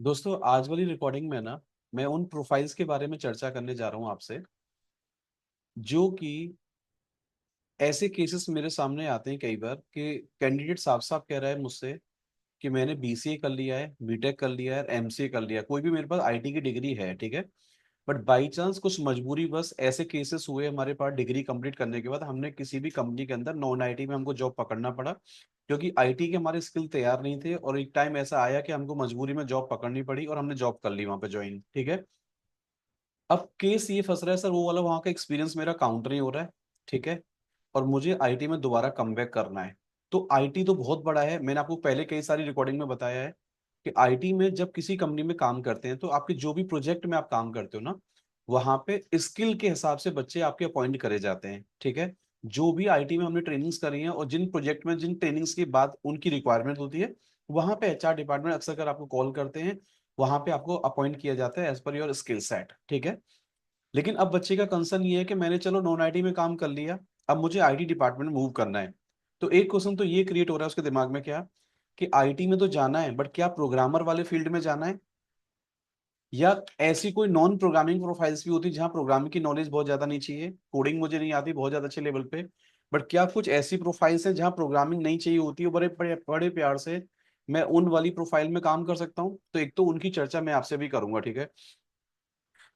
दोस्तों, आज वाली रिकॉर्डिंग में ना मैं उन प्रोफाइल्स के बारे में चर्चा करने जा रहा हूँ आपसे, जो कि ऐसे केसेस मेरे सामने आते हैं कई बार कि कैंडिडेट साफ-साफ कह रहा है मुझसे कि मैंने बीसीए कर लिया है, बीटेक कर लिया है, एमसीए कर लिया है, कोई भी मेरे पास आईटी की डिग्री है, ठीक है? बट बाई चांस कुछ मजबूरीवश ऐसे केसेस हुए हमारे पास डिग्री कंप्लीट करने के बाद हमने किसी भी कंपनी के अंदर नॉन आईटी में हमको जॉब पकड़ना पड़ा, क्योंकि आईटी के हमारे स्किल तैयार नहीं थे और एक टाइम ऐसा आया कि हमको मजबूरी में जॉब पकड़नी पड़ी और हमने जॉब कर ली वहाँ पे जॉइन, ठीक है? अब केस ये फँस रहा है सर, वो वाला वहाँ का एक्सपीरियंस मेरा काउंट नहीं हो रहा है, ठीक है? और मुझे आईटी में दोबारा कमबैक करना है। तो आईटी तो बहुत बड़ा है, मैंने आपको पहले कई सारी रिकॉर्डिंग में बताया है कि आईटी में जब किसी कंपनी में काम करते हैं, तो आपके जो भी प्रोजेक्ट में आप काम करते हो ना, वहाँ पे स्किल के हिसाब से बच्चे आपके अपॉइंट करे जाते हैं, ठीक है? जो भी आईटी में हमने ट्रेनिंग्स करी हैं और जिन प्रोजेक्ट में जिन ट्रेनिंग्स के बाद उनकी रिक्वायरमेंट होती है, वहाँ पे एचआर डिपार्टमेंट अक्सर कर आपको कॉल करते हैं, वहाँ पे आपको अपॉइंट किया जाता है as per your skill set, ठीक है? लेकिन अब बच्चे का कंसर्न ये है कि मैंने चलो नॉन आईटी में काम कर लिया, अब मुझे आईटी डिपार्टमेंट में मूव करना है। तो एक क्वेश्चन तो ये क्रिएट हो रहा है उसके दिमाग में क्या, कि आईटी में तो जाना है, बट क्या प्रोग्रामर वाले फील्ड में जाना है? या ऐसी कोई नॉन प्रोग्रामिंग प्रोफाइल्स भी होती है जहाँ प्रोग्रामिंग की नॉलेज बहुत ज़्यादा नहीं चाहिए, कोडिंग मुझे नहीं आती बहुत ज़्यादा अच्छे लेवल पे, बट क्या कुछ ऐसी प्रोफाइल्स हैं जहाँ प्रोग्रामिंग नहीं चाहिए होती है, बड़े बड़े बड़े प्यार से मैं उन वाली प्रोफाइल में काम कर सकता हूँ? तो एक तो उनकी चर्चा मैं आपसे भी करूँगा, ठीक है?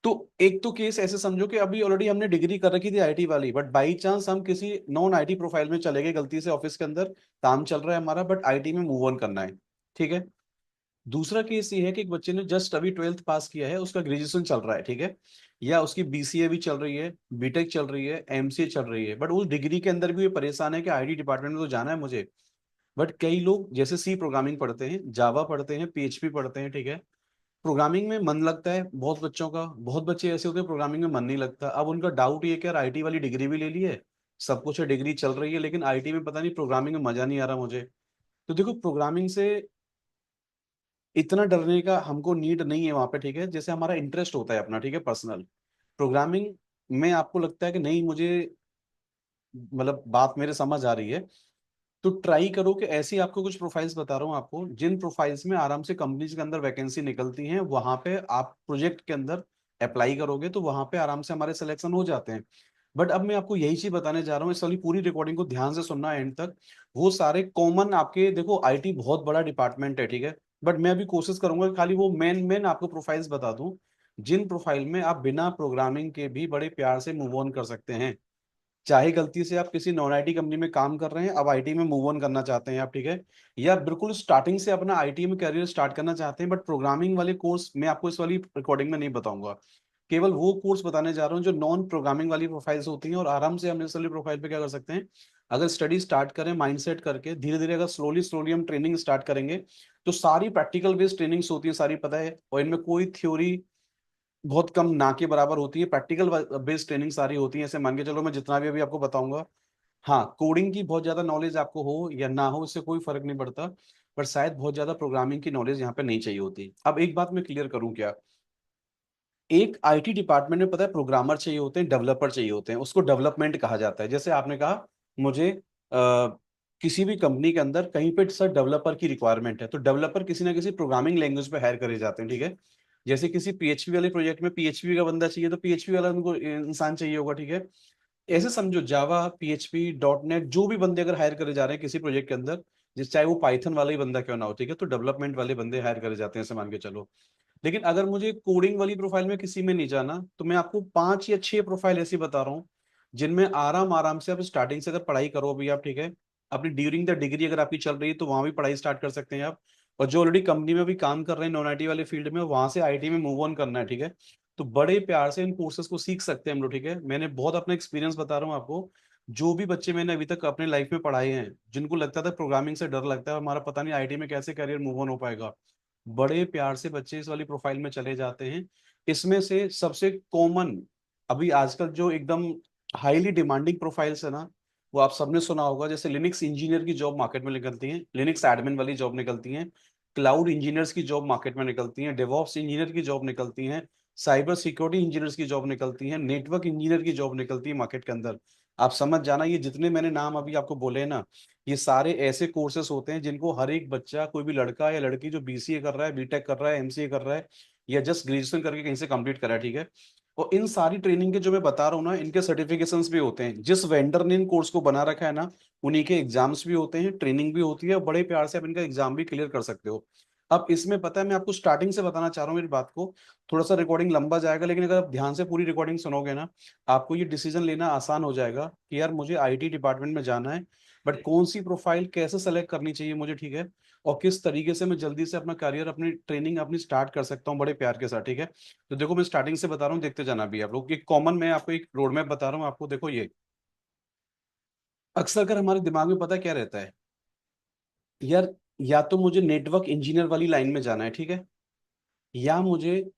तो एक तो केस ऐसे समझो कि अभी ऑलरेडी हमने डिग्री कर रखी थी आईटी वाली, बट बाई चांस हम किसी नॉन आईटी प्रोफाइल में चले गए गलती से, ऑफिस के अंदर काम चल रहा है हमारा, बट आईटी में मूव ऑन करना है, ठीक है? दूसरा केस ये है कि एक बच्चे ने जस्ट अभी 12th पास किया है, उसका ग्रेजुएशन चल रहा है, ठीक है? या उसकी बीसीए भी चल रही है, बीटेक चल रही है, एमसीए चल रही है, बट उस डिग्री के अंदर भी ये परेशान है कि आईटी डिपार्टमेंट में तो जाना है मुझे। बट कई लोग जैसे सी प्रोग्रामिंग पढ़ते हैं, जावा पढ़ते हैं, पीएचपी पढ़ते हैं, ठीक है? प्रोग्रामिंग में मन लगता है बहुत बच्चों का, बहुत बच्चे ऐसे होते हैं प्रोग्रामिंग में मन नहीं लगता। अब उनका डाउट ये है कि यार आईटी वाली डिग्री भी ले ली है, सब कुछ है, डिग्री चल रही है, लेकिन आईटी में पता नहीं प्रोग्रामिंग में मज़ा नहीं आ रहा मुझे। तो देखो, प्रोग्रामिंग से इतना डरने का हमको नीड नहीं है वहाँ पे, ठीक है? जैसे हमारा इंटरेस्ट होता है अपना, ठीक है, पर्सनल। प्रोग्रामिंग में आपको लगता है कि नहीं मुझे, मतलब बात मेरे समझ आ रही है, तो ट्राई करो कि ऐसी आपको कुछ प्रोफाइल्स बता रहा हूँ आपको, जिन प्रोफाइल्स में आराम से कंपनीज के अंदर वैकेंसी निकलती हैं, वहाँ पे आप प्रोजेक्ट के अंदर अप्लाई करोगे तो वहाँ पे आराम से हमारे सिलेक्शन हो जाते हैं। बट अब मैं आपको यही चीज़ बताने जा रहा हूँ, इस वाली पूरी रिकॉर्डिंग को ध्यान से सुनना एंड तक। वो सारे कॉमन आपके, देखो आईटी बहुत बड़ा डिपार्टमेंट है, ठीक है? बट मैं अभी कोशिश करूंगा कि खाली वो मेन मेन आपको प्रोफाइल्स बता दूं, जिन प्रोफाइल में आप बिना प्रोग्रामिंग के भी बड़े प्यार से मूव ऑन कर सकते हैं। चाहे गलती से आप किसी नॉन आईटी कंपनी में काम कर रहे हैं, अब आईटी में मूव ऑन करना चाहते हैं आप, ठीक है? या बिल्कुल स्टार्टिंग से अपना आईटी में करियर स्टार्ट करना चाहते हैं, बट प्रोग्रामिंग वाले कोर्स मैं आपको इस वाली रिकॉर्डिंग में नहीं बताऊंगा। केवल वो कोर्स बताने जा रहा हूँ जो नॉन प्रोग्रामिंग वाली प्रोफाइल्स होती हैं, और आराम से हम इस वाली प्रोफाइल पे क्या कर सकते हैं, अगर स्टडी स्टार्ट करें माइंडसेट करके, धीरे धीरे अगर स्लोली स्लोली हम ट्रेनिंग स्टार्ट करेंगे, तो सारी प्रैक्टिकल बेस्ड ट्रेनिंग्स होती है, सारी पता है, और इनमें कोई थ्योरी बहुत कम ना के बराबर होती है, प्रैक्टिकल बेस्ड ट्रेनिंग सारी होती है। ऐसे मान के चलो मैं जितना भी अभी आपको बताऊंगा, हाँ, कोडिंग की बहुत ज़्यादा नॉलेज आपको हो या ना हो, इससे कोई फ़र्क नहीं पड़ता, पर शायद बहुत ज़्यादा प्रोग्रामिंग की नॉलेज यहाँ पे नहीं चाहिए होती। अब एक बात मैं क्लियर करूँ क्या? एक आईटी डिपार्टमेंट में पता है प्रोग्रामर चाहिए होते हैं, डेवलपर चाहिए होते हैं, उसको डेवलपमेंट कहा जाता है। जैसे आपने कहा मुझे किसी भी कंपनी के अंदर कहीं पे सर डेवलपर की रिक्वायरमेंट है, तो डेवलपर किसी ना किसी प्रोग्रामिंग लैंग्वेज पे हायर करे जाते हैं, ठीक है? जैसे किसी पीएचपी वाले प्रोजेक्ट में पीएचपी का बंदा चाहिए, तो पीएचपी वाला उनको इंसान चाहिए होगा, ठीक है? ऐसे समझो जावा, पीएचपी, डॉट नेट, जो भी बंदे अगर हायर करे जा रहे हैं किसी प्रोजेक्ट के अंदर, जिस चाहे वो पाइथन वाला ही बंदा क्यों ना हो, ठीक है? तो डेवलपमेंट वाले बंदे हायर करे जाते हैं, ऐसे मान के चलो। लेकिन अगर मुझे कोडिंग वाली प्रोफाइल में किसी में नहीं जाना, तो मैं आपको 5 या 6 प्रोफाइल ऐसी बता रहा हूँ, जिनमें आराम-आराम से आप स्टार्टिंग से अगर पढ़ाई करो अभी आप, ठीक है? अपनी ड्यूरिंग द डिग्री अगर आपकी चल रही है, तो वहाँ भी पढ़ाई स्टार्ट कर सकते हैं आप। और जो ऑलरेडी कंपनी में भी काम कर रहे हैं नॉन आईटी वाले फील्ड में, वहाँ से आईटी में मूव ऑन करना है, ठीक है? तो बड़े प्यार से इन कोर्सेज़ को सीख सकते हैं हम लोग, ठीक है? मैंने बहुत अपना एक्सपीरियंस बता रहा हूँ आपको। जो भी बच्चे मैंने अभी तक अपने लाइफ में पढ़ाए हैं, जिनको लगता था प्रोग्रामिंग से डर लगता है, हमारा पता नहीं आईटी में कैसे करियर मूव ऑन हो पाएगा, बड़े प्यार से बच्चे इस वाली प्रोफाइल में चले जाते हैं। इसमें से सबसे कॉमन, अभी आजकल जो एकदम हाईली डिमांडिंग प्रोफाइल्स है ना, वो आप सबने सुना होगा, जैसे लिनक्स इंजीनियर की जॉब मार्केट में निकलती है, लिनक्स एडमिन वाली जॉब निकलती है, क्लाउड इंजीनियर्स की जॉब मार्केट में निकलती है, डेवऑप्स इंजीनियर की जॉब निकलती है, साइबर सिक्योरिटी इंजीनियर्स की जॉब निकलती है, नेटवर्क इंजीनियर की जॉब निकलती है मार्केट के अंदर। आप समझ जाना, ये जितने मैंने नाम अभी आपको बोले ना, ये सारे ऐसे कोर्सेस होते हैं जिनको हर एक बच्चा, कोई भी लड़का या लड़की जो बीसीए कर रहा है, बीटेक कर रहा है, एमसीए कर रहा है, या जस्ट ग्रेजुएशन करके कहीं से कंप्लीट करा है, ठीक है। और इन सारी ट्रेनिंग के जो मैं बता रहा हूँ ना, इनके सर्टिफिकेशंस भी होते हैं। जिस वेंडर ने इन कोर्स को बना रखा है ना, उन्हीं के एग्जाम्स भी होते हैं, ट्रेनिंग भी होती है, और बड़े प्यार से आप इनका एग्जाम भी क्लियर कर सकते हो। अब इसमें पता है, मैं आपको स्टार्टिंग से बताना चाह रहा हूँ मेरी बात को, थोड़ा सा रिकॉर्डिंग लंबा जाएगा, लेकिन अगर आप ध्यान से पूरी रिकॉर्डिंग सुनोगे ना, आपको ये डिसीजन लेना आसान हो जाएगा कि यार मुझे आईटी डिपार्टमेंट में जाना है, बट कौन सी प्रोफाइल कैसे सेलेक्ट करनी चाहिए मुझे, ठीक है, और किस तरीके से मैं जल्दी से अपना करियर, अपनी ट्रेनिंग अपनी स्टार्ट कर सकता हूँ बड़े प्यार के साथ, ठीक है। तो देखो, मैं स्टार्टिंग से बता रहा हूँ, देखते जाना भी आप लोग। एक कॉमन, मैं आपको एक रोड मैप बता रहा हूँ आपको, देखो ये अक्सर कर हमारे दिमाग में पता क्या रहता है यार, या तो मुझे नेटवर्क इंजीनियर वाली लाइन में जाना है, ठीक है, या मुझे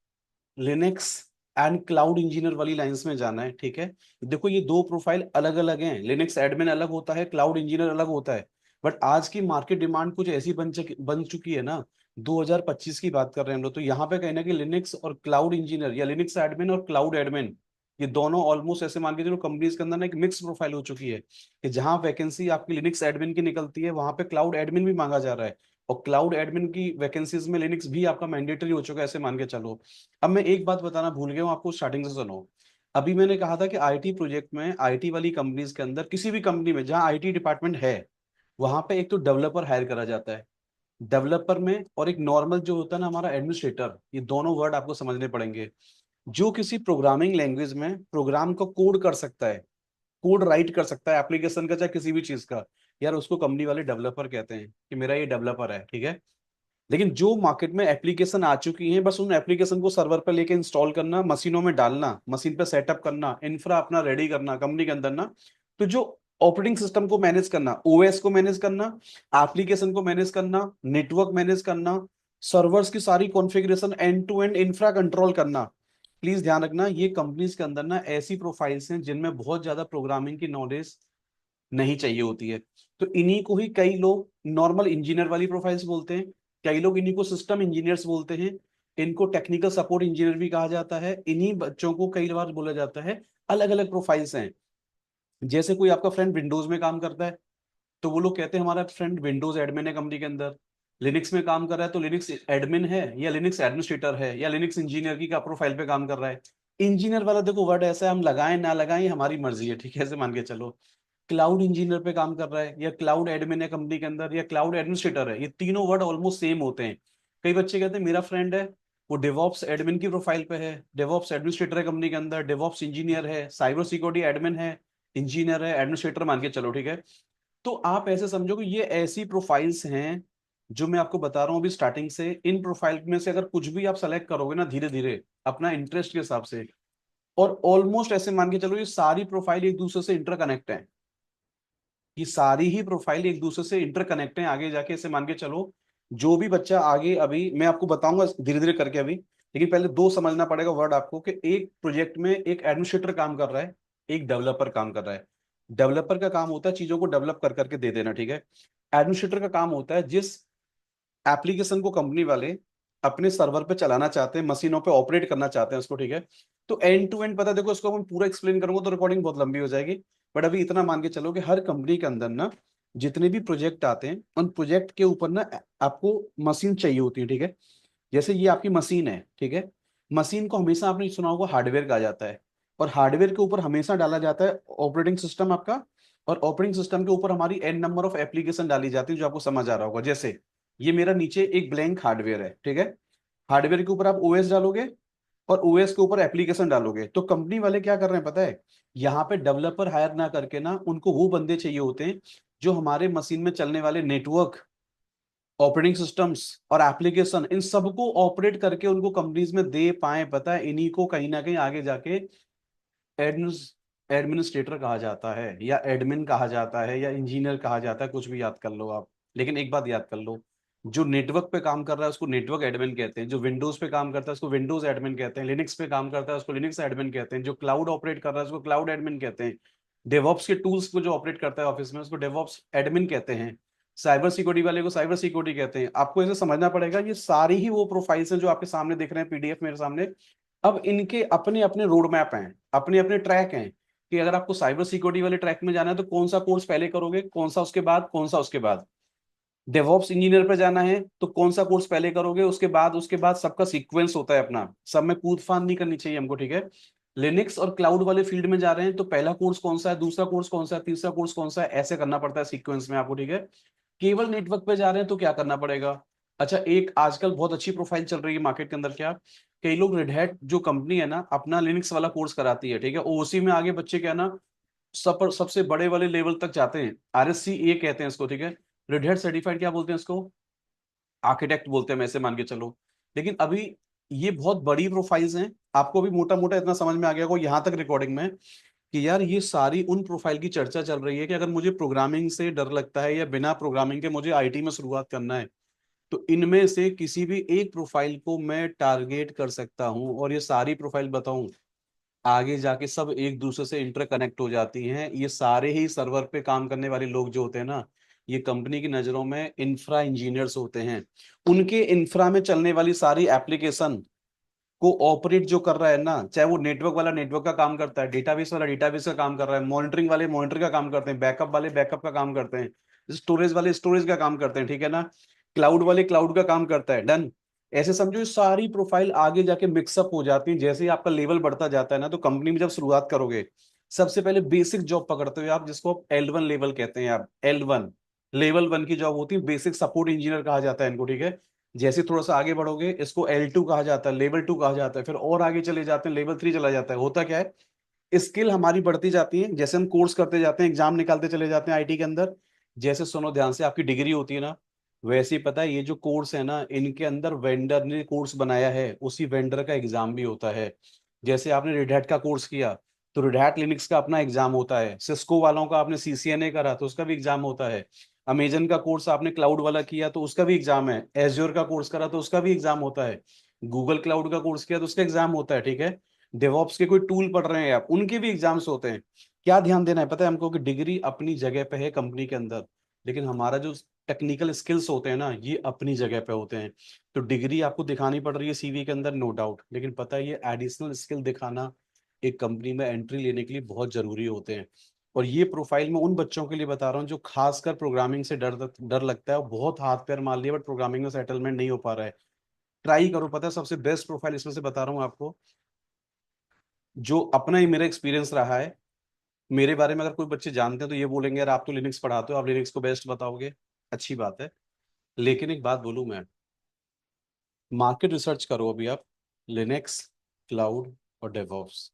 लिनक्स एंड क्लाउड इंजीनियर वाली लाइंस में जाना है, ठीक है। देखो ये दो प्रोफाइल अलग अलग हैं, लिनक्स एडमिन अलग होता है, क्लाउड इंजीनियर अलग होता है। बट आज की मार्केट डिमांड कुछ ऐसी बन चुकी है ना, 2025 की बात कर रहे हैं हम लोग, तो यहाँ पे कहना कि लिनक्स और क्लाउड इंजीनियर, या लिनक्स एडमिन और क्लाउड एडमिन, ये दोनों ऑलमोस्ट ऐसे मान के चलो कंपनीज के अंदर ना एक मिक्स प्रोफाइल हो चुकी है, कि जहां वैकेंसी आपकी लिनक्स एडमिन की निकलती है, वहां पे क्लाउड एडमिन भी मांगा जा रहा है, और क्लाउड एडमिन की वैकेंसीज में लिनक्स भी आपका मैंडेटरी हो चुका है, ऐसे मान के चलो। अब मैं एक बात बताना भूल गया हूँ आपको, स्टार्टिंग से सुनो। अभी मैंने कहा था कि आईटी प्रोजेक्ट में, आईटी वाली कंपनीज के अंदर, किसी भी कंपनी में जहां आईटी डिपार्टमेंट है, वहां पे एक तो डेवलपर हायर करा जाता है, डेवलपर में, और एक नॉर्मल जो होता है ना हमारा एडमिनिस्ट्रेटर, ये दोनों वर्ड आपको समझने पड़ेंगे। जो किसी प्रोग्रामिंग लैंग्वेज में प्रोग्राम को कोड कर सकता है, कोड राइट कर सकता है एप्लीकेशन का, चाहे किसी भी चीज का, यार उसको कंपनी वाले डेवलपर कहते हैं, कि मेरा ये डेवलपर है, ठीक है। लेकिन जो मार्केट में एप्लीकेशन आ चुकी हैं, बस उन एप्लीकेशन को सर्वर पर लेके इंस्टॉल करना, मशीनों में डालना, मशीन पे सेटअप करना, इंफ्रा अपना रेडी करना कंपनी के अंदर ना, तो जो ऑपरेटिंग सिस्टम को मैनेज करना, ओएस को मैनेज करना, एप्लीकेशन को मैनेज करना, नेटवर्क मैनेज करना, सर्वर्स की सारी configuration, end to end infra control करना, प्लीज ध्यान रखना, ये कंपनीज के अंदर ना ऐसी प्रोफाइल्स हैं जिनमें बहुत ज्यादा प्रोग्रामिंग की नॉलेज नहीं चाहिए होती है। तो इन्हीं को ही कई लोग नॉर्मल इंजीनियर वाली प्रोफाइल्स बोलते हैं, कई लोग इन्हीं को सिस्टम इंजीनियर्स बोलते हैं, इनको टेक्निकल सपोर्ट इंजीनियर भी कहा जाता है। इन्हीं बच्चों को कई बार बोला जाता है, अलग अलग प्रोफाइल्स हैं। जैसे कोई आपका फ्रेंड विंडोज में काम करता है, तो वो लोग कहते हैं हमारा फ्रेंड विंडोज एडमिन है कंपनी के अंदर। लिनक्स में काम कर रहा है तो लिनक्स एडमिन है, या लिनक्स एडमिनिस्ट्रेटर है, या लिनक्स इंजीनियर की का प्रोफाइल पे काम कर रहा है। इंजीनियर वाला देखो वर्ड ऐसा है, हम लगाएं ना लगाएं ये हमारी मर्जी है, ठीक है, ऐसे मान के चलो। क्लाउड इंजीनियर पे काम कर रहा है, या क्लाउड एडमिन है कंपनी के अंदर, या क्लाउड एडमिनिस्ट्रेटर है, ये तीनों वर्ड ऑलमोस्ट सेम होते हैं। कई बच्चे कहते हैं मेरा फ्रेंड है, वो डेवॉप्स एडमिन की प्रोफाइल पे है, डेवॉप्स एडमिनिस्ट्रेटर है कंपनी के अंदर, डेवॉप्स इंजीनियर है, साइबर सिक्योरिटी एडमिन है, इंजीनियर है, एडमिनिस्ट्रेटर मान के चलो, ठीक है। तो आप ऐसे समझो कि ये ऐसी प्रोफाइल्स हैं जो मैं आपको बता रहा हूँ अभी स्टार्टिंग से। इन प्रोफाइल में से अगर कुछ भी आप सेलेक्ट करोगे ना, धीरे धीरे अपना इंटरेस्ट के हिसाब से, और ऑलमोस्ट ऐसे मान के चलो ये सारी प्रोफाइल एक दूसरे से इंटरकनेक्ट है, ये सारी ही प्रोफाइल एक दूसरे से इंटरकनेक्ट है आगे जाके, ऐसे मान के चलो। जो भी बच्चा आगे, अभी मैं आपको बताऊंगा धीरे धीरे करके अभी, लेकिन पहले दो समझना पड़ेगा वर्ड आपको, कि एक प्रोजेक्ट में एक एडमिनिस्ट्रेटर काम कर रहा है, एक डेवलपर काम कर रहा है। डेवलपर का काम होता है चीजों को डेवलप कर करके दे देना, ठीक है। एडमिनिस्ट्रेटर का काम होता है जिस एप्लीकेशन को कंपनी वाले अपने सर्वर पे चलाना चाहते हैं, मशीनों पे ऑपरेट करना चाहते हैं उसको, ठीक है। तो एंड टू एंड पता है, देखो इसको हम पूरा एक्सप्लेन करूंगा तो रिकॉर्डिंग बहुत लंबी हो जाएगी। बट अभी इतना मान के चलो कि हर कंपनी के अंदर ना, जितने भी प्रोजेक्ट आते हैं, उन प्रोजेक्ट के ऊपर ना आपको मशीन चाहिए होती है, ठीक है। जैसे ये आपकी मशीन है, ठीक है, मशीन को हमेशा आपने सुना होगा हार्डवेयर कहा जाता है, और हार्डवेयर के ऊपर हमेशा डाला जाता है ऑपरेटिंग सिस्टम आपका, और ऑपरेटिंग सिस्टम के ऊपर हमारी एन नंबर ऑफ एप्लीकेशन डाली जाती है, जो आपको समझ आ रहा होगा। जैसे ये मेरा नीचे एक ब्लैंक हार्डवेयर है, ठीक है, हार्डवेयर के ऊपर आप ओएस डालोगे, और ओएस के ऊपर एप्लीकेशन डालोगे, तो कंपनी वाले क्या कर रहे हैं पता है, यहाँ पे डेवलपर हायर ना करके ना, उनको वो बंदे चाहिए होते हैं जो हमारे मशीन में चलने वाले नेटवर्क, ऑपरेटिंग सिस्टम्स और एप्लीकेशन, इन सबको ऑपरेट करके उनको कंपनीज में दे पाए। पता है, इन्हीं को कहीं ना कहीं आगे जाके एडमिनिस्ट्रेटर कहा जाता है, या एडमिन कहा जाता है, या इंजीनियर कहा जाता है, कुछ भी याद कर लो आप। लेकिन एक बात याद कर लो, जो नेटवर्क पे काम कर रहा है उसको नेटवर्क एडमिन कहते हैं, जो विंडोज पे काम करता है उसको विंडोज एडमिन कहते हैं, लिनक्स पे काम करता है उसको लिनक्स एडमिन कहते हैं, जो क्लाउड ऑपरेट कर रहा है उसको क्लाउड एडमिन कहते हैं, डेवॉप्स के टूल्स को जो ऑपरेट करता है ऑफिस में उसको डेवॉप्स एडमिन कहते हैं, साइबर सिक्योरिटी वाले को साइबर सिक्योरिटी कहते हैं। आपको ऐसे समझना पड़ेगा, ये सारी ही वो प्रोफाइल्स हैं जो आपके सामने दिख रहे हैं, पीडीएफ मेरे सामने। अब इनके अपने अपने रोड मैप हैं, अपने अपने ट्रैक हैं। कि अगर आपको साइबर सिक्योरिटी वाले ट्रैक में जाना है तो कौन सा कोर्स पहले करोगे, कौन सा उसके बाद, कौन सा उसके बाद। डेवऑप्स इंजीनियर पे जाना है तो कौन सा कोर्स पहले करोगे, उसके बाद सबका सीक्वेंस होता है अपना, सब में कूद फान नहीं करनी चाहिए हमको, ठीक है। लिनक्स और क्लाउड वाले फील्ड में जा रहे हैं तो पहला कोर्स कौन सा है, दूसरा कोर्स कौन सा है, तीसरा कोर्स कौन सा है, ऐसे करना पड़ता है सीक्वेंस में आपको, ठीक है। केवल नेटवर्क पे जा रहे हैं तो क्या करना पड़ेगा। अच्छा, एक आजकल बहुत अच्छी प्रोफाइल चल रही है मार्केट के अंदर, क्या कई लोग रेड हैट जो कंपनी है ना अपना लिनक्स वाला कोर्स कराती है, ठीक है, और उसी में आगे बच्चे क्या ना सबसे बड़े वाले लेवल तक जाते हैं, RSC ए कहते हैं इसको, ठीक है। रेड हैट सर्टिफाइड क्या बोलते हैं इसको, आर्किटेक्ट बोलते हैं, मैं ऐसे मान के चलो। लेकिन अभी ये बहुत बड़ी प्रोफाइल्स हैं, आपको भी मोटा मोटा इतना समझ में आ गया होगा यहाँ तक रिकॉर्डिंग में, कि यार ये सारी उन प्रोफाइल की चर्चा चल रही है कि अगर मुझे प्रोग्रामिंग से डर लगता है या बिना प्रोग्रामिंग के मुझे IT में शुरुआत करना है, तो इनमें से किसी भी एक प्रोफाइल को मैं टारगेट कर सकता हूं, और ये सारी प्रोफाइल बताऊं आगे जाके सब एक दूसरे से इंटरकनेक्ट हो जाती हैं। ये सारे ही सर्वर पे काम करने वाले लोग जो होते हैं ना, ये कंपनी की नजरों में इंफ्रा इंजीनियर्स होते हैं। उनके इंफ्रा में चलने वाली सारी एप्लीकेशन को ऑपरेट जो कर रहा है ना, चाहे वो नेटवर्क वाला नेटवर्क का काम करता है, डेटाबेस वाला डेटाबेस का काम कर रहा है, मॉनिटरिंग वाले मॉनिटर का काम करते हैं, बैकअप वाले बैकअप का काम करते हैं, स्टोरेज वाले स्टोरेज का काम करते हैं, ठीक है ना, क्लाउड वाले क्लाउड का काम करता है, डन। ऐसे समझो ये सारी प्रोफाइल आगे जाके मिक्सअप हो जाती है। जैसे ही आपका लेवल बढ़ता जाता है ना, तो कंपनी में जब शुरुआत करोगे सबसे पहले बेसिक जॉब पकड़ते हो आप, जिसको आप L1 लेवल कहते हैं। आप L1 लेवल 1 की जॉब होती है, बेसिक सपोर्ट इंजीनियर कहा जाता है इनको, ठीक है। जैसे थोड़ा सा आगे बढ़ोगे इसको L2 कहा जाता है, लेवल 2 कहा जाता है, फिर और आगे चले जाते हैं लेवल 3 चला जाता है। होता क्या है, स्किल हमारी बढ़ती जाती है जैसे हम कोर्स करते जाते हैं, एग्जाम निकालते चले जाते हैं IT के अंदर। जैसे सुनो ध्यान से, आपकी डिग्री होती है ना, वैसे ही पता है ये जो कोर्स है ना, इनके अंदर वेंडर ने कोर्स बनाया है, उसी वेंडर का एग्जाम भी होता है। जैसे आपने रेड हैट का कोर्स किया तो रेड हैट लिनक्स का अपना एग्जाम होता है, सिस्को वालों का आपने CCNA करा तो उसका भी एग्जाम होता है, अमेजन का कोर्स आपने क्लाउड वाला किया तो उसका भी एग्जाम है, एज्योर का कोर्स करा तो उसका भी एग्जाम होता है, गूगल क्लाउड का कोर्स किया तो उसका एग्जाम होता है, ठीक है। डेवॉप्स के कोई टूल पढ़ रहे हैं आप, उनके भी एग्जाम्स होते हैं। क्या ध्यान देना है पता है हमको, कि डिग्री अपनी जगह पे है कंपनी के अंदर, लेकिन हमारा जो टेक्निकल स्किल्स होते हैं ना, ये अपनी जगह पे होते हैं। तो डिग्री आपको दिखानी पड़ रही है CV के अंदर, नो डाउट, लेकिन पता है ये एडिशनल स्किल दिखाना एक कंपनी में एंट्री लेने के लिए बहुत जरूरी होते हैं। और ये प्रोफाइल मैं उन बच्चों के लिए बता रहा हूँ जो खासकर प्रोग्रामिंग से डर डर लगता है, और बहुत हाथ पैर मार लिया बट प्रोग्रामिंग में सेटलमेंट नहीं हो पा रहा है। ट्राई करो, पता है सबसे बेस्ट प्रोफाइल इसमें से बता रहा हूँ आपको, जो अपना ही मेरा एक्सपीरियंस रहा है। मेरे बारे में अगर कोई बच्चे जानते हैं तो ये बोलेंगे यार आप तो लिनक्स पढ़ाते हो, आप लिनक्स को बेस्ट बताओगे, अच्छी बात है। लेकिन एक बात बोलूं मैं, मार्केट रिसर्च करो अभी आप, लिनक्स, क्लाउड और डेवऑप्स,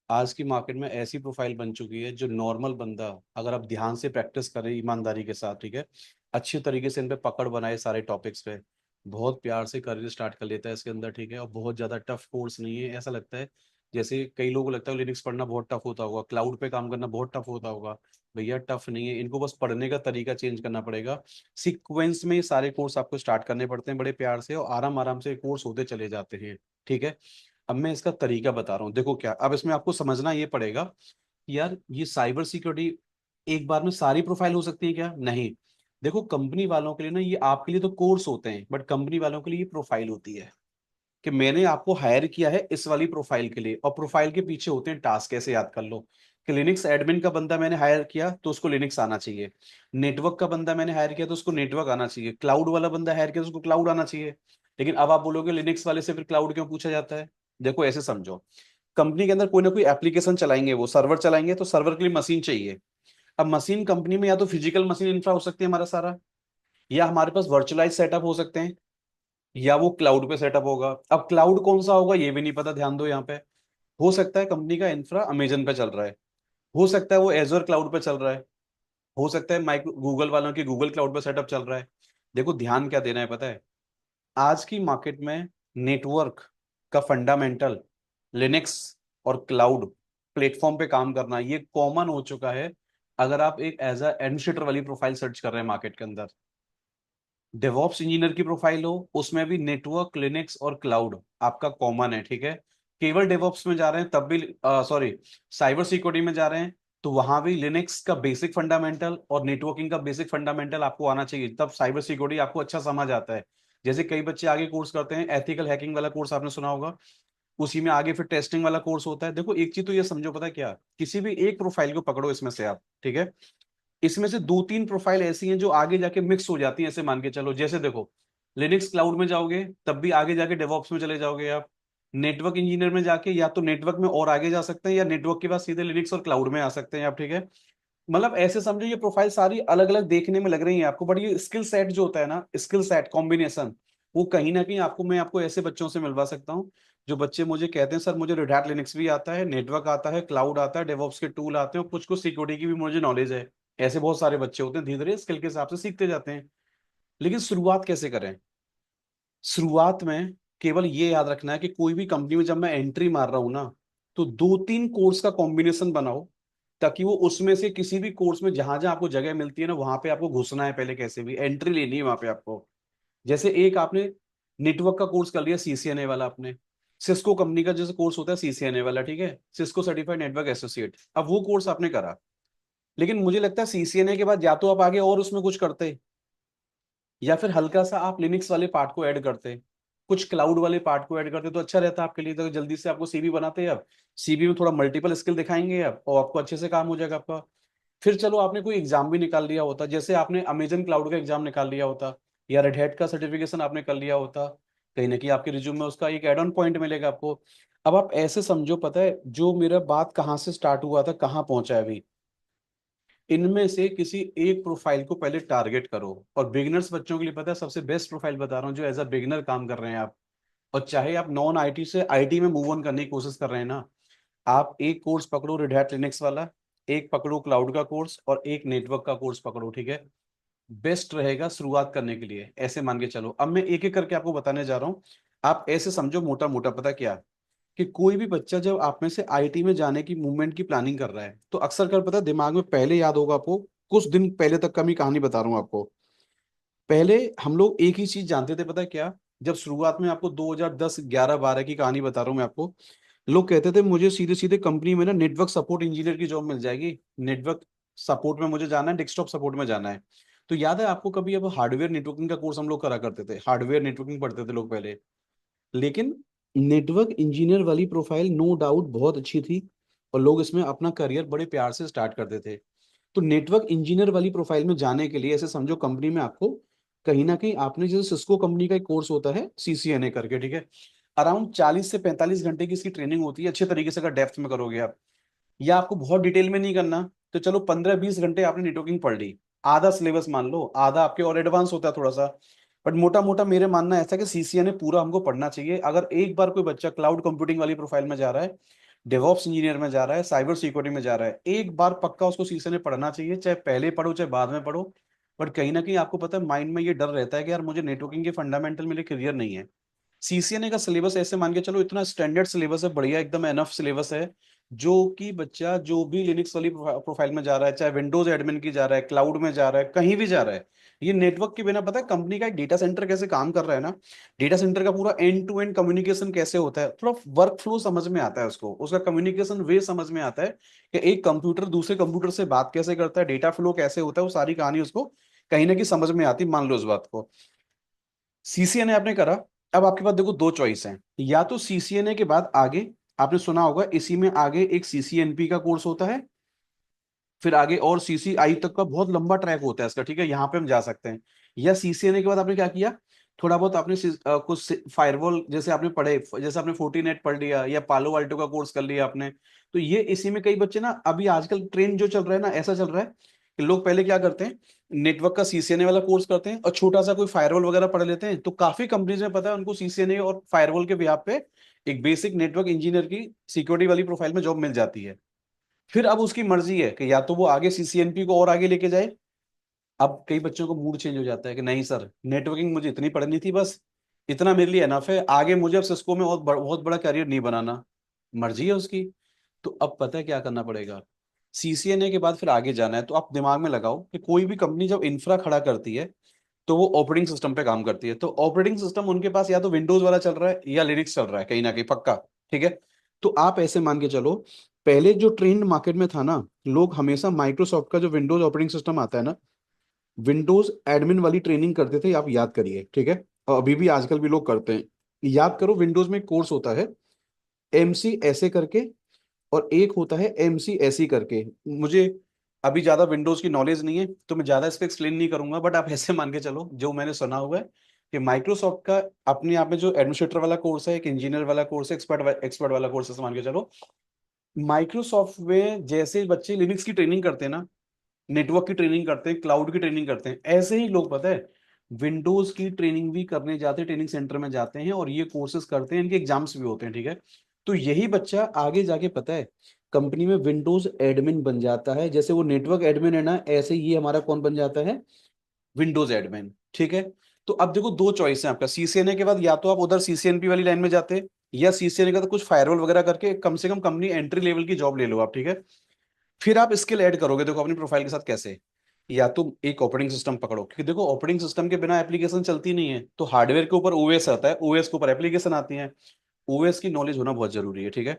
आज की मार्केट में ऐसी प्रोफाइल बन चुकी है जो नॉर्मल बंदा, अगर आप ध्यान से प्रैक्टिस करें ईमानदारी के साथ, ठीक है, अच्छी तरीके से इन पे पकड़ बनाए सारे टॉपिक्स पे, बहुत प्यार से करियर स्टार्ट कर लेता है इसके अंदर, ठीक है। और बहुत ज़्यादा टफ कोर्स नहीं है, ऐसा लगता है जैसे कई लोगों को लगता है लिनक्स पढ़ना बहुत टफ होता होगा, क्लाउड पे काम करना बहुत टफ होता होगा। भैया टफ नहीं है, इनको बस पढ़ने का तरीका चेंज करना पड़ेगा। सीक्वेंस में ये सारे कोर्स आपको स्टार्ट करने पड़ते हैं बड़े प्यार से, और आराम आराम से कोर्स होते चले जाते हैं, ठीक है। अब मैं इसका तरीका बता रहा हूँ, देखो क्या, अब इसमें आपको समझना ये पड़ेगा कि यार ये साइबर सिक्योरिटी एक बार में सारी प्रोफाइल हो सकती है क्या, नहीं। देखो कंपनी वालों के लिए ना, ये आपके लिए तो कोर्स होते हैं बट कंपनी वालों के लिए ये प्रोफाइल होती है, कि मैंने आपको हायर किया है इस वाली प्रोफाइल के लिए, और प्रोफाइल के पीछे होते हैं टास्क, कैसे याद कर लो, कि लिनक्स एडमिन का बंदा मैंने हायर किया तो उसको लिनक्स आना चाहिए, नेटवर्क का बंदा मैंने हायर किया तो उसको नेटवर्क आना चाहिए, क्लाउड वाला बंदा हायर किया तो उसको क्लाउड आना चाहिए। लेकिन अब आप बोलोगे लिनक्स वाले से फिर क्लाउड क्यों पूछा जाता है। देखो ऐसे समझो, कंपनी के अंदर कोई ना कोई एप्लीकेशन चलाएंगे, वो सर्वर चलाएंगे तो सर्वर के लिए मशीन चाहिए। अब मशीन कंपनी में या तो फिजिकल मशीन इंफ्रा हो सकती है हमारा सारा, या हमारे पास वर्चुअलाइज सेटअप हो सकते हैं, या वो क्लाउड पे सेटअप होगा। अब क्लाउड कौन सा होगा ये भी नहीं पता, ध्यान दो यहाँ पे। हो सकता है कंपनी का इंफ्रा अमेजन पे चल रहा है, हो सकता है वो एजोर क्लाउड पे चल रहा है, हो सकता है माइक्रो गूगल वालों की गूगल क्लाउड पे सेटअप चल रहा है। देखो ध्यान क्या देना है पता है, आज की मार्केट में नेटवर्क का फंडामेंटल लिनक्स और क्लाउड प्लेटफॉर्म पे काम करना ये कॉमन हो चुका है। अगर आप एक एज अ एडमिनिस्ट्रेटर वाली प्रोफाइल सर्च कर रहे हैं मार्केट के अंदर, डेवॉप्स इंजीनियर की प्रोफाइल हो, उसमें भी नेटवर्क लिनक्स और क्लाउड आपका कॉमन है, ठीक है। केवल डेवॉप्स में जा रहे हैं तब भी, सॉरी, साइबर सिक्योरिटी में जा रहे हैं तो वहां भी लिनक्स का बेसिक फंडामेंटल और नेटवर्किंग का बेसिक फंडामेंटल आपको आना चाहिए, तब साइबर सिक्योरिटी आपको अच्छा समझ आता है। जैसे कई बच्चे आगे कोर्स करते हैं, एथिकल हैकिंग वाला कोर्स आपने सुना होगा, उसी में आगे फिर टेस्टिंग वाला कोर्स होता है। देखो एक चीज तो ये समझो, पता है क्या, किसी भी एक प्रोफाइल को पकड़ो इसमें से आप, ठीक है, इसमें से दो तीन प्रोफाइल ऐसी हैं जो आगे जाके मिक्स हो जाती हैं, ऐसे मान के चलो। जैसे देखो, लिनक्स क्लाउड में जाओगे तब भी आगे जाके डेवॉप्स में चले जाओगे आप। नेटवर्क इंजीनियर में जाके या तो नेटवर्क में और आगे जा सकते हैं, या नेटवर्क के बाद सीधे लिनक्स और क्लाउड में आ सकते हैं आप, ठीक है। मतलब ऐसे समझो ये प्रोफाइल सारी अलग अलग देखने में लग रही है आपको, बट ये स्किल सेट जो होता है ना, स्किल सेट कॉम्बिनेशन, वो कहीं ना कहीं आपको, मैं आपको ऐसे बच्चों से मिलवा सकता हूँ जो बच्चे मुझे कहते हैं सर मुझे रेड हैट लिनक्स भी आता है, नेटवर्क आता है, क्लाउड आता है, डेवऑप्स के टूल आते हैं, और कुछ कुछ सिक्योरिटी की भी मुझे नॉलेज है। ऐसे बहुत सारे बच्चे होते हैं, धीरे धीरे स्किल के हिसाब से सीखते जाते हैं। लेकिन शुरुआत कैसे करें? शुरुआत में केवल ये याद रखना है कि कोई भी कंपनी में जब मैं एंट्री मार रहा हूं ना, तो दो तीन कोर्स का कॉम्बिनेशन बनाओ, ताकि वो उसमें से किसी भी कोर्स में जहां जहां आपको जगह मिलती है ना, वहां पे आपको घुसना है, पहले कैसे भी एंट्री लेनी है वहां पे आपको। जैसे एक आपने नेटवर्क का कोर्स कर लिया सीसीएनए वाला, आपने सिस्को कंपनी का जैसे कोर्स होता है सीसीएनए वाला, ठीक है, सिस्को सर्टिफाइड नेटवर्क एसोसिएट, अब वो कोर्स आपने करा। लेकिन मुझे लगता है सीसीएनए के बाद या तो आप आगे और उसमें कुछ करते, या फिर हल्का सा आप लिनक्स वाले पार्ट को ऐड करते, कुछ क्लाउड वाले पार्ट को ऐड करते, तो अच्छा रहता आपके लिए, तो जल्दी से आपको सीवी बनाते हैं। अब सीवी में थोड़ा मल्टीपल स्किल दिखाएंगे आप, और आपको अच्छे से काम हो जाएगा आपका। फिर चलो आपने कोई एग्जाम भी निकाल लिया होता, जैसे आपने अमेजन क्लाउड का एग्जाम निकाल लिया होता, या रेड हैट का सर्टिफिकेशन आपने कर लिया होता, कहीं ना कहीं आपके रिज्यूम में उसका एक एड ऑन पॉइंट मिलेगा आपको। अब आप ऐसे समझो, पता है जो मेरा बात कहाँ से स्टार्ट हुआ था कहाँ पहुंचा है अभी, इनमें से किसी एक प्रोफाइल को पहले टारगेट करो। और बिगिनर्स बच्चों के लिए पता है सबसे बेस्ट प्रोफाइल बता रहा हूँ, जो एज अ बिगिनर काम कर रहे हैं आप, और चाहे आप नॉन आईटी से आईटी में मूव ऑन करने की कोशिश कर रहे हैं ना, आप एक कोर्स पकड़ो रेड हैट लिनक्स वाला, एक पकड़ो क्लाउड का कोर्स, और एक नेटवर्क का कोर्स पकड़ो, ठीक है। बेस्ट रहेगा शुरुआत करने के लिए, ऐसे मान के चलो। अब मैं एक एक करके आपको बताने जा रहा हूँ, आप ऐसे समझो मोटा मोटा, पता क्या, कि कोई भी बच्चा जब आप में से आईटी में जाने की मूवमेंट की प्लानिंग कर रहा है, तो अक्सर कर पता है दिमाग में पहले याद होगा आपको, कुछ दिन पहले तक का मैं कहानी बता रहा हूँ आपको। पहले हम लोग एक ही चीज जानते थे, पता है क्या, जब शुरुआत में आपको 2010 11 12 की कहानी बता रहा हूँ मैं आपको, लोग कहते थे मुझे सीधे सीधे कंपनी में ना नेटवर्क सपोर्ट इंजीनियर की जॉब मिल जाएगी, नेटवर्क सपोर्ट में मुझे जाना है, डेस्कटॉप सपोर्ट में जाना है। तो याद है आपको कभी, अब हार्डवेयर नेटवर्किंग का कोर्स हम लोग करा करते थे, हार्डवेयर नेटवर्किंग पढ़ते थे लोग पहले। लेकिन नेटवर्क इंजीनियर वाली प्रोफाइल नो डाउट बहुत अच्छी थी, और लोग इसमें अपना करियर बड़े प्यार से स्टार्ट करते थे। तो नेटवर्क इंजीनियर वाली प्रोफाइल में जाने के लिए ऐसे समझो कंपनी में आपको कहीं ना कहीं, आपने जैसे सिस्को कंपनी का एक कोर्स होता है सीसीएनए करके, ठीक है, अराउंड 40 से 45 घंटे की इसकी ट्रेनिंग होती है अच्छे तरीके से, अगर डेप्थ में करोगे आप, या आपको बहुत डिटेल में नहीं करना, तो चलो 15 20 घंटे आपने नेटवर्किंग पढ़ ली, आधा सिलेबस मान लो, आधा आपके और एडवांस होता है थोड़ा सा। बट मोटा मोटा मेरे मानना ऐसा है कि सीसीएनए पूरा हमको पढ़ना चाहिए। अगर एक बार कोई बच्चा क्लाउड कंप्यूटिंग वाली प्रोफाइल में जा रहा है, डेवॉप्स इंजीनियर में जा रहा है, साइबर सिक्योरिटी में जा रहा है, एक बार पक्का उसको सीसीएनए पढ़ना चाहिए, चाहे पहले पढ़ो चाहे बाद में पढ़ो। बट कहीं ना कहीं आपको पता है माइंड में ये डर रहता है कि यार मुझे नेटवर्किंग के फंडामेंटल मेरे क्लियर नहीं है। सीसीएनए का सिलेबस ऐसे मान के चलो इतना स्टैंडर्ड सिलेबस है, बढ़िया एकदम एनफ सिलेबस है, जो कि बच्चा जो भी लिनक्स वाली प्रोफाइल में जा रहा है, चाहे विंडोज एडमिन की जा रहा है, क्लाउड में जा रहा है, कहीं भी जा रहा है, ये नेटवर्क के बिना, पता है कंपनी का एक डेटा सेंटर कैसे काम कर रहा है ना, डेटा सेंटर का पूरा एंड टू एंड कम्युनिकेशन कैसे होता है, थोड़ा वर्क फ्लो समझ में आता है उसको, उसका कम्युनिकेशन वे समझ में आता है, कि एक कंप्यूटर दूसरे कंप्यूटर से बात कैसे करता है, डेटा फ्लो कैसे होता है, वो सारी कहानी उसको कहीं ना कहीं समझ में आती, मान लो इस बात को। सीसीएनए आपने करा, अब आपके पास देखो दो चॉइस हैं, या तो सीसीएनए के बाद आगे, आपने सुना होगा इसी में आगे एक सीसीएनपी का कोर्स होता है, फिर आगे और सीसीआई तक का बहुत लंबा ट्रैक होता है इसका, ठीक है, यहाँ पे हम जा सकते हैं। या सीसीएनए के बाद आपने क्या किया, थोड़ा बहुत आपने कुछ फायरवॉल जैसे आपने पढ़े, जैसे आपने फोर्टीनेट पढ़ लिया, या पालो अल्टो का कोर्स कर लिया आपने। तो ये इसी में कई बच्चे ना, अभी आजकल ट्रेंड जो चल रहा है ना, ऐसा चल रहा है कि लोग पहले क्या करते हैं, नेटवर्क का सीसीएनए वाला कोर्स करते हैं, और छोटा सा कोई फायरवॉल वगैरह पढ़ लेते हैं, तो काफी कंपनीज में पता है उनको सीसीएनए और फायरवॉल के बिहाफ पे एक बेसिक नेटवर्क इंजीनियर की सिक्योरिटी वाली प्रोफाइल में जॉब मिल जाती है। फिर अब उसकी मर्जी है कि या तो वो आगे सीसीएनपी को और आगे लेके जाए। अब कई बच्चों को मूड चेंज हो जाता है कि नहीं सर, नेटवर्किंग मुझे इतनी पढ़नी थी बस, इतना मेरे लिए एनफ है, आगे मुझे अब सिस्को में और बहुत बड़ा करियर नहीं बनाना। मर्जी है उसकी। तो अब पता है क्या करना पड़ेगा, सीसीएनए के बाद फिर आगे जाना है, तो आप दिमाग में लगाओ कि कोई भी कंपनी जब इंफ्रा खड़ा करती है, तो वो ऑपरेटिंग सिस्टम पे काम करती है, तो ऑपरेटिंग सिस्टम उनके पास या तो विंडोज वाला चल रहा है या लिनक्स चल रहा है, कहीं ना कहीं पक्का, ठीक है। तो आप ऐसे मान के चलो, पहले जो ट्रेंड मार्केट में था ना, लोग हमेशा माइक्रोसॉफ्ट का जो विंडोज ऑपरेटिंग सिस्टम आता है ना, विंडोज एडमिन वाली ट्रेनिंग करते थे, आप याद करिए, ठीक है, और अभी भी आजकल भी लोग करते हैं। याद करो, विंडोज में एक कोर्स होता है MC ऐसे करके, और एक होता है MC ऐसी करके। मुझे अभी ज्यादा विंडोज की नॉलेज नहीं है तो मैं ज्यादा इस पे एक्सप्लेन नहीं करूंगा, बट आप ऐसे मान के चलो जो मैंने सुना हुआ है कि माइक्रोसॉफ्ट का अपने आप में जो एडमिनिस्ट्रेटर वाला कोर्स है, एक इंजीनियर वाला कोर्स है, एक्सपर्ट एक्सपर्ट वाला कोर्स है, मान के चलो माइक्रोसॉफ्ट में जैसे बच्चे लिनक्स की ट्रेनिंग करते हैं ना, नेटवर्क की ट्रेनिंग करते हैं, क्लाउड की ट्रेनिंग करते हैं, ऐसे ही लोग पता है विंडोज की ट्रेनिंग भी करने जाते हैं, ट्रेनिंग सेंटर में जाते हैं और ये कोर्सेज करते हैं, इनके एग्जाम्स भी होते हैं, ठीक है। तो यही बच्चा आगे जाके पता है कंपनी में विंडोज एडमिन बन जाता है, जैसे वो नेटवर्क एडमिन है ना, ऐसे ही हमारा कौन बन जाता है, विंडोज एडमिन, ठीक है। तो अब देखो दो चॉइस है आपका, CCNA के बाद या तो आप उधर CCNP वाली लाइन में जाते हैं, या CCNA का तो कुछ फायरवॉल वगैरह करके कम से कम कंपनी एंट्री लेवल की जॉब ले लो आप, ठीक है। फिर आप स्किल ऐड करोगे, देखो अपनी प्रोफाइल के साथ कैसे, या तो एक ऑपरेटिंग सिस्टम पकड़ो, क्योंकि देखो ऑपरेटिंग सिस्टम के बिना एप्लीकेशन चलती नहीं है, तो हार्डवेयर के ऊपर OS आता है, OS के ऊपर एप्लीकेशन आती है, OS की नॉलेज होना बहुत जरूरी है, ठीक है।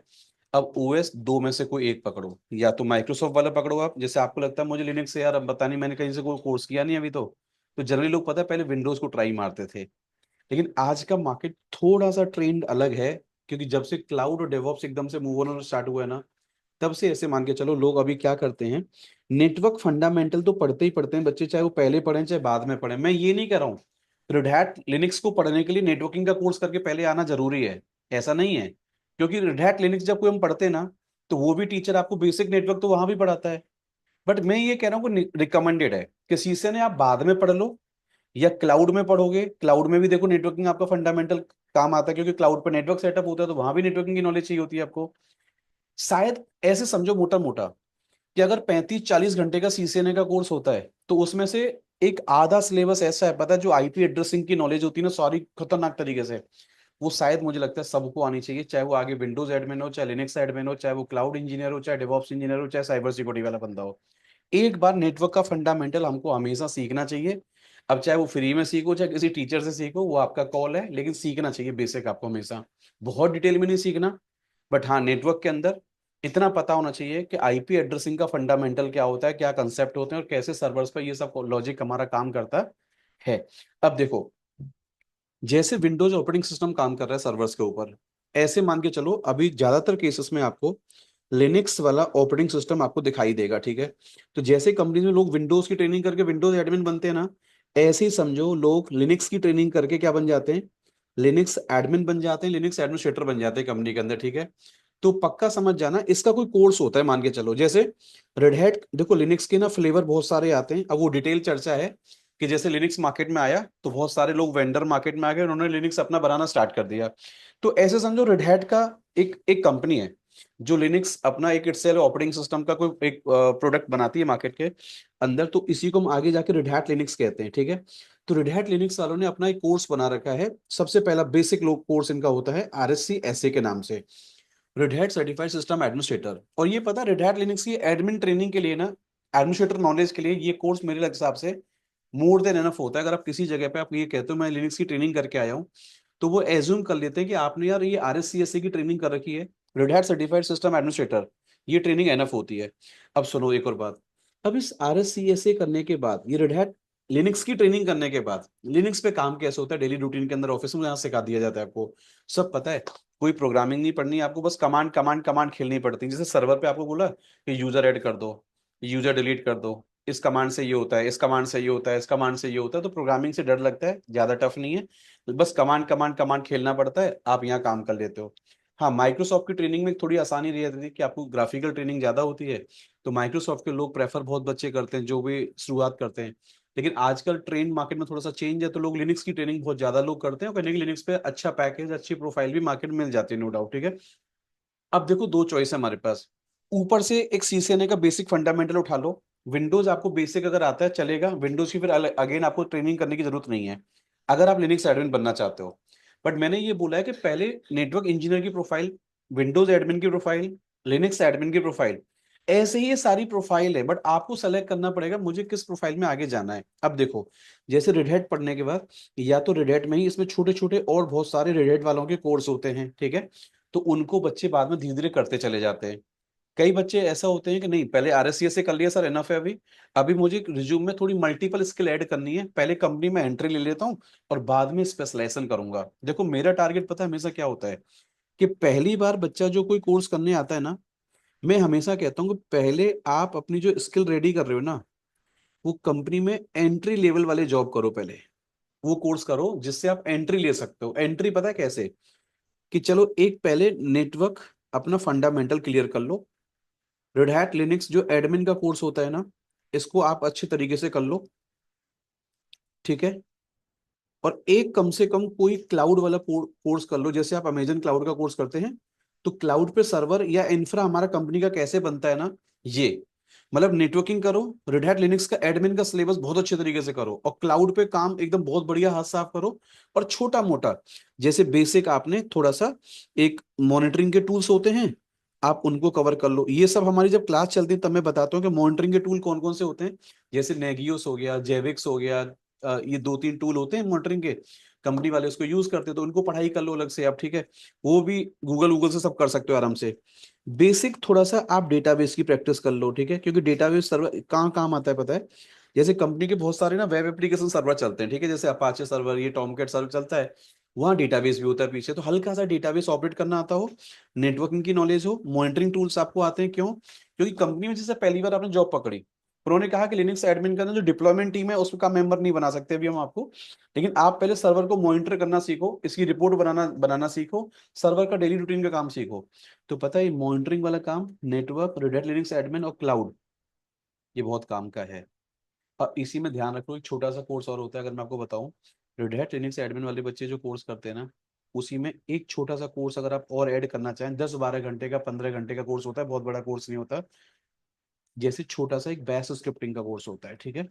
अब OS दो में से कोई एक पकड़ो, या तो माइक्रोसॉफ्ट वाला पकड़ो आप, जैसे आपको लगता है मुझे लिनक्स से यार अब पता नहीं, मैंने कहीं से कोई कोर्स किया नहीं अभी तो जनरली लोग पता है पहले विंडोज को ट्राई मारते थे, लेकिन आज का मार्केट थोड़ा सा ट्रेंड अलग है, क्योंकि जब से क्लाउड और डेवऑप्स एकदम से मूव होना स्टार्ट हुआ है ना, तब से ऐसे मान के चलो लोग अभी क्या करते हैं, नेटवर्क फंडामेंटल तो पढ़ते ही पढ़ते हैं बच्चे, चाहे वो पहले पढ़ें चाहे बाद में पढ़ें। मैं ये नहीं कह रहा हूँ रेड हैट लिनक्स को पढ़ने के लिए नेटवर्किंग का कोर्स करके पहले आना जरूरी है, ऐसा नहीं है, क्योंकि रेड हैट लिनक्स जब कोई हम पढ़ते हैं ना, तो वो भी टीचर आपको बेसिक नेटवर्क तो वहां भी पढ़ाता है, बट मैं ये कह रहा हूँ कि रिकमेंडेड है कि शीशे ने आप बाद में पढ़ लो, या क्लाउड में पढ़ोगे, क्लाउड में भी देखो नेटवर्किंग आपका फंडामेंटल काम आता है, क्योंकि क्लाउड पर नेटवर्क सेटअप होता है तो वहां भी नेटवर्किंग की नॉलेज चाहिए होती है आपको। शायद ऐसे समझो मोटा मोटा कि अगर 35-40 घंटे का CCNA का कोर्स होता है, तो उसमें से एक आधा सिलेबस ऐसा है पता है जो IP एड्रेसिंग की नॉलेज होती है ना, सॉरी खतरनाक तरीके से, वो शायद मुझे लगता है सबको आनी चाहिए, चाहे वो आगे विंडोज एडमिन हो, चाहे लिनक्स एडमिन हो, चाहे वो क्लाउड इंजीनियर हो, चाहे डेवऑप्स इंजीनियर हो, चाहे साइबर सिक्योरिटी वाला बंदा हो। एक बार नेटवर्क का फंडामेंटल हमको हमेशा सीखना चाहिए। अब चाहे वो फ्री में सीखो चाहे किसी टीचर से सीखो, वो आपका कॉल है, लेकिन सीखना चाहिए बेसिक आपको हमेशा, बहुत डिटेल में नहीं सीखना, बट हाँ नेटवर्क के अंदर इतना पता होना चाहिए कि IP एड्रेसिंग का फंडामेंटल क्या होता है, क्या कंसेप्ट होते हैं और कैसे सर्वर्स पर ये सब लॉजिक हमारा काम करता है। अब देखो जैसे विंडोज ऑपरेटिंग सिस्टम काम कर रहा है सर्वर्स के ऊपर, ऐसे मान के चलो अभी ज्यादातर केसेस में आपको लिनक्स वाला ऑपरेटिंग सिस्टम आपको दिखाई देगा, ठीक है। तो जैसे कंपनी में लोग विंडोज की ट्रेनिंग करके विंडोज एडमिन बनते हैं ना, ऐसे ही समझो लोग लिनक्स की ट्रेनिंग करके क्या बन जाते हैं, लिनक्स एडमिन बन जाते हैं, लिनक्स एडमिनिस्ट्रेटर बन जाते हैं कंपनी के अंदर, ठीक है। तो पक्का समझ जाना इसका कोई कोर्स होता है, मान के चलो जैसे रेड हैट, देखो लिनक्स के ना फ्लेवर बहुत सारे आते हैं, अब वो डिटेल चर्चा है कि जैसे लिनक्स मार्केट में आया तो बहुत सारे लोग वेंडर मार्केट में आ गए, उन्होंने लिनक्स अपना बनाना स्टार्ट कर दिया। तो ऐसे समझो रेड हैट का एक एक कंपनी है जो लिनक्स अपना एक इटसेल्फ ऑपरेटिंग सिस्टम का कोई एक प्रोडक्ट बनाती है मार्केट के अंदर, तो इसी को हम आगे जाके रेड हैट लिनक्स कहते हैं, ठीक है। तो रेड हैट लिनक्स वालों ने अपना एक कोर्स बना रखा है, सबसे पहला बेसिक लोग कोर्स इनका होता है RSC SA के नाम से, red Hat certified system administrator. और ये पता रेड हैट लिनक्स की एडमिन ट्रेनिंग के लिए ना, एडमिनिस्ट्रेटर नॉलेज के लिए ये कोर्स मेरे हिसाब से मोर देन एनफ होता है। अगर आप किसी जगह पे आप ये कहते हो मैं लिनक्स की ट्रेनिंग करके आया हूँ, तो वो एज्यूम कर लेते हैं कि आपने यार ये RSC SA की ट्रेनिंग कर रखी है, red Hat certified system administrator, ये ट्रेनिंग एनफ होती है। अब सुनो एक और बात, अब इस RSC SA करने के बाद, ये रेड हैट लिनक्स की ट्रेनिंग करने के बाद, लिनक्स पे काम कैसे होता है डेली रूटीन के अंदर ऑफिस में, यहाँ सिखा दिया जाता है आपको, सब पता है। कोई प्रोग्रामिंग नहीं पढ़नी है आपको, बस कमांड कमांड कमांड खेलनी पड़ती है, जैसे सर्वर पे आपको बोला कि यूजर ऐड कर दो, यूजर डिलीट कर दो, इस कमांड से ये होता है, इस कमांड से ये होता है, इस कमांड से ये होता है, तो प्रोग्रामिंग से डर लगता है, ज्यादा टफ नहीं है, बस कमांड कमांड कमांड खेलना पड़ता है, आप यहाँ काम कर लेते हो। हाँ माइक्रोसॉफ्ट की ट्रेनिंग में थोड़ी आसानी रहती थी कि आपको ग्राफिकल ट्रेनिंग ज्यादा होती है, तो माइक्रोसॉफ्ट के लोग प्रेफर बहुत बच्चे करते हैं जो भी शुरुआत करते हैं। लेकिन आजकल ट्रेंड मार्केट में थोड़ा सा चेंज है, तो लोग लिनक्स की ट्रेनिंग बहुत ज्यादा लोग करते हैं, और कहीं लिनक्स पे अच्छा पैकेज अच्छी प्रोफाइल भी मार्केट में मिल जाती है, नो डाउट, ठीक है। अब देखो दो चॉइस है हमारे पास, ऊपर से एक CCNA का बेसिक फंडामेंटल उठा लो, विंडोज आपको बेसिक अगर आता है चलेगा, विंडोज की फिर अगेन आपको ट्रेनिंग करने की जरूरत नहीं है अगर आप लिनक्स एडमिन बनना चाहते हो। बट मैंने ये बोला है कि पहले नेटवर्क इंजीनियर की प्रोफाइल, विंडोज एडमिन की प्रोफाइल, लिनक्स एडमिन की प्रोफाइल, ऐसे ही ये सारी प्रोफाइल है, बट आपको सेलेक्ट करना पड़ेगा मुझे किस प्रोफाइल में आगे जाना है। अब देखो जैसे रेड हैट पढ़ने के बाद, या तो रेड हैट में ही इसमें छोटे छोटे और बहुत सारे रेड हैट वालों के कोर्स होते हैं, ठीक है, तो उनको बच्चे बाद में धीरे धीरे करते चले जाते हैं। कई बच्चे ऐसा होते हैं कि नहीं पहले RSC से कर लिया सर इनफ है, अभी अभी मुझे रिज्यूम में थोड़ी मल्टीपल स्किल ऐड करनी है, पहले कंपनी में एंट्री ले लेता हूँ और बाद में स्पेशलाइजेशन करूंगा। देखो मेरा टारगेट पता है हमेशा क्या होता है कि पहली बार बच्चा जो कोई कोर्स करने आता है ना, मैं हमेशा कहता हूँ कि पहले आप अपनी जो स्किल रेडी कर रहे हो ना, वो कंपनी में एंट्री लेवल वाले जॉब करो। पहले वो कोर्स करो जिससे आप एंट्री ले सकते हो। एंट्री पता है कैसे? कि चलो एक पहले नेटवर्क अपना फंडामेंटल क्लियर कर लो। रेड हैट लिनक्स जो एडमिन का कोर्स होता है ना, इसको आप अच्छे तरीके से कर लो, ठीक है। और एक कम से कम कोई क्लाउड वाला कोर्स कर लो, जैसे आप अमेजन क्लाउड का कोर्स करते हैं। तो क्लाउड पे सर्वर या इंफ्रा हमारा कंपनी का कैसे बनता है ना, ये मतलब नेटवर्किंग करो, रेड हैट लिनक्स का एडमिन का सिलेबस बहुत अच्छे तरीके से करो, और क्लाउड पे काम एकदम बहुत बढ़िया हाथ साफ करो। और छोटा मोटा जैसे बेसिक आपने थोड़ा सा, एक मॉनिटरिंग के टूल्स होते हैं, आप उनको कवर कर लो। ये सब हमारी जब क्लास चलती है तब मैं बताता हूँ कि मॉनिटरिंग के टूल कौन कौन से होते हैं। जैसे नेगियोस हो गया, जेविक्स हो गया, ये 2-3 टूल होते हैं मॉनिटरिंग के, कंपनी वाले उसको यूज करते हैं, तो उनको पढ़ाई कर लो अलग से आप, ठीक है। वो भी गूगल गूगल से सब कर सकते हो आराम से। बेसिक थोड़ा सा आप डेटाबेस की प्रैक्टिस कर लो, ठीक है, क्योंकि डेटाबेस सर्वर कहाँ काम आता है पता है? जैसे कंपनी के बहुत सारे ना वेब एप्लीकेशन सर्वर चलते हैं, ठीक है, जैसे अपाचे सर्वर, ये टॉमकैट सर्वर चलता है, वहाँ डेटाबेस भी होता है पीछे। तो हल्का सा डेटाबेस ऑपरेट करना आता हो, नेटवर्किंग की नॉलेज हो, मॉनिटरिंग टूल्स आपको आते हैं, क्यों? क्योंकि कंपनी में जैसे पहली बार आपने जॉब पकड़ी, उन्होंने कहा कि लिनक्स एडमिन का ना जो डिप्लॉयमेंट टीम है उसका मेंबर नहीं बना सकते अभी हम आपको, लेकिन आप पहले सर्वर को मॉनिटर करना सीखो, इसकी रिपोर्ट बनाना बनाना सीखो, सर्वर का डेली रूटीन का काम सीखो। तो पता है मॉनिटरिंग वाला काम, network, red hat Linux admin और क्लाउड, ये बहुत काम का है। और इसी में ध्यान रखो, एक छोटा सा कोर्स और होता है, अगर मैं आपको बताऊं, रेड हैट लिनक्स एडमिन वाले बच्चे जो कोर्स करते हैं ना, उसी में एक छोटा सा कोर्स अगर आप और ऐड करना चाहें, 10-12 घंटे का, 15 घंटे का कोर्स होता है, बहुत बड़ा कोर्स नहीं होता। जैसे छोटा सा एक बैश स्क्रिप्टिंग का कोर्स होता है, ठीक है।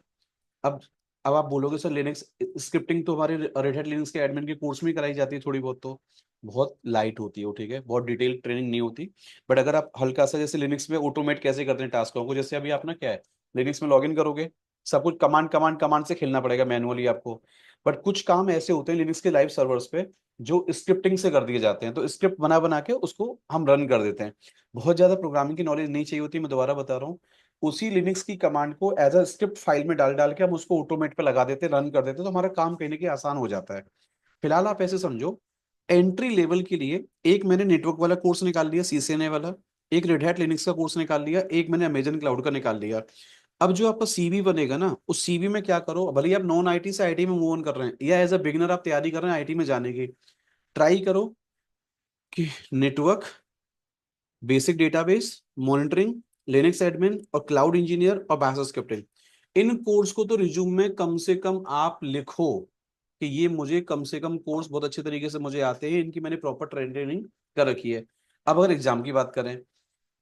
अब अब आप बोलोगे सर लिनक्स स्क्रिप्टिंग तो हमारे रेड हैट लिनक्स के एडमिन के कोर्स में ही कराई जाती है थोड़ी बहुत, तो बहुत लाइट होती है वो, ठीक है, बहुत डिटेल ट्रेनिंग नहीं होती। बट अगर आप हल्का सा, जैसे लिनक्स में ऑटोमेट कैसे करते हैं टास्कों को, जैसे अभी आप ना क्या है, लिनक्स में लॉगिन करोगे, सब कुछ कमांड कमांड कमांड से खेलना पड़ेगा मैनुअली आपको। बट कुछ काम ऐसे होते हैं लिनक्स के लाइव सर्वर्स पे जो स्क्रिप्टिंग से कर दिए जाते हैं, तो स्क्रिप्ट बना बना के उसको हम रन कर देते हैं। बहुत ज्यादा प्रोग्रामिंग की नॉलेज नहीं चाहिए होती, मैं दोबारा बता रहा हूँ। उसी लिनक्स की कमांड को एज अ स्क्रिप्ट फाइल में डाल डाल के हम उसको ऑटोमेट पे लगा देते, रन कर देते, तो हमारा काम कहीं ना कहीं आसान हो जाता है। फिलहाल आप ऐसे समझो, एंट्री लेवल के लिए एक मैंने नेटवर्क वाला कोर्स निकाल लिया, सीसीएनए वाला, एक रेड हैट लिनक्स का कोर्स निकाल लिया, एक मैंने अमेजन क्लाउड का निकाल लिया। अब जो आपका सीवी बनेगा ना, उस सीवी में क्या करो, भले ही आप नॉन आईटी से आईटी में मूव ऑन कर रहे हैं, या एज अ बिगिनर आप तैयारी कर रहे हैं आईटी में जाने की, ट्राई करो कि network, basic database, monitoring, Linux admin और क्लाउड इंजीनियर और बैश स्क्रिप्टिंग, इन कोर्स को तो रिज्यूम में कम से कम आप लिखो कि ये मुझे कम से कम कोर्स बहुत अच्छे तरीके से मुझे आते हैं, इनकी मैंने प्रॉपर ट्रेनिंग कर रखी है। अब अगर एग्जाम की बात करें,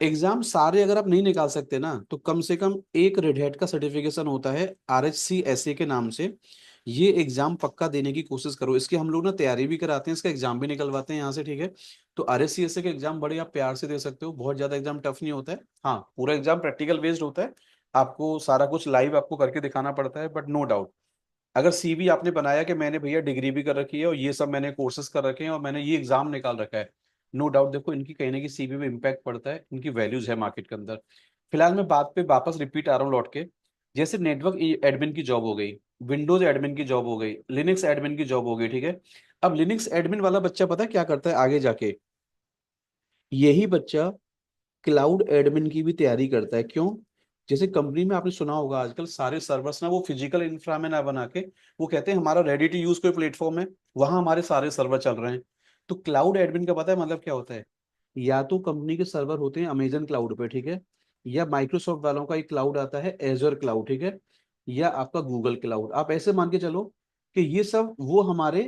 एग्जाम सारे अगर आप नहीं निकाल सकते ना, तो कम से कम एक रेड हैट का सर्टिफिकेशन होता है RHCSA के नाम से, ये एग्जाम पक्का देने की कोशिश करो। इसकी हम लोग ना तैयारी भी कराते हैं, इसका एग्जाम भी निकलवाते हैं यहाँ से, ठीक है। तो RHCSA के एग्जाम बड़े आप प्यार से दे सकते हो, बहुत ज्यादा एग्जाम टफ नहीं होता है। हाँ, पूरा एग्जाम प्रैक्टिकल बेस्ड होता है, आपको सारा कुछ लाइव आपको करके दिखाना पड़ता है। बट नो डाउट, अगर सीवी आपने बनाया कि मैंने भैया डिग्री भी कर रखी है और ये सब मैंने कोर्सेज कर रखे हैं और मैंने ये एग्जाम निकाल रखा है, नो डाउट देखो इनकी कहीं ना कहीं सीवी में इम्पैक्ट पड़ता है, इनकी वैल्यूज है मार्केट के अंदर। फिलहाल मैं बात पे वापस रिपीट आ रहा हूँ लौट के, जैसे नेटवर्क एडमिन की जॉब हो गई, विंडोज एडमिन की जॉब हो गई, लिनक्स एडमिन की जॉब हो गई, ठीक है। अब लिनक्स एडमिन वाला बच्चा पता है क्या करता है आगे जाके? यही बच्चा क्लाउड एडमिन की भी तैयारी करता है, क्यों? जैसे कंपनी में आपने सुना होगा आजकल सारे सर्वर्स ना वो फिजिकल इंफ्रा में ना बना के, वो कहते हैं हमारा रेडी टू यूज कोई प्लेटफॉर्म है, वहां हमारे सारे सर्वर चल रहे हैं। तो क्लाउड एडमिन का पता है मतलब क्या होता है? या तो कंपनी के सर्वर होते हैं अमेजन क्लाउड पे, ठीक है, या माइक्रोसॉफ्ट वालों का एक क्लाउड आता है एजर क्लाउड, ठीक है, या आपका गूगल क्लाउड। आप ऐसे मान के चलो कि ये सब वो हमारे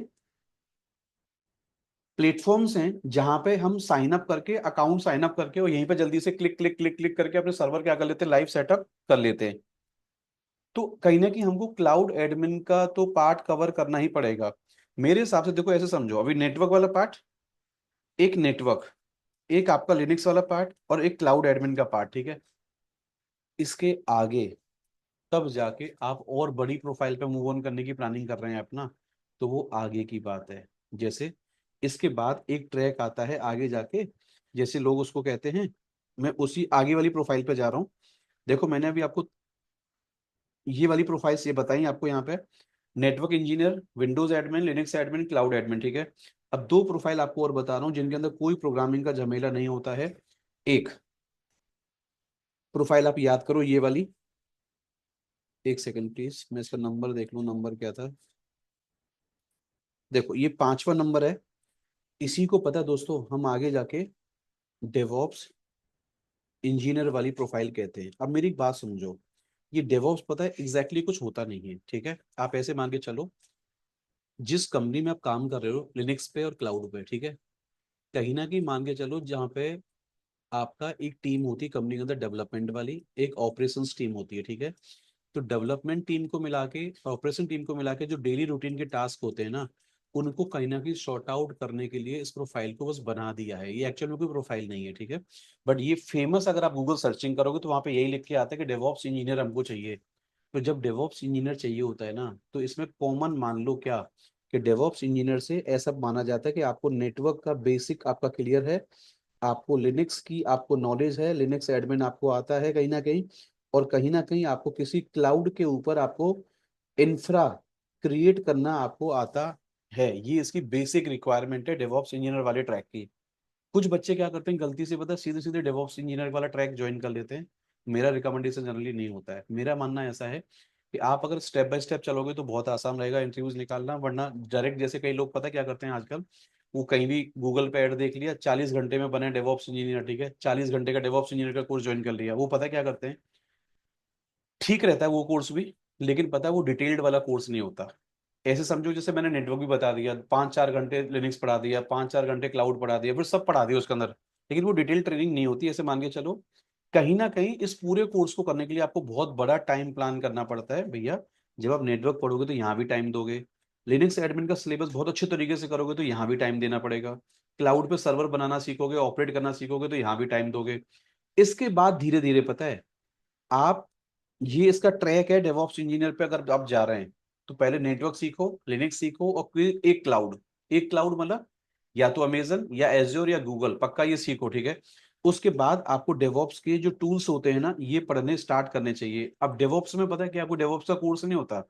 प्लेटफॉर्म्स हैं जहां पे हम साइन अप करके, अकाउंट साइन अप करके, और यहीं पे जल्दी से क्लिक क्लिक क्लिक क्लिक करके अपने सर्वर क्या कर लेते हैं, लाइव सेटअप कर लेते हैं। तो कहीं ना कहीं हमको क्लाउड एडमिन का तो पार्ट कवर करना ही पड़ेगा। मेरे हिसाब से देखो, ऐसे समझो, अभी नेटवर्क वाला पार्ट, एक नेटवर्क, एक आपका लिनक्स वाला पार्ट और एक क्लाउड एडमिन का पार्ट, ठीक है। इसके आगे तब जाके आप और बड़ी प्रोफाइल पे मूव ऑन करने की प्लानिंग कर रहे हैं अपना, तो वो आगे की बात है। जैसे इसके बाद एक ट्रैक आता है आगे जाके, जैसे लोग उसको कहते हैं, मैं उसी आगे वाली प्रोफाइल पे जा रहा हूँ। देखो मैंने अभी आपको ये वाली प्रोफाइल्स ये बताई आपको यहाँ पे, network engineer, Windows admin, Linux admin, cloud admin, ठीक है। अब दो प्रोफाइल आपको और बता रहा हूँ जिनके अंदर कोई प्रोग्रामिंग का झमेला नहीं होता है। एक प्रोफाइल आप याद करो, ये वाली, एक सेकंड प्लीज, मैं इसका नंबर देख लूँ, नंबर क्या था। देखो ये 5वां नंबर है। इसी को पता है दोस्तों, हम आगे जाके डेवॉप्स इंजीनियर वाली प्रोफाइल कहते हैं। अब मेरी एक बात समझो, ये डेवॉप्स पता है एग्जैक्टली कुछ होता नहीं है, ठीक है। आप ऐसे मान के चलो, जिस कंपनी में आप काम कर रहे हो लिनक्स पे और क्लाउड पे, ठीक है, कहीं ना कहीं मान के चलो जहाँ पे आपका एक टीम होती है कंपनी के अंदर डेवलपमेंट वाली, एक ऑपरेशंस टीम होती है, ठीक है। तो डेवलपमेंट टीम को मिला के, ऑपरेशन टीम को मिला के जो डेली रूटीन के टास्क होते हैं ना, उनको कहीं ना कहीं सॉर्ट आउट करने के लिए इस प्रोफाइल को बस बना दिया है। ये एक्चुअल में कोई प्रोफाइल नहीं है, ठीक है। बट ये फेमस, अगर आप गूगल सर्चिंग करोगे तो वहां पे यही लिख के आता है कि डेवॉप्स इंजीनियर हमको चाहिए। तो जब डेवॉप्स इंजीनियर चाहिए होता है ना, तो इसमें कॉमन मान लो क्या, कि डेवॉप्स इंजीनियर से ऐसा माना जाता है कि आपको नेटवर्क का बेसिक आपका क्लियर है, आपको लिनक्स की आपको नॉलेज है, लिनक्स एडमिन आपको आता है कहीं ना कहीं, और कहीं ना कहीं आपको किसी क्लाउड के ऊपर आपको इंफ्रा क्रिएट करना आपको आता है। ये इसकी बेसिक रिक्वायरमेंट है डेवॉप्स इंजीनियर वाले ट्रैक की। कुछ बच्चे क्या करते हैं गलती से, पता है, सीधे सीधे डेवऑप्स इंजीनियर वाला ट्रैक ज्वाइन कर लेते हैं। मेरा रिकमेंडेशन जनरली नहीं होता है। मेरा मानना ऐसा है कि आप अगर स्टेप बाय स्टेप चलोगे तो बहुत आसान रहेगा इंटरव्यूज निकालना, वरना डायरेक्ट, जैसे कई लोग पता है क्या करते हैं आजकल, वो कहीं भी गूगल पे ऐड देख लिया, 40 घंटे में बने डेवऑप्स इंजीनियर, ठीक है, 40 घंटे का डेवऑप्स इंजीनियर का कोर्स ज्वाइन कर लिया। वो पता है क्या करते हैं, ठीक रहता है वो कोर्स भी, लेकिन पता है वो डिटेल्ड वाला कोर्स नहीं होता। ऐसे समझो जैसे मैंने नेटवर्क भी बता दिया, 5-4 घंटे लिनक्स पढ़ा दिया, 5-4 घंटे क्लाउड पढ़ा दिया, फिर सब पढ़ा दिया उसके अंदर, लेकिन वो डिटेल ट्रेनिंग नहीं होती। ऐसे मान के चलो, कहीं ना कहीं इस पूरे कोर्स को करने के लिए आपको बहुत बड़ा टाइम प्लान करना पड़ता है भैया। जब आप नेटवर्क पढ़ोगे तो यहाँ भी टाइम दोगे, लिनक्स एडमिन का सिलेबस बहुत अच्छे तरीके से करोगे तो यहाँ भी टाइम देना पड़ेगा, क्लाउड पे सर्वर बनाना सीखोगे, ऑपरेट करना सीखोगे तो यहाँ भी टाइम दोगे। इसके बाद धीरे धीरे पता है आप, ये इसका ट्रैक है डेवऑप्स इंजीनियर पे अगर आप जा रहे हैं, तो पहले नेटवर्क सीखो, लिनक्स सीखो, और फिर एक क्लाउड, एक क्लाउड मतलब या तो अमेजन या एज्योर या गूगल, पक्का ये सीखो, ठीक है। उसके बाद आपको डेवऑप्स के जो टूल्स होते हैं ना, ये पढ़ने स्टार्ट करने चाहिए। अब डेवऑप्स में पता है कि आपको डेवऑप्स का कोर्स नहीं होता,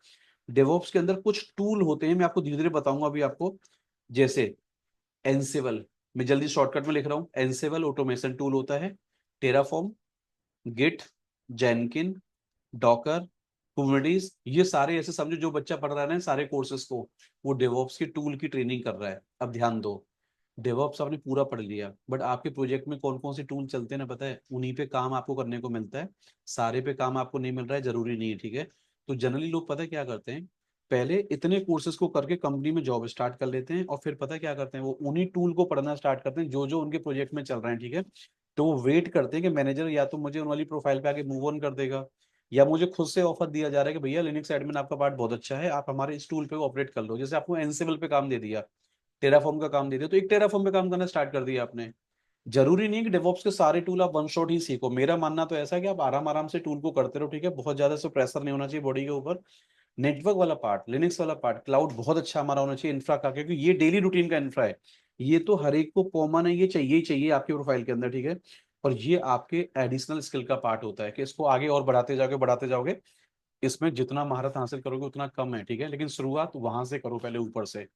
डेवऑप्स के अंदर कुछ टूल होते हैं, मैं आपको धीरे धीरे बताऊंगा अभी आपको। जैसे एनसेबल, मैं जल्दी शॉर्टकट में लिख रहा हूँ, एनसेबल ऑटोमेशन टूल होता है, Terraform, Git, Jenkin, Docker, Kubernetes, ये सारे ऐसे समझो जो बच्चा पढ़ रहा है ना सारे कोर्सेज को, वो डेवऑप्स के टूल की ट्रेनिंग कर रहा है। अब ध्यान दो, डेवऑप्स आपने पूरा पढ़ लिया, बट आपके प्रोजेक्ट में कौन कौन से टूल चलते हैं ना पता है, उन्हीं पे काम आपको करने को मिलता है। सारे पे काम आपको नहीं मिल रहा है, जरूरी नहीं है, ठीक है। तो जनरली लोग पता है क्या करते हैं, पहले इतने कोर्सेज को करके कंपनी में जॉब स्टार्ट कर लेते हैं, और फिर पता है क्या करते हैं, वो उन्हीं टूल को पढ़ना स्टार्ट करते हैं जो जो उनके प्रोजेक्ट में चल रहे हैं, ठीक है। तो वो वेट करते हैं कि मैनेजर या तो मुझे उन वाली प्रोफाइल पे आके मूव ऑन कर देगा, या मुझे खुद से ऑफर दिया जा रहा है कि भैया लिनक्स एडमिन आपका पार्ट बहुत अच्छा है, आप हमारे इस टूल पे ऑपरेट कर लो। जैसे आपको एनसिबल पे काम दे दिया, टेराफॉर्म का काम दे दिया, तो एक टेराफॉर्म पे काम करना स्टार्ट कर दिया आपने। जरूरी नहीं कि डेवऑप्स के सारे टूल आप वन शॉट ही सीखो। मेरा मानना तो ऐसा है कि आप आराम आराम से टूल को करते रहो, ठीक है, बहुत ज्यादा से प्रेशर नहीं होना चाहिए बॉडी के ऊपर। नेटवर्क वाला पार्ट, लिनक्स वाला पार्ट, क्लाउड बहुत अच्छा हमारा होना चाहिए, इंफ्रा का, क्योंकि ये डेली रूटीन का इंफ्रा है। ये तो हर एक को कॉमन है, ये चाहिए ही चाहिए आपके प्रोफाइल के अंदर, ठीक है। और ये आपके एडिशनल स्किल का पार्ट होता है कि इसको आगे और बढ़ाते जाओगे। इसमें जितना महारत हासिल करोगे उतना कम है, ठीक है, लेकिन शुरुआत वहां से करो पहले, ऊपर से।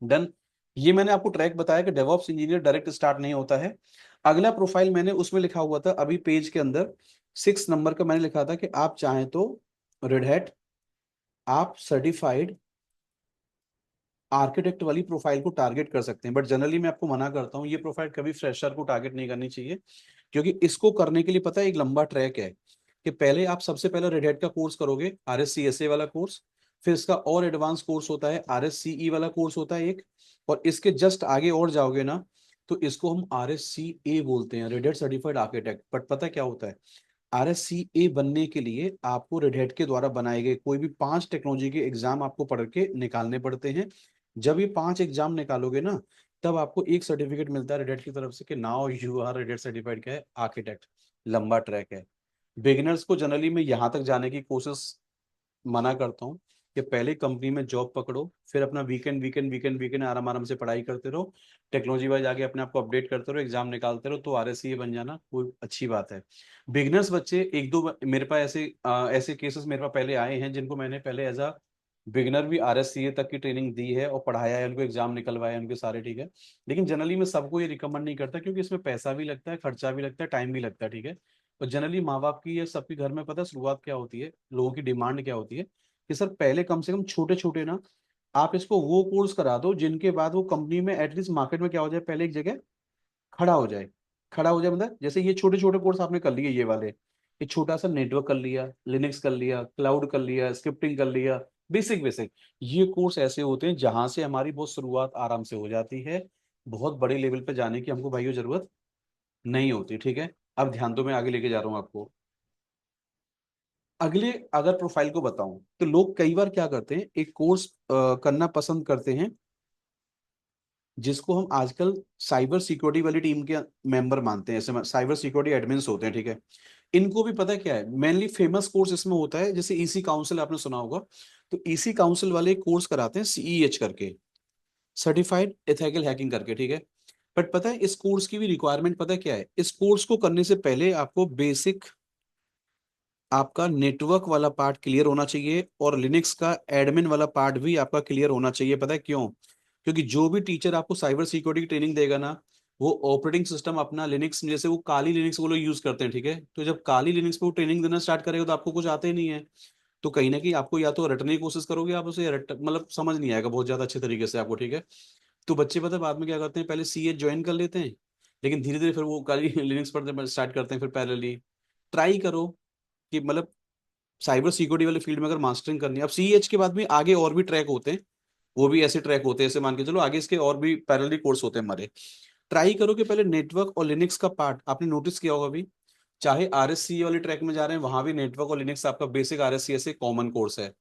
डन। ये मैंने आपको ट्रैक बताया कि डेवऑप्स इंजीनियर डायरेक्ट स्टार्ट नहीं होता है। अगला प्रोफाइल मैंने उसमें लिखा हुआ था अभी पेज के अंदर, 6 नंबर का मैंने लिखा था कि आप चाहें तो रेड हैट, आप सर्टिफाइड आर्किटेक्ट वाली प्रोफाइल को टारगेट कर सकते हैं, बट जनरली मैं आपको मना करता हूँ, ये प्रोफाइल कभी फ्रेशर को टारगेट नहीं करनी चाहिए। क्योंकि इसको करने के लिए पता है एक लंबा ट्रैक है, कि पहले आप सबसे पहले रेड हैट का कोर्स करोगे, RSCSA वाला कोर्स, फिर इसका और एडवांस कोर्स होता है RSCE वाला कोर्स होता है एक, और इसके जस्ट आगे और जाओगे ना, तो इसको हम RSCA बोलते हैं, red Hat certified architect. But पता क्या होता है, RSCA बनने के लिए आपको रेड हैट के द्वारा बनाए गए कोई भी 5 टेक्नोलॉजी के एग्जाम आपको पढ़ के निकालने पड़ते हैं। जब ये 5 एग्जाम निकालोगे ना, तब आपको एक सर्टिफिकेट मिलता है रेड हैट की तरफ से कि now you are Red Hat certified क्या है, आर्किटेक्ट। लंबा ट्रैक है। बिगिनर्स को जनरली मैं यहाँ तक जाने की कोशिश मना करता हूँ कि पहले कंपनी में जॉब पकड़ो, फिर अपना वीकेंड आराम आराम से पढ़ाई करते रहो, टेक्नोलॉजी वाइज आगे अपने आप को अपडेट करते रहो, एग्जाम निकालते रहो, तो RSCA बन जाना कोई अच्छी बात है। बिगिनर्स बच्चे एक दो मेरे पास ऐसे ऐसे केसेस मेरे पास पहले आए हैं जिनको मैंने पहले एज अ बिगिनर भी RSCA तक की ट्रेनिंग दी है और पढ़ाया है उनको, एग्जाम निकलवाए हैं उनके सारे, ठीक है। लेकिन जनरली मैं सबको ये रिकमेंड नहीं करता, क्योंकि इसमें पैसा भी लगता है, खर्चा भी लगता है, टाइम भी लगता है, ठीक है। और जनरली माँ बाप की, ये सबके घर में पता है शुरुआत क्या होती है, लोगों की डिमांड क्या होती है, कि सर पहले कम से कम छोटे छोटे ना आप इसको वो कोर्स करा दो जिनके बाद वो कंपनी में एटलीस्ट मार्केट में क्या हो जाए, पहले एक जगह खड़ा हो जाए। खड़ा हो जाए मतलब जैसे ये छोटे छोटे कोर्स आपने कर लिए, ये वाले, ये छोटा सा नेटवर्क कर लिया, लिनक्स कर लिया, क्लाउड कर लिया, स्क्रिप्टिंग कर लिया, बेसिक बेसिक, ये कोर्स ऐसे होते हैं जहां से हमारी बहुत शुरुआत आराम से हो जाती है। बहुत बड़े लेवल पे जाने की हमको भाइयों जरूरत नहीं होती, ठीक है। अब ध्यान दो, मैं आगे लेके जा रहा हूँ आपको। अगले अगर प्रोफाइल को बताऊं तो लोग कई बार क्या करते हैं, एक कोर्स करना पसंद करते हैं जिसको हम आजकल साइबर सिक्योरिटी वाली टीम के मेंबर मानते हैं, ऐसे साइबर सिक्योरिटी एडमिन्स होते हैं, ठीक है। इनको भी पता है क्या है, मेनली फेमस कोर्स इसमें होता है, जैसे ईसी काउंसिल आपने सुना होगा, तो ईसी काउंसिल वाले कोर्स कराते हैं CEH करके, सर्टिफाइड एथिकल हैकिंग करके, ठीक है। बट पता है इस कोर्स की भी रिक्वायरमेंट पता है क्या है, इस कोर्स को करने से पहले आपको बेसिक आपका नेटवर्क वाला पार्ट क्लियर होना चाहिए, और लिनक्स का एडमिन वाला पार्ट भी आपका क्लियर होना चाहिए। पता है क्यों? क्योंकि जो भी टीचर आपको साइबर सिक्योरिटी की ट्रेनिंग देगा ना, वो ऑपरेटिंग सिस्टम अपना लिनक्स, जैसे वो काली लिनक्स वो लोग यूज करते हैं, ठीक है। तो जब काली लिनक्स पे वो ट्रेनिंग देना स्टार्ट करेगा तो आपको कुछ आते ही नहीं है, तो कहीं ना कहीं आपको या तो रटने की कोशिश करोगे आप उसे, मतलब समझ नहीं आएगा बहुत ज्यादा अच्छे तरीके से आपको, ठीक है। तो बच्चे पता है बाद में क्या करते हैं, पहले CH ज्वाइन कर लेते हैं, लेकिन धीरे धीरे फिर वो काली लिनक्स पढ़ते स्टार्ट करते हैं, फिर पैरेलली ट्राई करो कि मतलब साइबर सिक्योरिटी वाले फील्ड में अगर मास्टरिंग करनी है। अब CH के बाद भी आगे और भी ट्रैक होते हैं, वो भी ऐसे ट्रैक होते हैं, ऐसे मान के चलो आगे इसके और भी पैरेलल कोर्स होते हैं हमारे। ट्राई करो कि पहले नेटवर्क और लिनक्स का पार्ट, आपने नोटिस किया होगा अभी, चाहे RSC वाले ट्रैक में जा रहे हैं वहां भी नेटवर्क और लिनक्स आपका बेसिक RSC से कॉमन कोर्स है।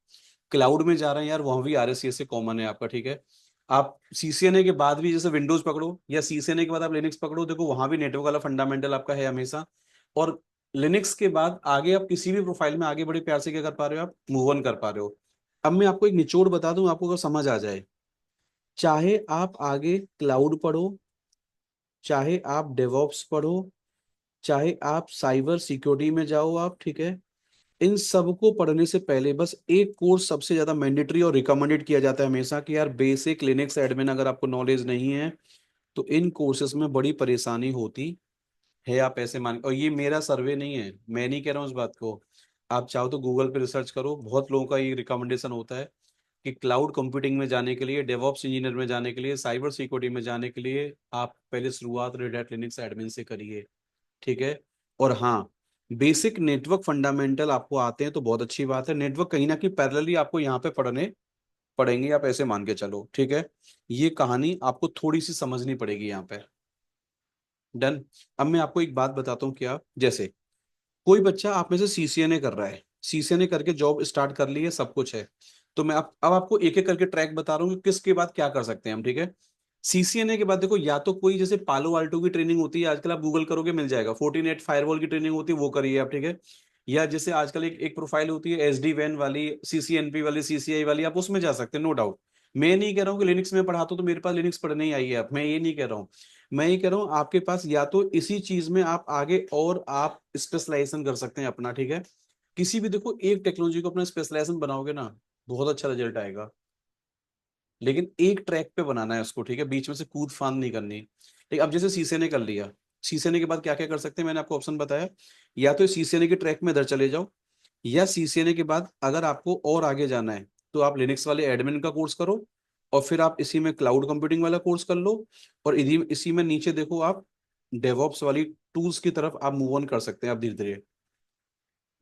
क्लाउड में जा रहे हैं यार, वहां भी RSC से कॉमन है आपका, ठीक है। आप CCNA के बाद भी जैसे विंडोज पकड़ो, या CCNA के बाद आप लिनक्स पकड़ो, देखो वहां भी नेटवर्क वाला फंडामेंटल आपका है हमेशा। और लिनक्स के बाद आगे आप किसी भी प्रोफाइल में आगे बड़े प्यार से क्या कर पा रहे हो, आप मूव ऑन कर पा रहे हो। अब मैं आपको एक निचोड़ बता दूं, आपको अगर समझ आ जाए, चाहे आप आगे क्लाउड पढ़ो, चाहे आप डेवॉप्स पढ़ो, चाहे आप साइबर सिक्योरिटी में जाओ आप, ठीक है, इन सबको पढ़ने से पहले बस एक कोर्स सबसे ज्यादा मैंडेटरी और रिकमेंडेड किया जाता है हमेशा, कि यार बेसिक लिनक्स एडमिन अगर आपको नॉलेज नहीं है तो इन कोर्सेज में बड़ी परेशानी होती है। आप ऐसे मान, और ये मेरा सर्वे नहीं है, मैं नहीं कह रहा हूँ इस बात को, आप चाहो तो गूगल पे रिसर्च करो, बहुत लोगों का ये रिकमेंडेशन होता है कि क्लाउड कंप्यूटिंग में जाने के लिए, डेवऑप्स इंजीनियर में जाने के लिए, साइबर सिक्योरिटी में जाने के लिए आप पहले शुरुआत रेड हैट लिनक्स एडमिन से करिए, ठीक है। और हाँ, बेसिक नेटवर्क फंडामेंटल आपको आते हैं तो बहुत अच्छी बात है, नेटवर्क कहीं ना कहीं पैरेलली आपको यहाँ पे पढ़ने पड़ेंगे, आप ऐसे मान के चलो, ठीक है। ये कहानी आपको थोड़ी सी समझनी पड़ेगी यहाँ पे। डन। अब मैं आपको एक बात बताता हूँ, क्या जैसे कोई बच्चा आप में से CCNA कर रहा है, CCNA करके जॉब स्टार्ट कर ली है, सब कुछ है, तो मैं अब आपको एक एक करके ट्रैक बता रहा हूँ कि किसके बाद क्या कर सकते हैं हम, ठीक है। CCNA के बाद देखो, या तो कोई जैसे पालो आल्टो की ट्रेनिंग होती है, आजकल आप गूगल करोगे मिल जाएगा, फोर्टिनेट फायरवॉल की ट्रेनिंग होती है, वो करिए आप, ठीक है। या जैसे आजकल एक प्रोफाइल होती है SD-WAN वाली, CCNP वाली, CCI वाली, आप उसमें जा सकते हैं, नो डाउट। मैं नहीं कह रहा हूँ कि लिनक्स में पढ़ाता हूँ तो मेरे पास लिनक्स पढ़ने ही आई है, आप, मैं ये नहीं कह रहा हूँ। मैं ये कह रहा हूँ आपके पास या तो इसी चीज में आप आगे और आप स्पेशलाइजेशन कर सकते हैं अपना, ठीक है। किसी भी देखो एक टेक्नोलॉजी को अपना स्पेशलाइजेशन बनाओगे ना, बहुत अच्छा रिजल्ट आएगा, लेकिन एक ट्रैक पे बनाना है उसको, ठीक है, बीच में से कूद फांद नहीं करनी। ठीक, अब जैसे CCNA कर लिया, CCNA के बाद क्या क्या कर सकते हैं, मैंने आपको ऑप्शन बताया, या तो CCNA के ट्रैक में इधर चले जाओ, या CCNA के बाद अगर आपको और आगे जाना है तो आप लिनक्स वाले एडमिन का कोर्स करो, और फिर आप इसी में क्लाउड कंप्यूटिंग वाला कोर्स कर लो, और इसी में नीचे देखो आप डेवॉप्स वाली टूल्स की तरफ आप मूव ऑन कर सकते हैं आप धीरे धीरे।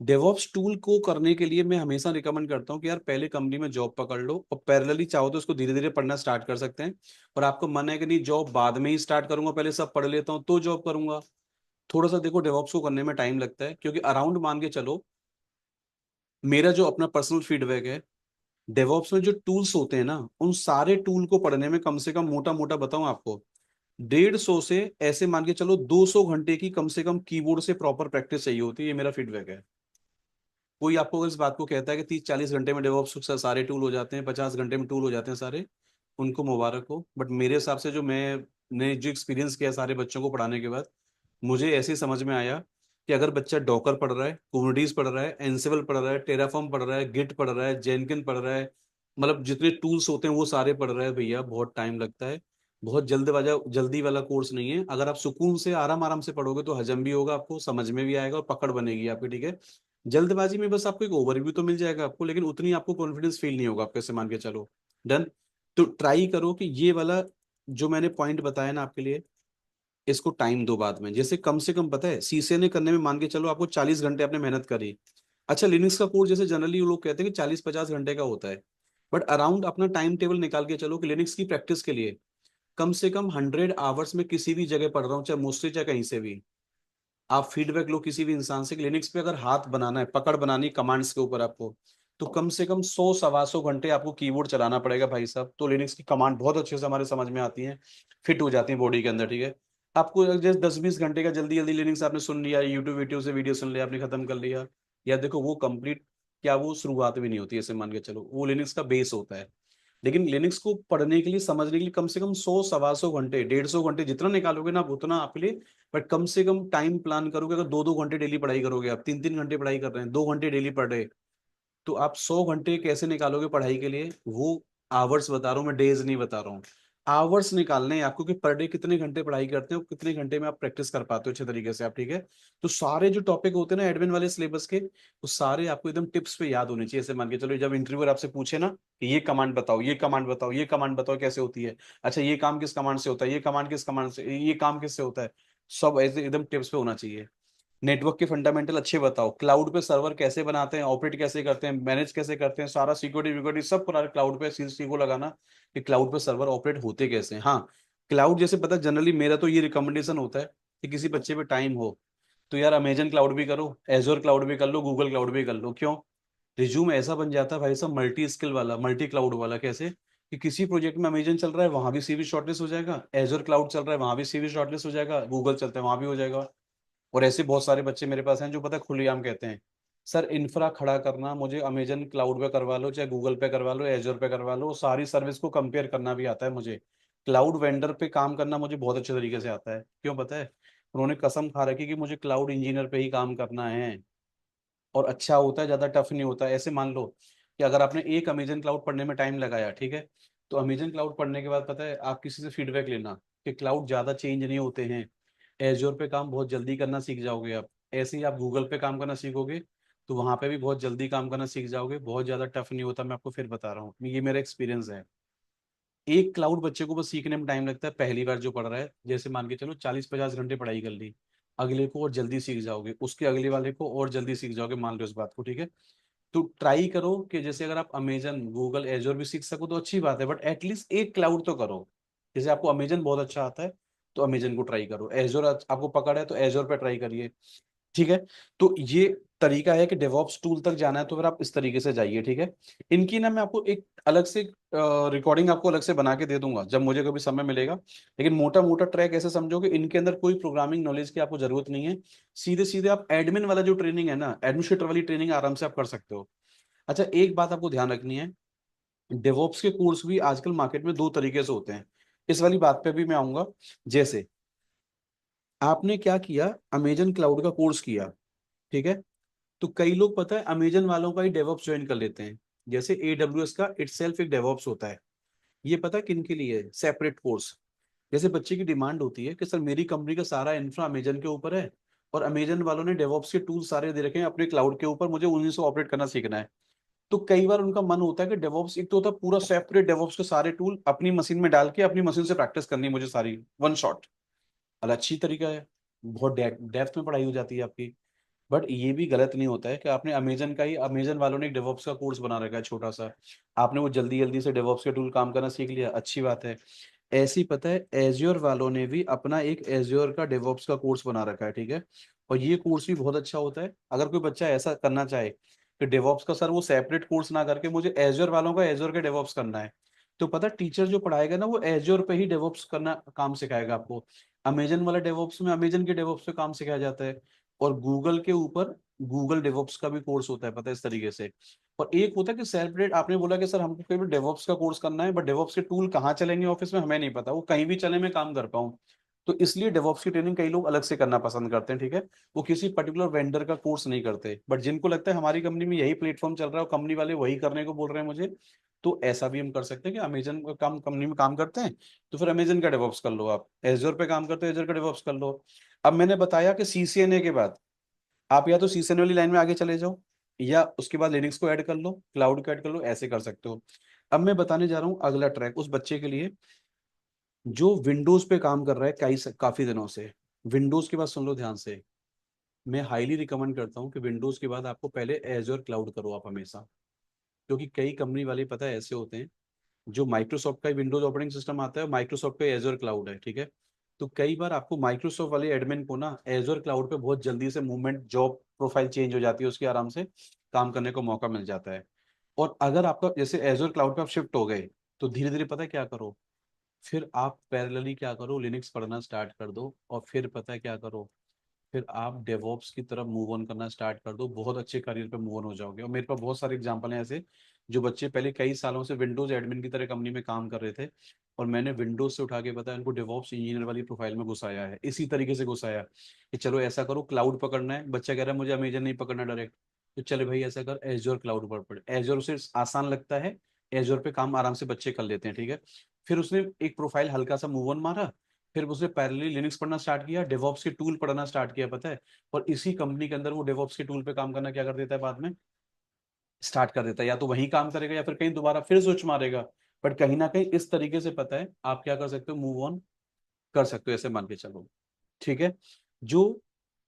डेवॉप्स टूल को करने के लिए मैं हमेशा रिकमेंड करता हूँ कि यार पहले कंपनी में जॉब पकड़ लो, और पैरेलली चाहो तो उसको धीरे धीरे पढ़ना स्टार्ट कर सकते हैं। और आपको मन है कि नहीं जॉब बाद में ही स्टार्ट करूंगा, पहले सब पढ़ लेता हूँ तो जॉब करूंगा, थोड़ा सा देखो डेवॉप्स को करने में टाइम लगता है, क्योंकि अराउंड मान के चलो, मेरा जो अपना पर्सनल फीडबैक है, डेवॉप्स में जो टूल्स होते हैं ना, उन सारे टूल को पढ़ने में कम से कम मोटा मोटा बताऊं आपको, 150 से ऐसे मान के चलो 200 घंटे की कम से कम कीबोर्ड से प्रॉपर प्रैक्टिस चाहिए होती है, ये मेरा फीडबैक है। कोई आपको अगर इस बात को कहता है कि 30-40 घंटे में डेवऑप्स सारे टूल हो जाते हैं, 50 घंटे में टूल हो जाते हैं सारे, उनको मुबारक हो, बट मेरे हिसाब से जो मैंने जो एक्सपीरियंस किया सारे बच्चों को पढ़ाने के बाद, मुझे ऐसे ही समझ में आया कि अगर बच्चा डॉकर पढ़ रहा है, कुबरनीस पढ़ रहा है, एंसिबल पढ़ रहा है, टेराफॉर्म पढ़ रहा है, गिट पढ़ रहा है, जेनकिन पढ़ रहा है, मतलब जितने टूल्स होते हैं वो सारे पढ़ रहे हैं भैया, बहुत टाइम लगता है। बहुत जल्दी वाला कोर्स नहीं है। अगर आप सुकून से आराम आराम से पढ़ोगे तो हजम भी होगा, आपको समझ में भी आएगा और पकड़ बनेगी आपकी, ठीक है। जल्दबाजी में बस आपको एक ओवरव्यू तो मिल जाएगा आपको, लेकिन उतनी आपको कॉन्फिडेंस फील नहीं होगा आपके से, मान के चलो। डन। तो ट्राई करो कि ये वाला जो मैंने पॉइंट बताया ना आपके लिए, इसको टाइम दो बाद में। जैसे कम से कम पता है सीसीए ने करने में मान के चलो आपको 40 घंटे आपने मेहनत करी। अच्छा, लिनक्स का कोर्स जैसे जनरली लोग कहते हैं कि 40-50 घंटे का होता है, बट अराउंड अपना टाइम टेबल निकाल के चलो कि लिनक्स की प्रैक्टिस के लिए कम से कम 100 आवर्स में किसी भी जगह पढ़ रहा हूँ, चाहे मुझसे चाहे कहीं से भी। आप फीडबैक लो किसी भी इंसान से कि लिनक्स पे अगर हाथ बनाना है, पकड़ बनानी कमांड्स के ऊपर आपको, तो कम से कम 100 सवा 100 घंटे आपको कीबोर्ड चलाना पड़ेगा भाई साहब। तो लिनक्स की कमांड बहुत अच्छे से हमारे समझ में आती है, फिट हो जाती है बॉडी के अंदर, ठीक है। आपको जैसे 10-20 घंटे का जल्दी जल्दी लिनक्स आपने सुन लिया, यूट्यूब वीडियो से वीडियो सुन लिया आपने, खत्म कर लिया, या देखो वो कंप्लीट, क्या वो शुरुआत भी नहीं होती, ऐसे मान के चलो वो लिनक्स का बेस होता है। लेकिन लिनक्स को पढ़ने के लिए, समझने के लिए कम से कम 100-125 घंटे, 150 घंटे जितना निकालोगे ना आप उतना आपके लिए। बट कम से कम टाइम प्लान करोगे, अगर 2-2 घंटे डेली पढ़ाई करोगे, आप 3-3 घंटे पढ़ाई कर रहे हैं, 2 घंटे डेली पढ़ रहे, तो आप 100 घंटे कैसे निकालोगे पढ़ाई के लिए? वो आवर्स बता रहा हूँ मैं, डेज नहीं बता रहा हूँ। आवर्स निकालने हैं आपको कि पर डे कितने घंटे पढ़ाई करते हो, कितने घंटे में आप प्रैक्टिस कर पाते हो अच्छे तरीके से आप, ठीक है। तो सारे जो टॉपिक होते हैं ना एडमिन वाले सिलेबस के, वो सारे आपको एकदम टिप्स पे याद होने चाहिए। ऐसे मान के चलो जब इंटरव्यूअर आपसे पूछे ना कि ये कमांड बताओ, ये कमांड बताओ, ये कमांड बताओ कैसे होती है, अच्छा ये काम किस कमांड से होता है, ये कमांड किस कमांड से, ये काम किससे होता है, सब ऐसे एकदम टिप्स पे होना चाहिए। नेटवर्क के फंडामेंटल अच्छे बताओ, क्लाउड पे सर्वर कैसे बनाते हैं, ऑपरेट कैसे करते हैं, मैनेज कैसे करते हैं, सारा सिक्योरिटी विक्योरिटी सब पूरा क्लाउड पे सी को लगाना कि क्लाउड पे सर्वर ऑपरेट होते कैसे हैं। हाँ, क्लाउड जैसे पता, जनरली मेरा तो ये रिकमेंडेशन होता है कि किसी बच्चे पे टाइम हो तो यार अमेजन क्लाउड भी करो, एजोर क्लाउड भी कर लो, गूगल क्लाउड भी कर लो। क्यों? रिज्यूम ऐसा बन जाता है भाई साहब मल्टी स्किल वाला, मल्टी क्लाउड वाला। कैसे? कि किसी प्रोजेक्ट में अमेजन चल रहा है वहां भी सीवी शॉर्टलिस्ट हो जाएगा, एजोर क्लाउड चल रहा है वहां भी सीवी शॉर्टलिस्ट हो जाएगा, गूगल चलता है वहां भी हो जाएगा। और ऐसे बहुत सारे बच्चे मेरे पास हैं जो पता है खुलेआम कहते हैं, सर इंफ्रा खड़ा करना मुझे अमेजन क्लाउड पे करवा लो, चाहे गूगल पे करवा लो, एजोर पे करवा लो, सारी सर्विस को कंपेयर करना भी आता है मुझे। क्लाउड वेंडर पे काम करना मुझे बहुत अच्छे तरीके से आता है। क्यों पता है? उन्होंने कसम खा रखी कि मुझे क्लाउड इंजीनियर पे ही काम करना है। और अच्छा होता है, ज्यादा टफ नहीं होता है। ऐसे मान लो कि अगर आपने एक अमेजन क्लाउड पढ़ने में टाइम लगाया, ठीक है, तो अमेजन क्लाउड पढ़ने के बाद पता है आप किसी से फीडबैक लेना कि क्लाउड ज्यादा चेंज नहीं होते हैं, एज्योर पे काम बहुत जल्दी करना सीख जाओगे आप। ऐसे ही आप गूगल पे काम करना सीखोगे तो वहां पे भी बहुत जल्दी काम करना सीख जाओगे, बहुत ज्यादा टफ नहीं होता। मैं आपको फिर बता रहा हूँ, ये मेरा एक्सपीरियंस है। एक क्लाउड बच्चे को बस सीखने में टाइम लगता है पहली बार जो पढ़ रहा है, जैसे मान के चलो 40-50 घंटे पढ़ाई कर ली, अगले को और जल्दी सीख जाओगे, उसके अगले वाले को और जल्दी सीख जाओगे, मान लो इस बात को, ठीक है। तो ट्राई करो कि जैसे अगर आप अमेजन गूगल एजोर भी सीख सको तो अच्छी बात है, बट एटलीस्ट एक क्लाउड तो करो। जैसे आपको अमेजन बहुत अच्छा आता है तो अमेजन को ट्राई करो, एजोर आपको पकड़ है तो एजोर पे ट्राई करिए, ठीक है। तो ये तरीका है कि डेवॉप्स टूल तक जाना है तो फिर आप इस तरीके से जाइए, ठीक है। इनकी ना मैं आपको एक अलग से रिकॉर्डिंग आपको अलग से बना के दे दूंगा जब मुझे कभी समय मिलेगा। लेकिन मोटा मोटा ट्रैक ऐसे समझो कि इनके अंदर कोई प्रोग्रामिंग नॉलेज की आपको जरूरत नहीं है। सीधे सीधे आप एडमिन वाला जो ट्रेनिंग है ना, एडमिनिस्ट्रेटर वाली ट्रेनिंग आराम से आप कर सकते हो। अच्छा, एक बात आपको ध्यान रखनी है, डेवॉप्स के कोर्स भी आजकल मार्केट में दो तरीके से होते हैं। इस वाली बात पे भी मैं आऊंगा। जैसे आपने क्या किया, अमेजन क्लाउड का कोर्स किया, ठीक है, तो कई लोग पता है अमेजन वालों का ही डेवॉप्स ज्वाइन कर लेते हैं। जैसे AWS का इटसेल्फ एक डेवॉप्स होता है। ये पता है किन के लिए है? Separate course. जैसे बच्चे की डिमांड होती है कि सर मेरी कंपनी का सारा इंफ्रा अमेजन के ऊपर है और अमेजन वालों ने डेवॉप्स के टूल सारे दे रखे हैं अपने क्लाउड के ऊपर, मुझे उन्हीं से ऑपरेट करना सीखना है। तो कई बार उनका मन होता है कि डेवॉप्स एक तो होता है पूरा सेपरेट, डेवॉप्स के सारे टूल अपनी मशीन में डाल के अपनी मशीन से प्रैक्टिस करनी है मुझे सारी, वन शॉट। अल अच्छी तरीका है, बहुत डेप्थ में पढ़ाई हो जाती है आपकी। बट ये भी गलत नहीं होता है कि आपने अमेजन का ही, अमेजन वालों ने एक डेवॉप्स का कोर्स बना रखा है छोटा सा, आपने वो जल्दी जल्दी से डेवॉप्स के टूल काम करना सीख लिया, अच्छी बात है। ऐसी पता है एज्योर वालों ने भी अपना एक एज्योर का डेवॉप्स का कोर्स बना रखा है, ठीक है। और ये कोर्स भी बहुत अच्छा होता है। अगर कोई बच्चा ऐसा करना चाहे कि डेवॉप्स का सर वो सेपरेट कोर्स ना करके मुझे एज्योर वालों का एज्योर के डेवॉप्स करना है, तो पता टीचर जो पढ़ाएगा ना वो एज्योर पे ही डेवॉप्स करना काम सिखाएगा आपको। अमेजन वाला डेवॉप्स में अमेजन के डेवॉप्स पे काम सिखाया जाता है, और गूगल के ऊपर गूगल डेवॉप्स का भी कोर्स होता है, पता है इस तरीके से। और एक होता है कि सेपरेट, आपने बोला कि सर हमको केवल डेवॉप्स का कोर्स करना है, बट डेवॉप्स के टूल कहाँ चलेंगे ऑफिस में हमें नहीं पता, वो कहीं भी चले मैं काम कर पाऊँ। तो इसलिए डेवऑप्स की ट्रेनिंग कई लोग अलग से करना पसंद करते हैं, ठीक है। वो किसी पर्टिकुलर वेंडर का कोर्स नहीं करते, बट जिनको लगता है हमारी कंपनी में यही प्लेटफॉर्म चल रहा है और कंपनी वाले वही करने को बोल रहे हैं मुझे, तो ऐसा भी हम कर सकते हैं कि अमेजन का काम कंपनी में काम करते हैं, तो फिर अमेजन का डेवऑप्स कर लो, आप एजोर पे काम करते हो एजोर का डेवऑप्स कर लो। अब मैंने बताया कि सीसीएनए के बाद आप या तो सीसीएनए वाली लाइन में आगे चले जाओ, या उसके बाद लिनक्स को ऐड कर लो, क्लाउड को ऐड कर लो, ऐसे कर सकते हो। अब मैं बताने जा रहा हूँ अगला ट्रैक उस बच्चे के लिए जो विंडोज पे काम कर रहा है काफी दिनों से। विंडोज के बाद सुन लो ध्यान से, मैं हाईली रिकमेंड करता हूँ कि विंडोज के बाद आपको पहले एजोर क्लाउड करो आप हमेशा, क्योंकि कई कंपनी वाले पता है ऐसे होते हैं, जो माइक्रोसॉफ्ट का विंडोज ऑपरेटिंग सिस्टम आता है, माइक्रोसॉफ्ट का एजोर क्लाउड है, ठीक है। तो कई बार आपको माइक्रोसॉफ्ट वाले एडमिन को ना एजोर क्लाउड पे बहुत जल्दी से मूवमेंट, जॉब प्रोफाइल चेंज हो जाती है उसकी, आराम से काम करने को मौका मिल जाता है। और अगर आपका जैसे एजोर क्लाउड पे आप शिफ्ट हो गए, तो धीरे धीरे पता है क्या करो, फिर आप पैरेलली क्या करो, लिनक्स पढ़ना स्टार्ट कर दो, और फिर पता है क्या करो, फिर आप डेवॉप्स की तरफ मूव ऑन करना स्टार्ट कर दो, बहुत अच्छे करियर पे मूव ऑन हो जाओगे। और मेरे पास बहुत सारे एग्जांपल हैं ऐसे, जो बच्चे पहले कई सालों से विंडोज एडमिन की तरह कंपनी में काम कर रहे थे, और मैंने विंडोज से उठा के बताया उनको डेवॉप्स इंजीनियर वाली प्रोफाइल में घुसाया है, इसी तरीके से घुसाया कि चलो ऐसा करो क्लाउड पकड़ना है, बच्चा कह रहा है मुझे अमेजन नहीं पकड़ना डायरेक्ट, तो चले भाई ऐसा कर एजोर क्लाउड पर पढ़, एजोर से आसान लगता है, एजोर पे काम आराम से बच्चे कर लेते हैं, ठीक है। फिर उसने एक प्रोफाइल हल्का सा मूव ऑन मारा, फिर उसने पैरेलली लिनक्स पढ़ना स्टार्ट किया, डेवॉप्स के टूल पढ़ना स्टार्ट किया, पता है। और इसी कंपनी के अंदर वो डेवऑप्स के टूल पे काम करना क्या कर देता है बाद में, स्टार्ट कर देता है, या तो वहीं काम करेगा या फिर कहीं दोबारा फिर स्विच मारेगा। बट कहीं ना कहीं इस तरीके से पता है आप क्या कर सकते हो, मूव ऑन कर सकते हो, ऐसे मान के चलो, ठीक है। जो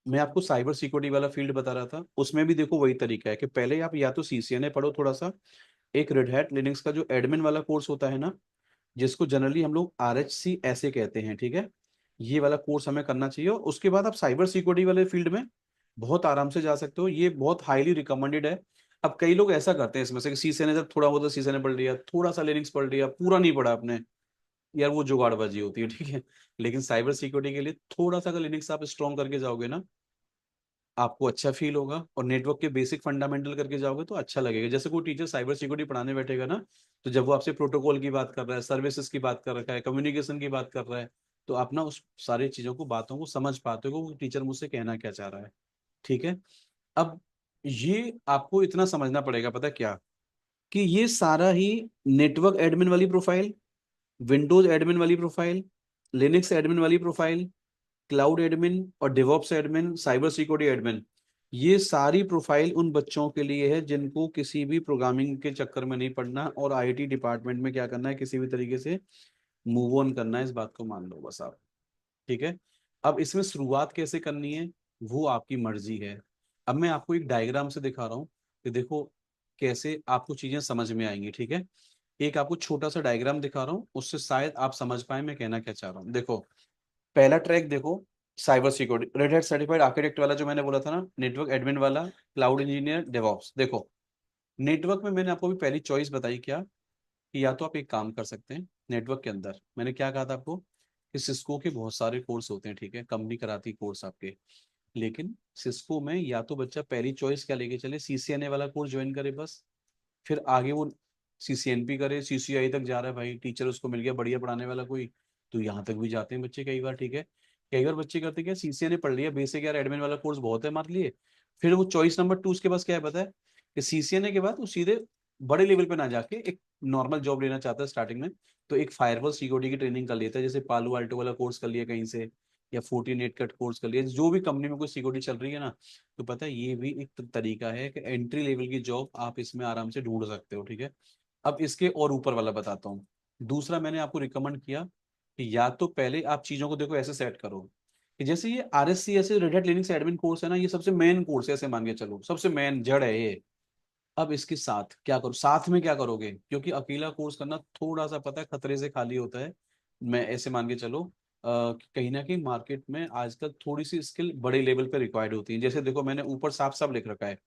मैं आपको साइबर सिक्योरिटी वाला फील्ड बता रहा था, उसमें भी देखो वही तरीका है कि पहले आप या तो सीसीएनए पढ़ो थोड़ा सा, एक रेड हैट लिनक्स का जो एडमिन वाला कोर्स होता है ना, जिसको जनरली हम लोग RHC ऐसे कहते हैं, ठीक है। ये वाला कोर्स हमें करना चाहिए, और उसके बाद आप साइबर सिक्योरिटी वाले फील्ड में बहुत आराम से जा सकते हो, ये बहुत हाईली रिकमेंडेड है। अब कई लोग ऐसा करते हैं इसमें से कि सीसेने जब थोड़ा बहुत सीसेने पढ़ लिया, थोड़ा सा लिनक्स पढ़ लिया, पूरा नहीं पढ़ा आपने, यार वो जुगाड़बाजी होती है, ठीक है। लेकिन साइबर सिक्योरिटी के लिए थोड़ा सा अगर लिनक्स आप स्ट्रॉन्ग करके जाओगे ना, आपको अच्छा फील होगा, और नेटवर्क के बेसिक फंडामेंटल करके जाओगे तो अच्छा लगेगा। जैसे कोई टीचर साइबर सिक्योरिटी पढ़ाने बैठेगा ना, तो जब वो आपसे प्रोटोकॉल की बात कर रहा है, सर्विसेज की बात कर रखा है, कम्युनिकेशन की बात कर रहा है, तो आप ना उस सारी चीजों को, बातों को समझ पाते हो कि वो टीचर मुझसे कहना क्या चाह रहा है, ठीक है। अब ये आपको इतना समझना पड़ेगा, पता है क्या, कि ये सारा ही नेटवर्क एडमिन वाली प्रोफाइल, विंडोज एडमिन वाली प्रोफाइल, लिनक्स एडमिन वाली प्रोफाइल, क्लाउड एडमिन और DevOps admin, cyber security admin, ये सारी प्रोफाइल उन बच्चों के लिए है जिनको किसी भी प्रोग्रामिंग के चक्कर में नहीं पड़ना, और आईटी डिपार्टमेंट में क्या करना है, किसी भी तरीके से मूव ऑन करना है, इस बात को मान लो बस आप, ठीक है। अब इसमें शुरुआत कैसे करनी है वो आपकी मर्जी है। अब मैं आपको एक डायग्राम से दिखा रहा हूँ कि देखो कैसे आपको चीजें समझ में आएंगी, ठीक है। एक आपको छोटा सा डायग्राम दिखा रहा हूँ, उससे शायद आप समझ पाए मैं कहना क्या चाह रहा हूँ। देखो पहला ट्रैक देखो, cyber security red Hat certified architect वाला जो मैंने बोला था ना, नेटवर्क एडमिन वाला, क्लाउड इंजीनियर, डेवऑप्स। देखो नेटवर्क में मैंने आपको भी पहली चॉइस बताई क्या, कि या तो आप एक काम कर सकते हैं नेटवर्क के अंदर, मैंने क्या कहा था आपको कि सिस्को के बहुत सारे कोर्स होते हैं, ठीक है, कंपनी कराती कोर्स आपके। लेकिन सिस्को में या तो बच्चा पहली चॉइस क्या लेके चले, सीसीएनए वाला कोर्स ज्वाइन करे बस, फिर आगे वो सीसीएनपी करे, सीसीआई तक जा रहा है भाई, टीचर उसको मिल गया बढ़िया पढ़ाने वाला कोई, तो यहाँ तक भी जाते हैं बच्चे कई बार, ठीक है। कई बार बच्चे करते क्या, सीसीएनए पढ़ लिया, बेसिक यार एडमिन वाला कोर्स बहुत है हमारे लिए, फिर वो चॉइस नंबर 2 उसके पास क्या है पता है, कि सीसीएनए के बाद वो सीधे बड़े लेवल पे ना जाके एक नॉर्मल जॉब लेना चाहता है स्टार्टिंग में, तो एक फायरवॉल सिक्योरिटी की ट्रेनिंग कर लेता है, जैसे पालो अल्टो वाला कोर्स कर लिया कहीं से, या 14 कट कोर्स कर लिया, जो भी कंपनी में कोई सिक्योरिटी चल रही है ना, तो पता है ये भी एक तरीका है कि एंट्री लेवल की जॉब आप इसमें आराम से ढूंढ सकते हो, ठीक है। अब इसके और ऊपर वाला बताता हूँ। दूसरा मैंने आपको रिकमेंड किया कि या तो पहले आप चीजों को देखो ऐसे सेट करो, कि जैसे ये RSC ऐसे red hat Linux admin course है ना, ये सबसे मेन कोर्स है, ऐसे मान के चलो सबसे मेन जड़ है ये। अब इसके साथ क्या करो, साथ में क्या करोगे, क्योंकि अकेला कोर्स करना थोड़ा सा पता है खतरे से खाली होता है। मैं ऐसे मान के चलो कहीं ना कहीं मार्केट में आजकल थोड़ी सी स्किल बड़े लेवल पे रिक्वायर्ड होती है, जैसे देखो मैंने ऊपर साफ साफ लिख रखा है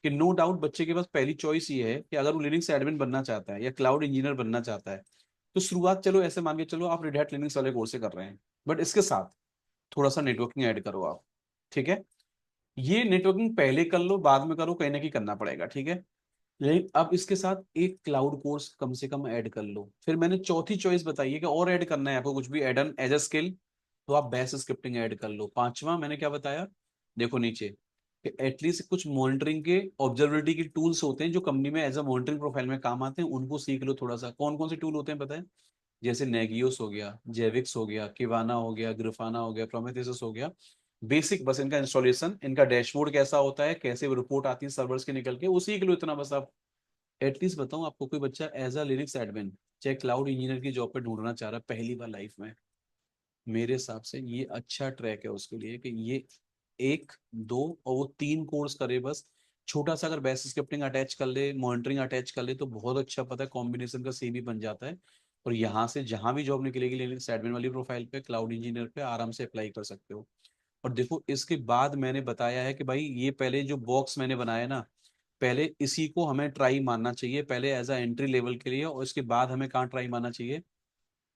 कि नो डाउट बच्चे के पास पहली चॉइस ये है कि अगर वो लिनक्स एडमिन बनना चाहता है या क्लाउड इंजीनियर बनना चाहता है, तो शुरुआत चलो ऐसे मान के चलो आप रेड हैट लिनक्स वाले कोर्स से कर रहे हैं, बट इसके साथ थोड़ा सा नेटवर्किंग ऐड करो आप, ठीक है। ये नेटवर्किंग पहले कर लो बाद में करो, कहीं ना कहीं करना पड़ेगा, ठीक है। लेकिन अब इसके साथ एक क्लाउड कोर्स कम से कम ऐड कर लो। फिर मैंने चौथी चॉइस बताई है कि और ऐड करना है आपको कुछ भी add on as a skill, तो आप बैश स्क्रिप्टिंग ऐड कर लो। पांचवा मैंने क्या बताया, देखो नीचे, कि एटलीस्ट कुछ मॉनिटरिंग के ऑब्जर्वेबिलिटी के टूल्स होते हैं जो कंपनी में एज अ मॉनिटरिंग प्रोफाइल में काम आते हैं, उनको सीख लो थोड़ा सा। कौन कौन से टूल होते हैं पता है? जैसे नेगियोस हो गया, जेविक्स हो गया, किवाना हो गया, ग्रिफाना हो गया, प्रोमेथेसिस हो गया। बेसिक बस इनका इंस्टॉलेशन, इनका डैशबोर्ड कैसा होता है, कैसे रिपोर्ट आती है सर्वर्स के निकल के, वो सीख लो इतना बस आप। एटलीस्ट बताऊं आपको, कोई बच्चा एज अ लिनक्स एडमिन चाहे क्लाउड इंजीनियर की जॉब पे ढूंढना चाह रहा है पहली बार लाइफ में, मेरे हिसाब से ये अच्छा ट्रैक है उसके लिए, कि ये एक दो और वो तीन कोर्स करे बस। छोटा सा अगर बेसिक स्क्रिप्टिंग अटैच कर ले, मॉनिटरिंग अटैच कर ले, तो बहुत अच्छा पता है कॉम्बिनेशन का सीवी बन जाता है। और यहाँ से जहां भी जॉब निकलेगी लिनक्स एडमिन वाली प्रोफाइल पे, क्लाउड इंजीनियर पे आराम से अप्लाई कर सकते हो। और देखो इसके बाद मैंने बताया है कि भाई ये पहले जो बॉक्स मैंने बनाया ना, पहले इसी को हमें ट्राई मारना चाहिए पहले एज अ एंट्री लेवल के लिए, और इसके बाद हमें कहाँ ट्राई मारना चाहिए,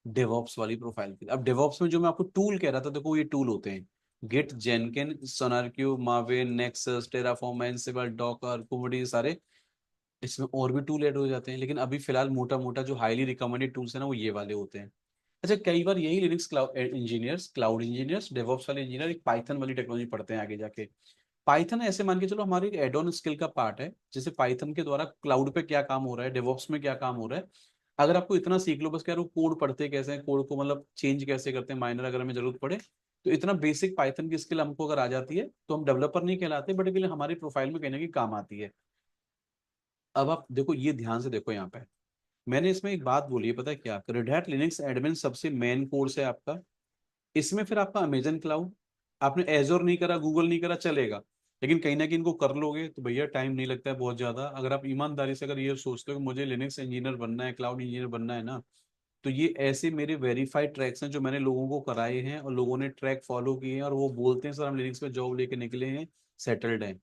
डेवॉप्स वाली प्रोफाइल के लिए। अब डेवॉप्स में जो मैं आपको टूल कह रहा था, देखो ये टूल होते हैं गिट, जेनकिन, सोनारक्यू, मावे, nexus, Terraform, Ansible, Docker, Kubernetes, सारे। इसमें और भी टूल ऐड हो जाते हैं, लेकिन अभी फिलहाल मोटा मोटा जो हाईली रिकमेंडेड टूल्स है ना, वो ये वाले होते हैं। अच्छा, कई बार यही लिनक्स क्लाउड इंजीनियर्स, डेवॉप्स वाले इंजीनियर एक पाइथन वाली टेक्नोलॉजी पढ़ते हैं आगे जाके। पाइथन ऐसे मान के चलो हमारी एक एड ऑन स्किल का पार्ट है, जैसे पाइथन के द्वारा क्लाउड पे क्या काम हो रहा है, डेवॉप्स में क्या काम हो रहा है। अगर आपको इतना सीख लो बस, क्या वो कोड पढ़ते कैसे हैं, कोड को मतलब चेंज कैसे करते हैं, माइनर अगर हमें जरूरत पड़े, तो इतना बेसिक पाइथन की स्किल हमको अगर आ जाती है, तो हम डेवलपर नहीं कहलाते, बट के लिए हमारी प्रोफाइल में कहीं ना कहीं काम आती है। अब आप देखो, ये ध्यान से देखो यहाँ पे, मैंने इसमें एक बात बोली है, पता है क्या, रेड हैट लिनक्स एडमिन सबसे मेन कोर्स है आपका। इसमें फिर आपका अमेजन क्लाउड, आपने एजोर नहीं करा, गूगल नहीं करा, चलेगा, लेकिन कहीं ना कहीं इनको कर लोगे तो भैया टाइम नहीं लगता है बहुत ज्यादा। अगर आप ईमानदारी से अगर ये सोचते हो कि मुझे लिनक्स इंजीनियर बनना है, क्लाउड इंजीनियर बनना है ना, तो ये ऐसे मेरे वेरीफाइड ट्रैक्स हैं जो मैंने लोगों को कराए हैं, और लोगों ने ट्रैक फॉलो किए हैं, और वो बोलते हैं सर हम लिनक्स में जॉब लेके निकले हैं, सेटल्ड हैं।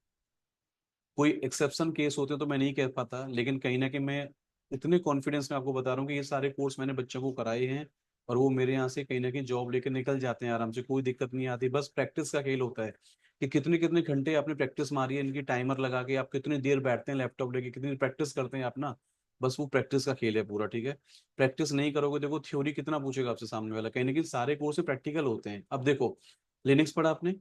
कोई एक्सेप्शन केस होते तो मैं नहीं कह पाता, लेकिन कहीं ना कहीं मैं इतने कॉन्फिडेंस में आपको बता रहा हूँ कि ये सारे कोर्स मैंने बच्चों को कराए हैं, और वो मेरे यहाँ से कहीं ना कहीं जॉब लेके निकल जाते हैं आराम से, कोई दिक्कत नहीं आती। बस प्रैक्टिस का खेल होता है कि कितने कितने घंटे आपने प्रैक्टिस मारी है, इनकी टाइमर लगा के आप कितनी देर बैठते हैं लैपटॉप लेके, कितनी प्रैक्टिस करते हैं आप ना। बस वो प्रैक्टिस का खेल है पूरा, ठीक है। प्रैक्टिस नहीं करोगे, देखो थ्योरी कितना पूछेगा आपसे सामने वाला, कहीं ना कहीं सारे कोर्स प्रैक्टिकल होते हैं। अब देखो, लिनक्स पढ़ा आपने,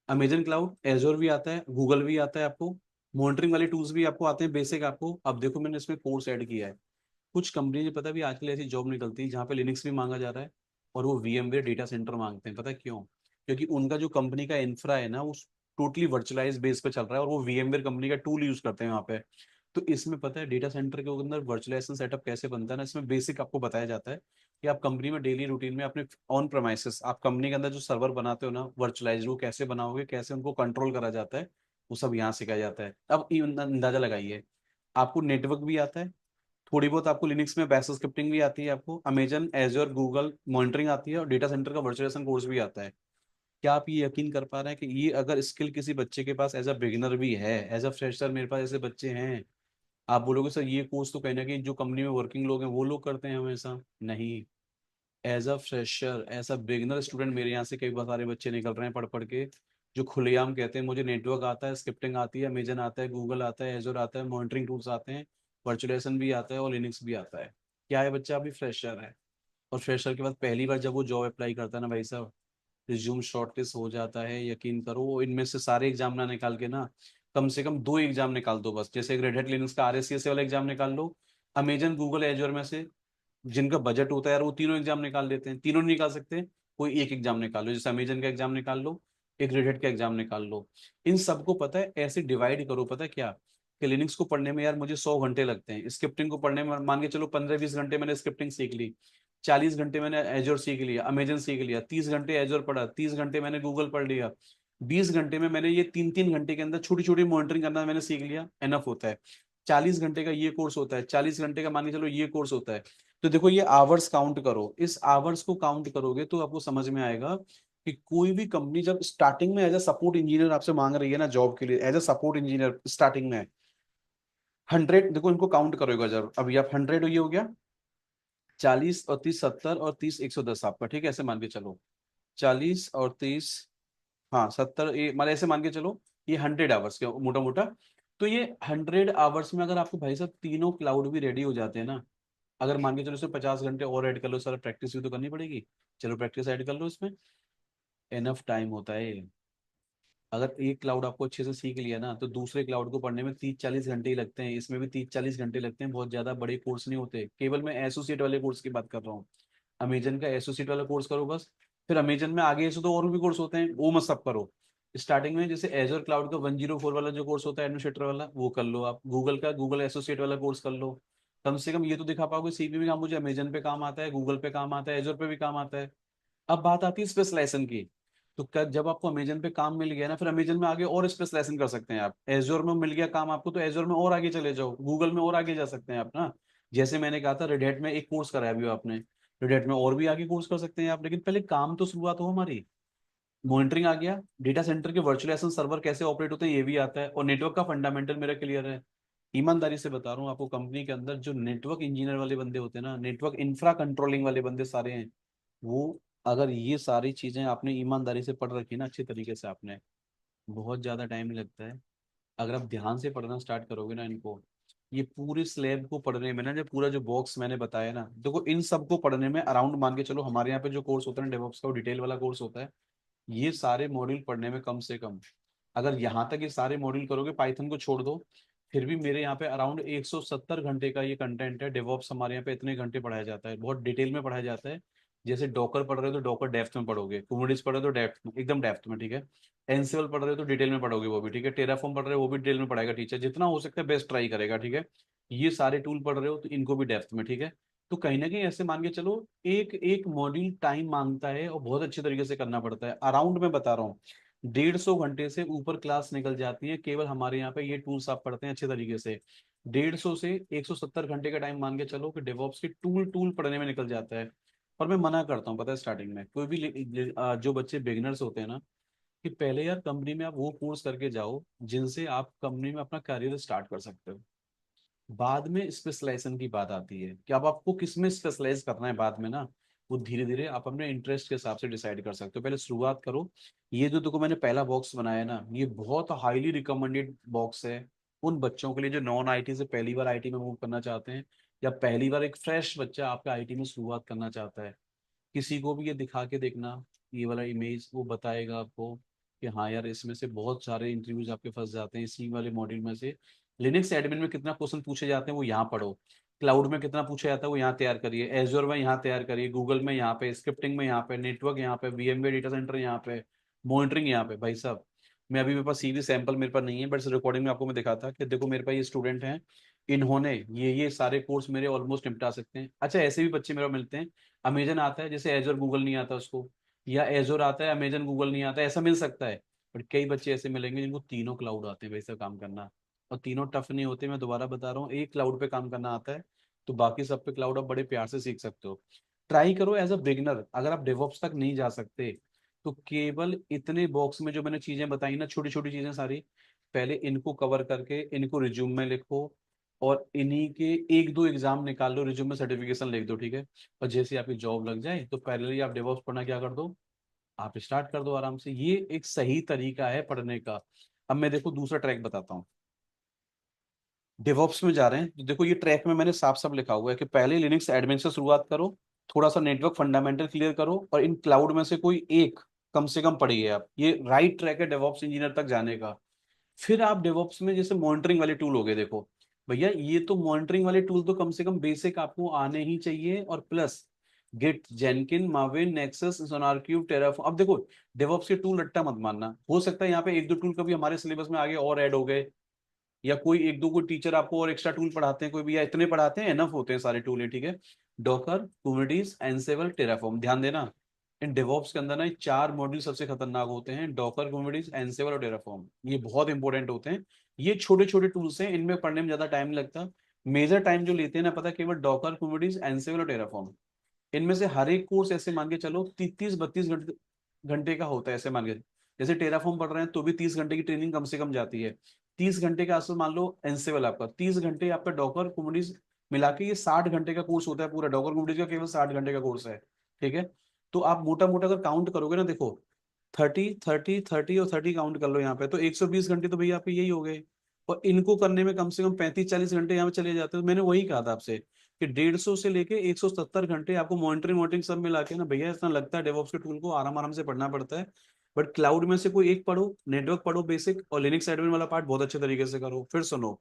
अमेजन क्लाउड, एजोर भी आता है, गूगल भी आता है आपको, मॉनिटरिंग वाले टूल्स भी आपको आते हैं बेसिक आपको। अब देखो मैंने इसमें कोर्स ऐड किया है। कुछ कंपनी ने, पता भी आजकल ऐसी जॉब निकलती है जहाँ पे लिनक्स भी मांगा जा रहा है, और वो VMware डेटा सेंटर मांगते हैं, पता है क्यों? क्योंकि उनका जो कंपनी का इंफ्रा है ना, वो टोटली वर्चुअलाइज बेस पे चल रहा है, और वो VMware कंपनी का टूल यूज करते हैं वहाँ पे। तो इसमें पता है डेटा सेंटर के अंदर वर्चुअलाइजेशन सेटअप कैसे बनता है ना, इसमें बेसिक आपको बताया जाता है कि आप कंपनी में डेली रूटीन में अपने ऑन प्रेमाइसेस, आप कंपनी के अंदर जो सर्वर बनाते हो ना वर्चुअलाइज, वो कैसे बनाओगे, कैसे उनको कंट्रोल करा जाता है, वो सब यहाँ सिखाया जाता है। अब अंदाजा लगाइए, आपको नेटवर्क भी आता है, थोड़ी बहुत आपको लिनक्स में बैश स्क्रिप्टिंग भी आती है, आपको अमेजन, एजर, गूगल मॉनिटरिंग आती है, और डेटा सेंटर का वर्चुअलाइजेशन कोर्स भी आता है। क्या आप ये यकीन कर पा रहे हैं कि ये अगर स्किल किसी बच्चे के पास एज अ बिगिनर भी है, एज अ फ्रेशर मेरे पास ऐसे बच्चे हैं, आप बोलोगे सर ये कोर्स तो कहीं ना कहीं जो कंपनी में वर्किंग लोग हैं वो लोग करते हैं हमेशा, नहीं। As a fresher, as a beginner student मेरे यहाँ से कई बार सारे बच्चे निकल रहे हैं पढ़ पढ़ के, जो खुलेआम कहते हैं मुझे नेटवर्क आता है, स्क्रिप्टिंग आती है, अमेजन आता है, गूगल आता है, एजोर आता है, मॉनिटरिंग टूल्स आते हैं, वर्चुअलाइजेशन भी आता है, और लिनक्स भी आता है। क्या है, बच्चा अभी फ्रेशर है, और फ्रेशर के बाद पहली बार जब वो जॉब अप्लाई करता है ना भाई साहब, रिज्यूम शॉर्टलिस्ट हो जाता है, यकीन करो। वो इनमें से सारे एग्जाम ना निकाल के ना, कम से कम दो एग्जाम निकाल दो बस, जैसे एक रेड हैट लिनक्स का RSCS वाला एग्जाम निकाल लो, अमेजन, गूगल, एजोर में से जिनका बजट होता है यार, वो तीनों एग्जाम निकाल देते हैं, तीनों नहीं निकाल सकते, कोई एक एग्जाम निकाल लो, जैसे अमेजन का एग्जाम निकाल लो, एक रेड हैट का एग्जाम निकाल लो। इन सबको पता है ऐसे डिवाइड करो, पता है क्या, कि लिनक्स को पढ़ने में यार मुझे 100 घंटे लगते हैं, स्क्रिप्टिंग को पढ़ने में मान के चलो 15-20 घंटे मैंने स्क्रिप्टिंग सीख ली, 40 घंटे मैंने एजोर सीख लिया, अमेजन सीख लिया, 30 घंटे एजोर पढ़ा, 30 घंटे मैंने गूगल पढ़ लिया, 20 घंटे में मैंने ये 3-3 घंटे के अंदर छोटी छोटी मॉनिटरिंग करना मैंने सीख लिया, एनफ होता है। 40 घंटे का ये कोर्स होता है, 40 घंटे का मान के चलो ये कोर्स होता है। तो देखो ये आवर्स काउंट करो, इस आवर्स को काउंट करोगे तो आपको समझ में आएगा कि कोई भी कंपनी जब स्टार्टिंग में एज अ सपोर्ट इंजीनियर आपसे मांग रही है ना जॉब के लिए, as a support engineer starting में 100, देखो इनको काउंट करोगे जब, अभी आप 100 ये हो गया, 40 और 30 70 और 30 110 आपका, ठीक है, ऐसे मान के चलो, 40 और 30, हाँ 70, ये मतलब ऐसे मान के चलो, ये 100 आवर्स के मोटा मोटा। तो ये 100 आवर्स में अगर आपको भाई साहब तीनों क्लाउड भी रेडी हो जाते हैं ना, अगर मान के चलो इसमें 50 घंटे और ऐड कर लो, सर प्रैक्टिस भी तो करनी पड़ेगी, चलो प्रैक्टिस ऐड कर लो इसमें, इनफ टाइम होता है ये। अगर एक क्लाउड आपको अच्छे से सीख लिया ना, तो दूसरे क्लाउड को पढ़ने में 30-40 घंटे ही लगते हैं, इसमें भी 30-40 घंटे लगते हैं, बहुत ज्यादा बड़े कोर्स नहीं होते। केवल मैं एसोसिएट वाले कोर्स की बात कर रहा हूँ। अमेजन का एसोसिएट वाला कोर्स करो बस। फिर अमेजन में आगे ऐसे तो और भी कोर्स होते हैं, वो मत सब करो। स्टार्टिंग में जैसे एजर क्लाउड का 104 वाला जो कोर्स होता है एडमिनिस्ट्रेटर वाला, वो कर लो आप। गूगल का गूगल एसोसिएट वाला कोर्स कर लो। कम से कम ये तो दिखा पाओगे सीवी में, काम मुझे अमेजन पे काम आता है, गूगल पे काम आता है, एजर पे भी काम आता है। अब बात आती है स्पेशलाइजेशन की। तो जब आपको अमेजन पे काम मिल गया ना, फिर अमेजन में आगे और स्पेशलाइजेशन कर सकते हैं आप। एजोर में मिल गया काम आपको, तो एजोर में और आगे चले जाओ, गूगल में और आगे जा सकते हैं आप ना। जैसे मैंने कहा था रेड हैट में एक कोर्स कराया अभी आपने, रेड हैट में और भी आगे कोर्स कर सकते हैं आप, लेकिन पहले काम तो शुरुआत हो हमारी। मॉनिटरिंग आ गया, डेटा सेंटर के वर्चुअलाइजेशन सर्वर कैसे ऑपरेट होते हैं ये भी आता है, और नेटवर्क का फंडामेंटल मेरा क्लियर है। ईमानदारी से बता रहा हूँ आपको, कंपनी के अंदर जो नेटवर्क इंजीनियर वाले बंदे होते हैं ना, नेटवर्क इंफ्रा कंट्रोलिंग वाले बंदे सारे हैं वो, अगर ये सारी चीजें आपने ईमानदारी से पढ़ रखी ना अच्छी तरीके से आपने, बहुत ज्यादा टाइम नहीं लगता है। अगर आप ध्यान से पढ़ना स्टार्ट करोगे ना इनको, ये पूरे स्लैब को पढ़ने में ना, जो पूरा जो बॉक्स मैंने बताया ना, देखो इन सब को पढ़ने में अराउंड मान के चलो, हमारे यहाँ पे जो कोर्स होता है डेवऑप्स का, वो डिटेल वाला कोर्स होता है। ये सारे मॉड्यूल पढ़ने में कम से कम, अगर यहाँ तक ये सारे मॉड्यूल करोगे, पाइथन को छोड़ दो, फिर भी मेरे यहाँ पे अराउंड 170 घंटे का ये कंटेंट है। डेवऑप्स हमारे यहाँ पे इतने घंटे पढ़ाया जाता है, बहुत डिटेल में पढ़ाया जाता है। जैसे डॉकर पढ़ रहे हो तो डॉकर डेप्थ में पढ़ोगे, कुबरनेटिस पढ़ रहे हो तो डेप्थ में, एकदम डेप्थ में, ठीक है। एनसीएल पढ़ रहे हो तो डिटेल में पढ़ोगे वो भी, ठीक है। टेराफॉर्म पढ़ रहे हो वो भी डिटेल में पढ़ाएगा टीचर, जितना हो सकता है बेस्ट ट्राई करेगा, ठीक है। ये सारे टूल पढ़ रहे हो तो इनको भी डेप्थ में, ठीक है। तो कहीं ना कहीं ऐसे मान के चलो, एक एक मॉड्यूल टाइम मांगता है और बहुत अच्छे तरीके से करना पड़ता है। अराउंड मैं बता रहा हूँ 150 घंटे से ऊपर क्लास निकल जाती है, केवल हमारे यहाँ पे ये टूल्स आप पढ़ते हैं अच्छे तरीके से। 150 से 170 घंटे का टाइम मान के चलो कि डेवॉप्स के टूल टूल पढ़ने में निकल जाता है। और मैं मना करता हूँ, पता है, स्टार्टिंग में कोई भी जो बच्चे बिगिनर्स होते हैं ना, कि पहले यार कंपनी में आप वो कोर्स करके जाओ जिनसे आप कंपनी में अपना करियर स्टार्ट कर सकते हो। बाद में स्पेशलाइजेशन की बात आती है कि अब आपको किस में स्पेशलाइज करना है बाद में ना, वो धीरे धीरे आप अपने इंटरेस्ट के हिसाब से डिसाइड कर सकते हो। पहले शुरुआत करो। ये जो देखो मैंने पहला बॉक्स बनाया ना, ये बहुत हाईली रिकमेंडेड बॉक्स है उन बच्चों के लिए जो नॉन आईटी से पहली बार आईटी में मूव करना चाहते हैं, या पहली बार एक फ्रेश बच्चा आपका आईटी में शुरुआत करना चाहता है। किसी को भी ये दिखा के देखना, ये वाला इमेज, वो बताएगा आपको कि हाँ यार इसमें से बहुत सारे इंटरव्यूज आपके फंस जाते हैं इसी वाले मॉड्यूल में से। लिनक्स एडमिन में कितना क्वेश्चन पूछे जाते हैं वो यहाँ पढ़ो, क्लाउड में कितना पूछा जाता है वो यहाँ तैयार करिए, एजोर में यहाँ तैयार करिए, गूगल में यहाँ पे, स्क्रिप्टिंग में यहाँ पे, नेटवर्क यहाँ पे, वीएमवेयर डेटा सेंटर यहाँ पे, मॉनिटरिंग यहाँ पे। भाई साहब, मैं अभी, मेरे पास सीवी सैंपल मेरे पास नहीं है, बट इस रिकॉर्डिंग में आपको मैं दिखाता कि देखो मेरे पास ये स्टूडेंट हैं, इन्होंने ये सारे कोर्स मेरे ऑलमोस्ट निपटा सकते हैं। अच्छा, ऐसे भी बच्चे मेरे मिलते हैं, अमेजन आता है जैसे एजोर गूगल नहीं आता उसको, या एजोर आता है अमेजन गूगल नहीं आता, ऐसा मिल सकता है। बट कई बच्चे ऐसे मिलेंगे जिनको तीनों क्लाउड आते हैं वैसे काम करना, और तीनों टफ नहीं होते। मैं दोबारा बता रहा हूँ, एक क्लाउड पे काम करना आता है तो बाकी सब पे क्लाउड आप बड़े प्यार से सीख सकते हो। ट्राई करो एज अ बिगनर, अगर आप डेवऑप्स तक नहीं जा सकते तो केवल इतने बॉक्स में जो मैंने चीजें बताई ना, छोटी छोटी चीजें सारी, पहले इनको कवर करके इनको रिज्यूम में लिखो, और इन्हीं के एक दो एग्जाम निकाल लो, रिज्यूम में सर्टिफिकेशन लिख दो, ठीक है। और जैसे आपकी जॉब लग जाए तो पहले ही आप डेवऑप्स पढ़ना क्या कर दो, आप स्टार्ट कर दो आराम से। ये एक सही तरीका है पढ़ने का। अब मैं देखो दूसरा ट्रैक बताता हूँ। डेवऑप्स में जा रहे हैं तो देखो ये ट्रैक में मैंने साफ साफ लिखा हुआ है कि पहले लिनक्स एडमिन से शुरुआत करो, थोड़ा सा नेटवर्क फंडामेंटल क्लियर करो, और इन क्लाउड में से कोई एक कम से कम पढ़िए आप। ये राइट ट्रैक है डेवऑप्स इंजीनियर तक जाने का। फिर आप डेवऑप्स में जैसे मॉनिटरिंग वाले टूल हो गए, देखो भैया ये तो मॉनिटरिंग वाले टूल तो कम से कम बेसिक आपको आने ही चाहिए, और plus Git, Jenkins, Maven, Nexus, SonarQube, Terraform. अब देखो डेवऑप्स के टूल रट्टा मत मानना, हो सकता है यहाँ पे एक दो टूल कभी हमारे सिलेबस में आगे और ऐड हो गए, या कोई एक दो कोई टीचर आपको और एक्स्ट्रा टूल पढ़ाते हैं कोई भी, या इतने पढ़ाते हैं, एनफ होते हैं सारे टूल है, ठीक है। डॉकर, कुबरनेटिस, एंसिबल, टेराफॉर्म, ध्यान देना। इन डेवॉप्स के अंदर ना ये चार मॉड्यूल सबसे खतरनाक होते हैं, डॉकर, कुबरनेटिस, एंसिबल और टेराफॉर्म। ये बहुत इंपॉर्टेंट होते हैं। ये छोटे छोटे टूल्स हैं, इनमें पढ़ने में ज्यादा टाइम नहीं लगता। मेजर टाइम जो लेते हैं ना, पता है, केवल डॉकर, कुबरनेटिस, एंसिबल और टेराफॉर्म। इनमें से हर एक कोर्स ऐसे मान के चलो 30-32 घंटे घंटे का होता है, ऐसे मान के। जैसे टेराफॉर्म पढ़ रहे हैं तो भी 30 घंटे की ट्रेनिंग कम से कम जाती है। 30 घंटे के आसपास मान लो एनसेवल आपका, 30 घंटे आपका डॉकर कुबरनेटिस मिला के ये 60 घंटे का कोर्स होता है पूरा। डॉकर कुबरनेटिस का केवल 60 घंटे का कोर्स है, ठीक है। तो आप मोटा मोटा अगर काउंट करोगे ना, देखो 30 30 30 और 30 काउंट कर लो यहाँ पे, तो 120 घंटे तो भैया आपके यही हो गए। और इनको करने में कम से कम 35-40 घंटे यहाँ पे चले जाते हैं। तो मैंने वही कहा था आपसे, कि 150 से लेके 170 घंटे आपको मॉनिटरिंग सब मिला के ना भैया, इतना लगता है डेवऑप्स के टूल को आराम आराम से पढ़ना पड़ता है। बट क्लाउड में से कोई एक पढ़ो, नेटवर्क पढ़ो बेसिक, और लिनक्स एडमिन वाला पार्ट बहुत अच्छे तरीके से करो। फिर सुनो,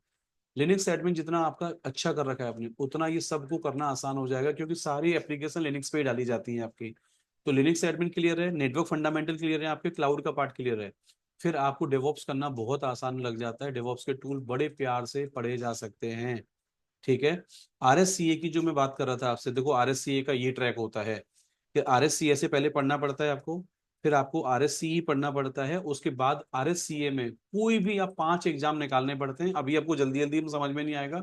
लिनक्स एडमिन जितना आपका अच्छा कर रखा है आपने, उतना ये सबको करना आसान हो जाएगा, क्योंकि सारी एप्लीकेशन लिनक्स पे ही डाली जाती हैं आपकी। तो लिनक्स एडमिन क्लियर है, नेटवर्क फंडामेंटल क्लियर है, आपके क्लाउड का पार्ट क्लियर है, फिर आपको डेवॉप्स करना बहुत आसान लग जाता है। डेवॉप्स के टूल बड़े प्यार से पढ़े जा सकते हैं, ठीक है। आरएससीए की जो मैं बात कर रहा था आपसे, देखो आरएससीए का ये ट्रैक होता है कि आरएससीए से पहले पढ़ना पड़ता है आपको, फिर आपको आरएससीई पढ़ना पड़ता है, उसके बाद आरएससीए में कोई भी आप 5 एग्जाम निकालने पड़ते हैं। अभी आपको जल्दी जल्दी में समझ में नहीं आएगा,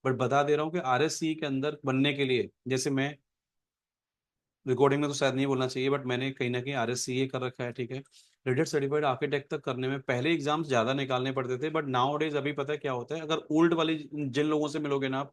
बट बता दे रहा हूँ कि आरएससीई के अंदर बनने के लिए, जैसे मैं रिकॉर्डिंग में तो शायद नहीं बोलना चाहिए, बट मैंने कहीं ना कहीं आरएससीए कर रखा है, ठीक है। रेड सर्टिफाइड आर्किटेक्ट तक करने में पहले एग्जाम्स ज्यादा निकालने पड़ते थे, बट नाउ डेज अभी पता है क्या होता है, अगर ओल्ड वाले जिन लोगों से मिलोगे ना आप,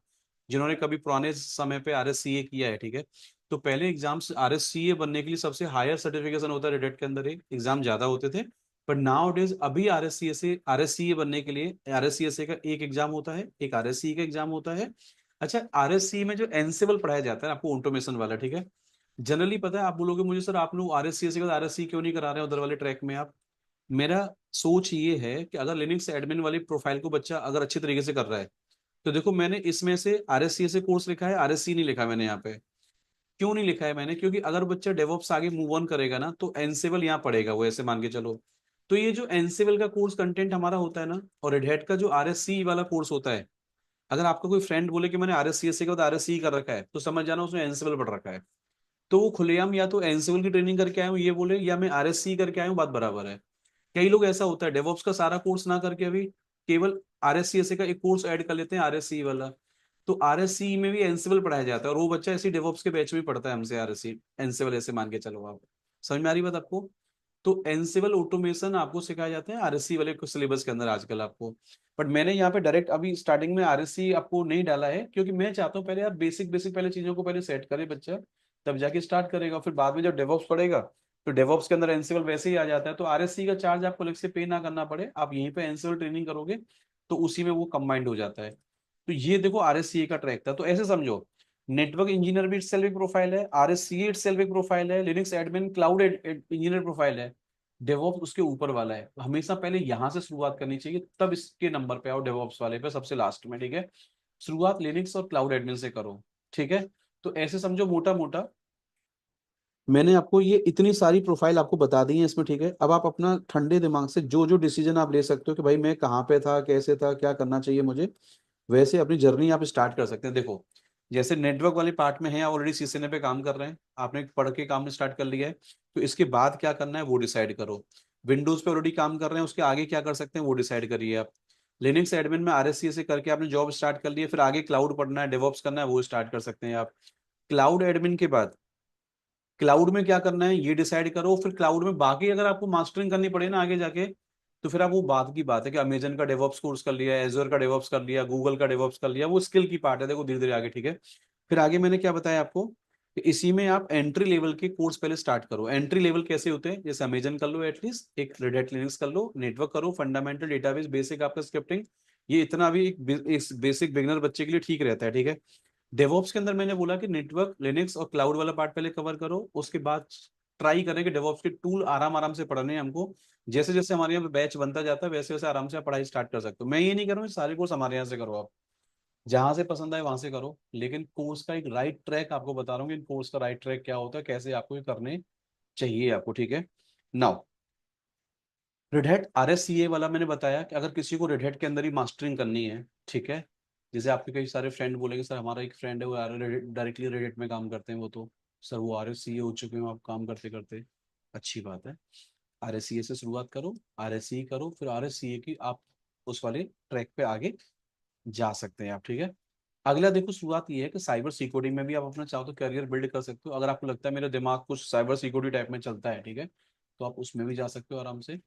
जिन्होंने कभी पुराने समय पे आरएससीए किया है, ठीक है, तो पहले एग्जाम्स आरएससीए बनने के लिए सबसे हायर सर्टिफिकेशन होता है रेडेट के अंदर, एक एग्जाम ज्यादा होते थे। बट नाउ डेज अभी आरएससीए बनने के लिए आरएससीए का एक एग्जाम होता है, एक आरएससीए का एग्जाम होता है। अच्छा, आरएससीए में जो एनसिबल पढ़ाया जाता है आपको ऑटोमेशन वाला, ठीक है, जनरली पता है, आप बोलोगे मुझे सर आप लोग आरएससी से आरएससी क्यों नहीं करा रहे हैं उधर वाले ट्रैक में आप। मेरा सोच ये है कि अगर लिनक्स एडमिन वाली प्रोफाइल को बच्चा अगर अच्छे तरीके से कर रहा है, तो देखो मैंने इसमें से आरएससी से कोर्स लिखा है, आरएससी नहीं लिखा मैंने यहाँ पे। क्यों नहीं लिखा है मैंने, क्योंकि अगर बच्चा डेवऑप्स आगे मूव ऑन करेगा ना, तो एनसिबल यहाँ पढ़ेगा वो, ऐसे मान के चलो। तो ये जो एनसिबल का कोर्स कंटेंट हमारा होता है ना, और रेड हैट का जो आरएससी वाला कोर्स होता है, अगर आपका कोई फ्रेंड बोले कि मैंने आरएससी के बाद आरएससी कर रखा है, तो समझ जाना उसने एनसिबल पढ़ रखा है। तो वो खुलेआम या तो एनसिबल की ट्रेनिंग करके आए हो ये बोले, या मैं आरएससी करके आया हूँ, बात बराबर है। कई लोग ऐसा होता है डेवऑप्स का सारा कोर्स ना करके अभी केवल आरएससी का एक कोर्स ऐड कर लेते हैं, आरएससी वाला। तो आरएससी में भी एनसिबल पढ़ाया जाता है, और वो बच्चा ऐसी डेवऑप्स के बैच में पढ़ता है हमसे आरएससी एनसिबल, ऐसे मान के चलो आप। समझ में आ रही बात आपको। तो एनसिबल ऑटोमेशन आपको सिखाया जाता है आरएससी वाले सिलेबस के अंदर आजकल आपको। बट मैंने यहाँ पे डायरेक्ट अभी स्टार्टिंग में आरएससी आपको नहीं डाला है, क्योंकि मैं चाहता हूँ पहले आप बेसिक बेसिक पहले चीजों को पहले सेट करे बच्चा, तब जाके स्टार्ट करेगा। फिर बाद में जब डेवऑप्स पढ़ेगा, तो डेवऑप्स के अंदर एनसिबल वैसे ही आ जाता है, तो आरएससी का चार्ज आपको अलग से पे ना करना पड़े, आप यहीं पे एनसिबल ट्रेनिंग करोगे, तो उसी में वो कंबाइंड हो जाता है। तो ये देखो आरएससी का ट्रैक था, तो ऐसे समझो, नेटवर्क इंजीनियर भी इटसेल्फ एक प्रोफाइल है, आरएससी इटसेल्फ एक प्रोफाइल है, Linux admin cloud engineer profile है, डेवऑप्स उसके ऊपर वाला है। हमेशा पहले यहां से शुरुआत करनी चाहिए, तब इसके नंबर पे आओ डेवऑप्स वाले पे सबसे लास्ट में, ठीक है। शुरुआत लिनक्स और क्लाउड एडमिन से करो, ठीक है। तो ऐसे समझो मोटा मोटा, मैंने आपको ये इतनी सारी प्रोफाइल आपको बता दी है इसमें, ठीक है। अब आप अपना ठंडे दिमाग से जो जो डिसीजन आप ले सकते हो कि भाई मैं कहाँ पे था, कैसे था, क्या करना चाहिए मुझे, वैसे अपनी जर्नी आप स्टार्ट कर सकते हैं। देखो, जैसे नेटवर्क वाले पार्ट में है, ऑलरेडी सीसीएनए पे काम कर रहे हैं, आपने पढ़ के काम स्टार्ट कर लिया है, तो इसके बाद क्या करना है वो डिसाइड करो। विंडोज पे ऑलरेडी काम कर रहे हैं, उसके आगे क्या कर सकते हैं वो डिसाइड करिए आप। लिनक्स एडमिन में आरएससी से करके आपने जॉब स्टार्ट कर ली है, फिर आगे क्लाउड पढ़ना है, डेवऑप्स करना है, वो स्टार्ट कर सकते हैं आप। क्लाउड एडमिन के बाद क्लाउड में क्या करना है ये डिसाइड करो, फिर क्लाउड में बाकी अगर आपको मास्टरिंग करनी पड़े ना आगे जाके, तो फिर आप वो बात की बात है कि अमेजन का डेवऑप्स कोर्स कर लिया, एजोर का डेवऑप्स कर लिया, गूगल का डेवऑप्स कर लिया, वो स्किल की पार्ट है, देखो धीरे धीरे आगे, ठीक है। फिर आगे मैंने क्या बताया आपको कि इसी में आप एंट्री लेवल के कोर्स पहले स्टार्ट करो। एंट्री लेवल कैसे होते हैं, जैसे अमेजन कर लो, एटलीस्ट एक रेड हैट लिनक्स कर लो, नेटवर्क करो, फंडामेंटल डेटाबेस बेसिक आपका स्क्रिप्टिंग, ये इतना भी एक बेसिक बिगनर बच्चे के लिए ठीक रहता है, ठीक है। डेवॉप्स के अंदर मैंने बोला कि नेटवर्क लिनक्स और क्लाउड वाला पार्ट पहले कवर करो, उसके बाद ट्राई करें कि डेवॉप्स के टूल आराम आराम से पढ़ने हैं हमको। जैसे जैसे हमारे यहाँ पे बैच बनता जाता है, वैसे वैसे आराम से आप पढ़ाई स्टार्ट कर सकते हो। मैं ये नहीं कर रहा हूँ सारे कोर्स हमारे यहाँ से करो, आप जहां से पसंद आए वहां से करो, लेकिन कोर्स का एक राइट ट्रैक आपको बता रहा हूँ कि कोर्स का राइट ट्रैक क्या होता है, कैसे आपको ये करने चाहिए आपको, ठीक है। नाउ, रेड हैट आरएससीए वाला मैंने बताया कि अगर किसी को रेड हैट के अंदर ही मास्टरिंग करनी है, ठीक है, जैसे आपके कई सारे फ्रेंड बोलेंगे सर हमारा एक फ्रेंड है वो डायरेक्टली रेड हैट में काम करते हैं, वो तो सर वो आरएससीए हो चुके हैं, आप काम करते करते, अच्छी बात है। आरएससीए से शुरुआत करो, आरएससीए करो, फिर आरएससीए की आप उस वाले ट्रैक पे आगे जा सकते हैं आप, ठीक है। अगला देखो, शुरुआत ये है कि साइबर सिक्योरिटी में भी आप अपना चाहो तो करियर बिल्ड कर सकते हो, अगर आपको लगता है मेरा दिमाग कुछ साइबर सिक्योरिटी टाइप में चलता है, ठीक है, तो आप उसमें भी जा सकते हो आराम से।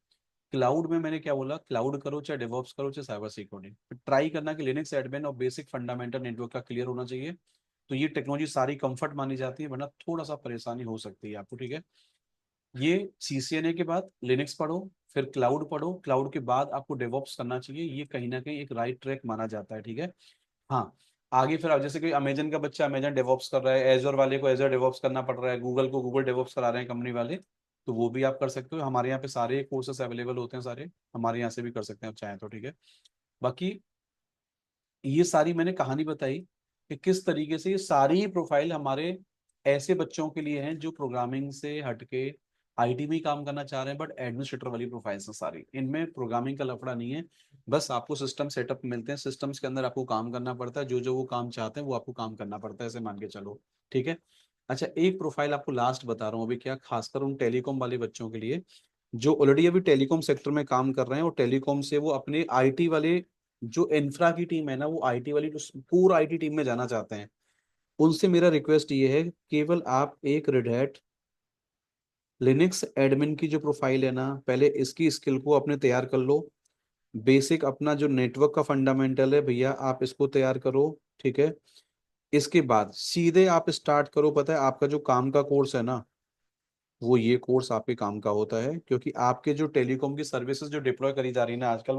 क्लाउड में मैंने क्या बोला, क्लाउड करो चाहे डेवॉप्स करो चाहे साइबर सिक्योरिटी, ट्राई करना कि लिनक्स एडमिन और बेसिक फंडामेंटल नेटवर्क का क्लियर होना चाहिए। तो ये टेक्नोलॉजी सारी कंफर्ट मानी जाती है, वरना थोड़ा सा परेशानी हो सकती है आपको, ठीक है। ये सीसीएनए के बाद लिनक्स पढ़ो, फिर क्लाउड पढ़ो, क्लाउड के बाद आपको डेवॉप्स करना चाहिए, ये कहीं ना कहीं एक राइट ट्रैक माना जाता है, ठीक है। हाँ, आगे फिर आप जैसे कोई अमेजन का बच्चा अमेजन डेवॉप्स कर रहा है, एजोर वाले को एजोर डेवॉप्स करना पड़ रहा है, गूगल को गूगल डेवॉप्स करा रहे हैं कंपनी वाले, तो वो भी आप कर सकते हो। हमारे यहाँ पे सारे कोर्सेस अवेलेबल होते हैं सारे, हमारे यहाँ से भी कर सकते हैं आप चाहें तो, ठीक है। बाकी ये सारी मैंने कहानी बताई कि किस तरीके से ये सारी प्रोफाइल हमारे ऐसे बच्चों के लिए हैं जो प्रोग्रामिंग से हटके आईटी में ही काम करना चाह रहे हैं, बट एडमिनिस्ट्रेटर वाली प्रोफाइल्स हैं सारी, इनमें प्रोग्रामिंग का लफड़ा नहीं है। बस आपको सिस्टम सेटअप मिलते हैं, सिस्टम्स के अंदर आपको काम करना पड़ता है, जो जो वो काम चाहते हैं वो आपको काम करना पड़ता है, ऐसे मान के चलो, ठीक है। अच्छा, एक प्रोफाइल आपको लास्ट बता रहा हूँ अभी, क्या खासकर उन टेलीकॉम वाले बच्चों के लिए जो ऑलरेडी अभी टेलीकॉम सेक्टर में काम कर रहे हैं, और टेलीकॉम से वो अपने आईटी वाले जो इंफ्रा की टीम है ना, वो आईटी वाली जो पूरा आईटी टीम में जाना चाहते हैं, उनसे मेरा रिक्वेस्ट ये है, केवल आप एक रेड हैट लिनक्स एडमिन की जो प्रोफाइल है ना, पहले इसकी स्किल को अपने तैयार कर लो। बेसिक अपना जो नेटवर्क का फंडामेंटल है भैया, आप इसको तैयार करो, ठीक है। इसके बाद सीधे आप स्टार्ट करो, पता है आपका जो काम का कोर्स है ना, वो ये कोर्स आपके काम का होता है, क्योंकि आपके जो टेलीकॉम की सर्विसेज जो डिप्लॉय करी जा रही है ना आजकल,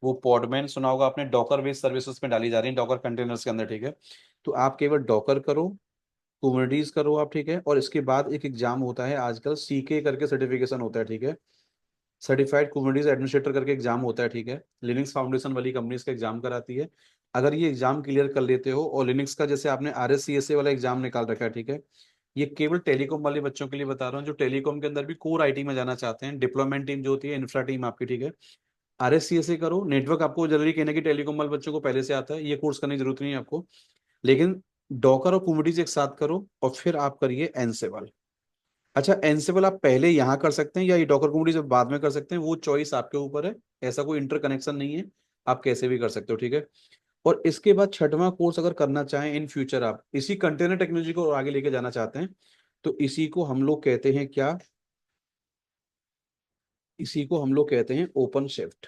वो पॉडमैन सुना होगा आपने, डॉकर बेस्ड सर्विसेज में डाली जा रही है, डॉकर कंटेनर्स के अंदर, ठीक है। तो आप केवल डॉकर करो, कुबरनीटीज करो आप, ठीक है। और इसके बाद एक एग्जाम होता है आजकल, सीके करके सर्टिफिकेशन होता है, ठीक है। सर्टिफाइड कुबरनीटीज एडमिनिस्ट्रेटर करके एग्जाम होता है, ठीक है। लिनक्स फाउंडेशन वाली कंपनीज का एग्जाम कराती है। अगर ये एग्जाम क्लियर कर लेते हो, और लिनक्स का जैसे आपने RSCSA वाला एग्जाम निकाल रखा है, ठीक है, ये केवल टेलीकॉम वाले बच्चों के लिए बता रहा हूँ जो टेलीकॉम के अंदर भी कोर आईटी में जाना चाहते हैं, डिप्लोयमेंट टीम जो होती है, इंफ्रा टीम आपकी, ठीक है। RSCSA करो, नेटवर्क आपको जरूरी कहना कि टेलीकॉम वाले बच्चों को पहले से आता है, ये कोर्स करने की जरूरत नहीं है आपको। लेकिन डॉकर और कुबरनीटीज एक साथ करो, और फिर आप करिए एनसेबल। अच्छा, एनसेबल आप पहले यहाँ कर सकते हैं, या ये डॉकर कुबरनीटीज बाद में कर सकते हैं, वो चॉइस आपके ऊपर है। ऐसा कोई इंटरकनेक्शन नहीं है, आप कैसे भी कर सकते हो, ठीक है। और इसके बाद छठवां कोर्स अगर करना चाहें इन फ्यूचर, आप इसी कंटेनर टेक्नोलॉजी को आगे लेके जाना चाहते हैं, तो इसी को हम लोग कहते हैं क्या, इसी को हम लोग कहते हैं open shift,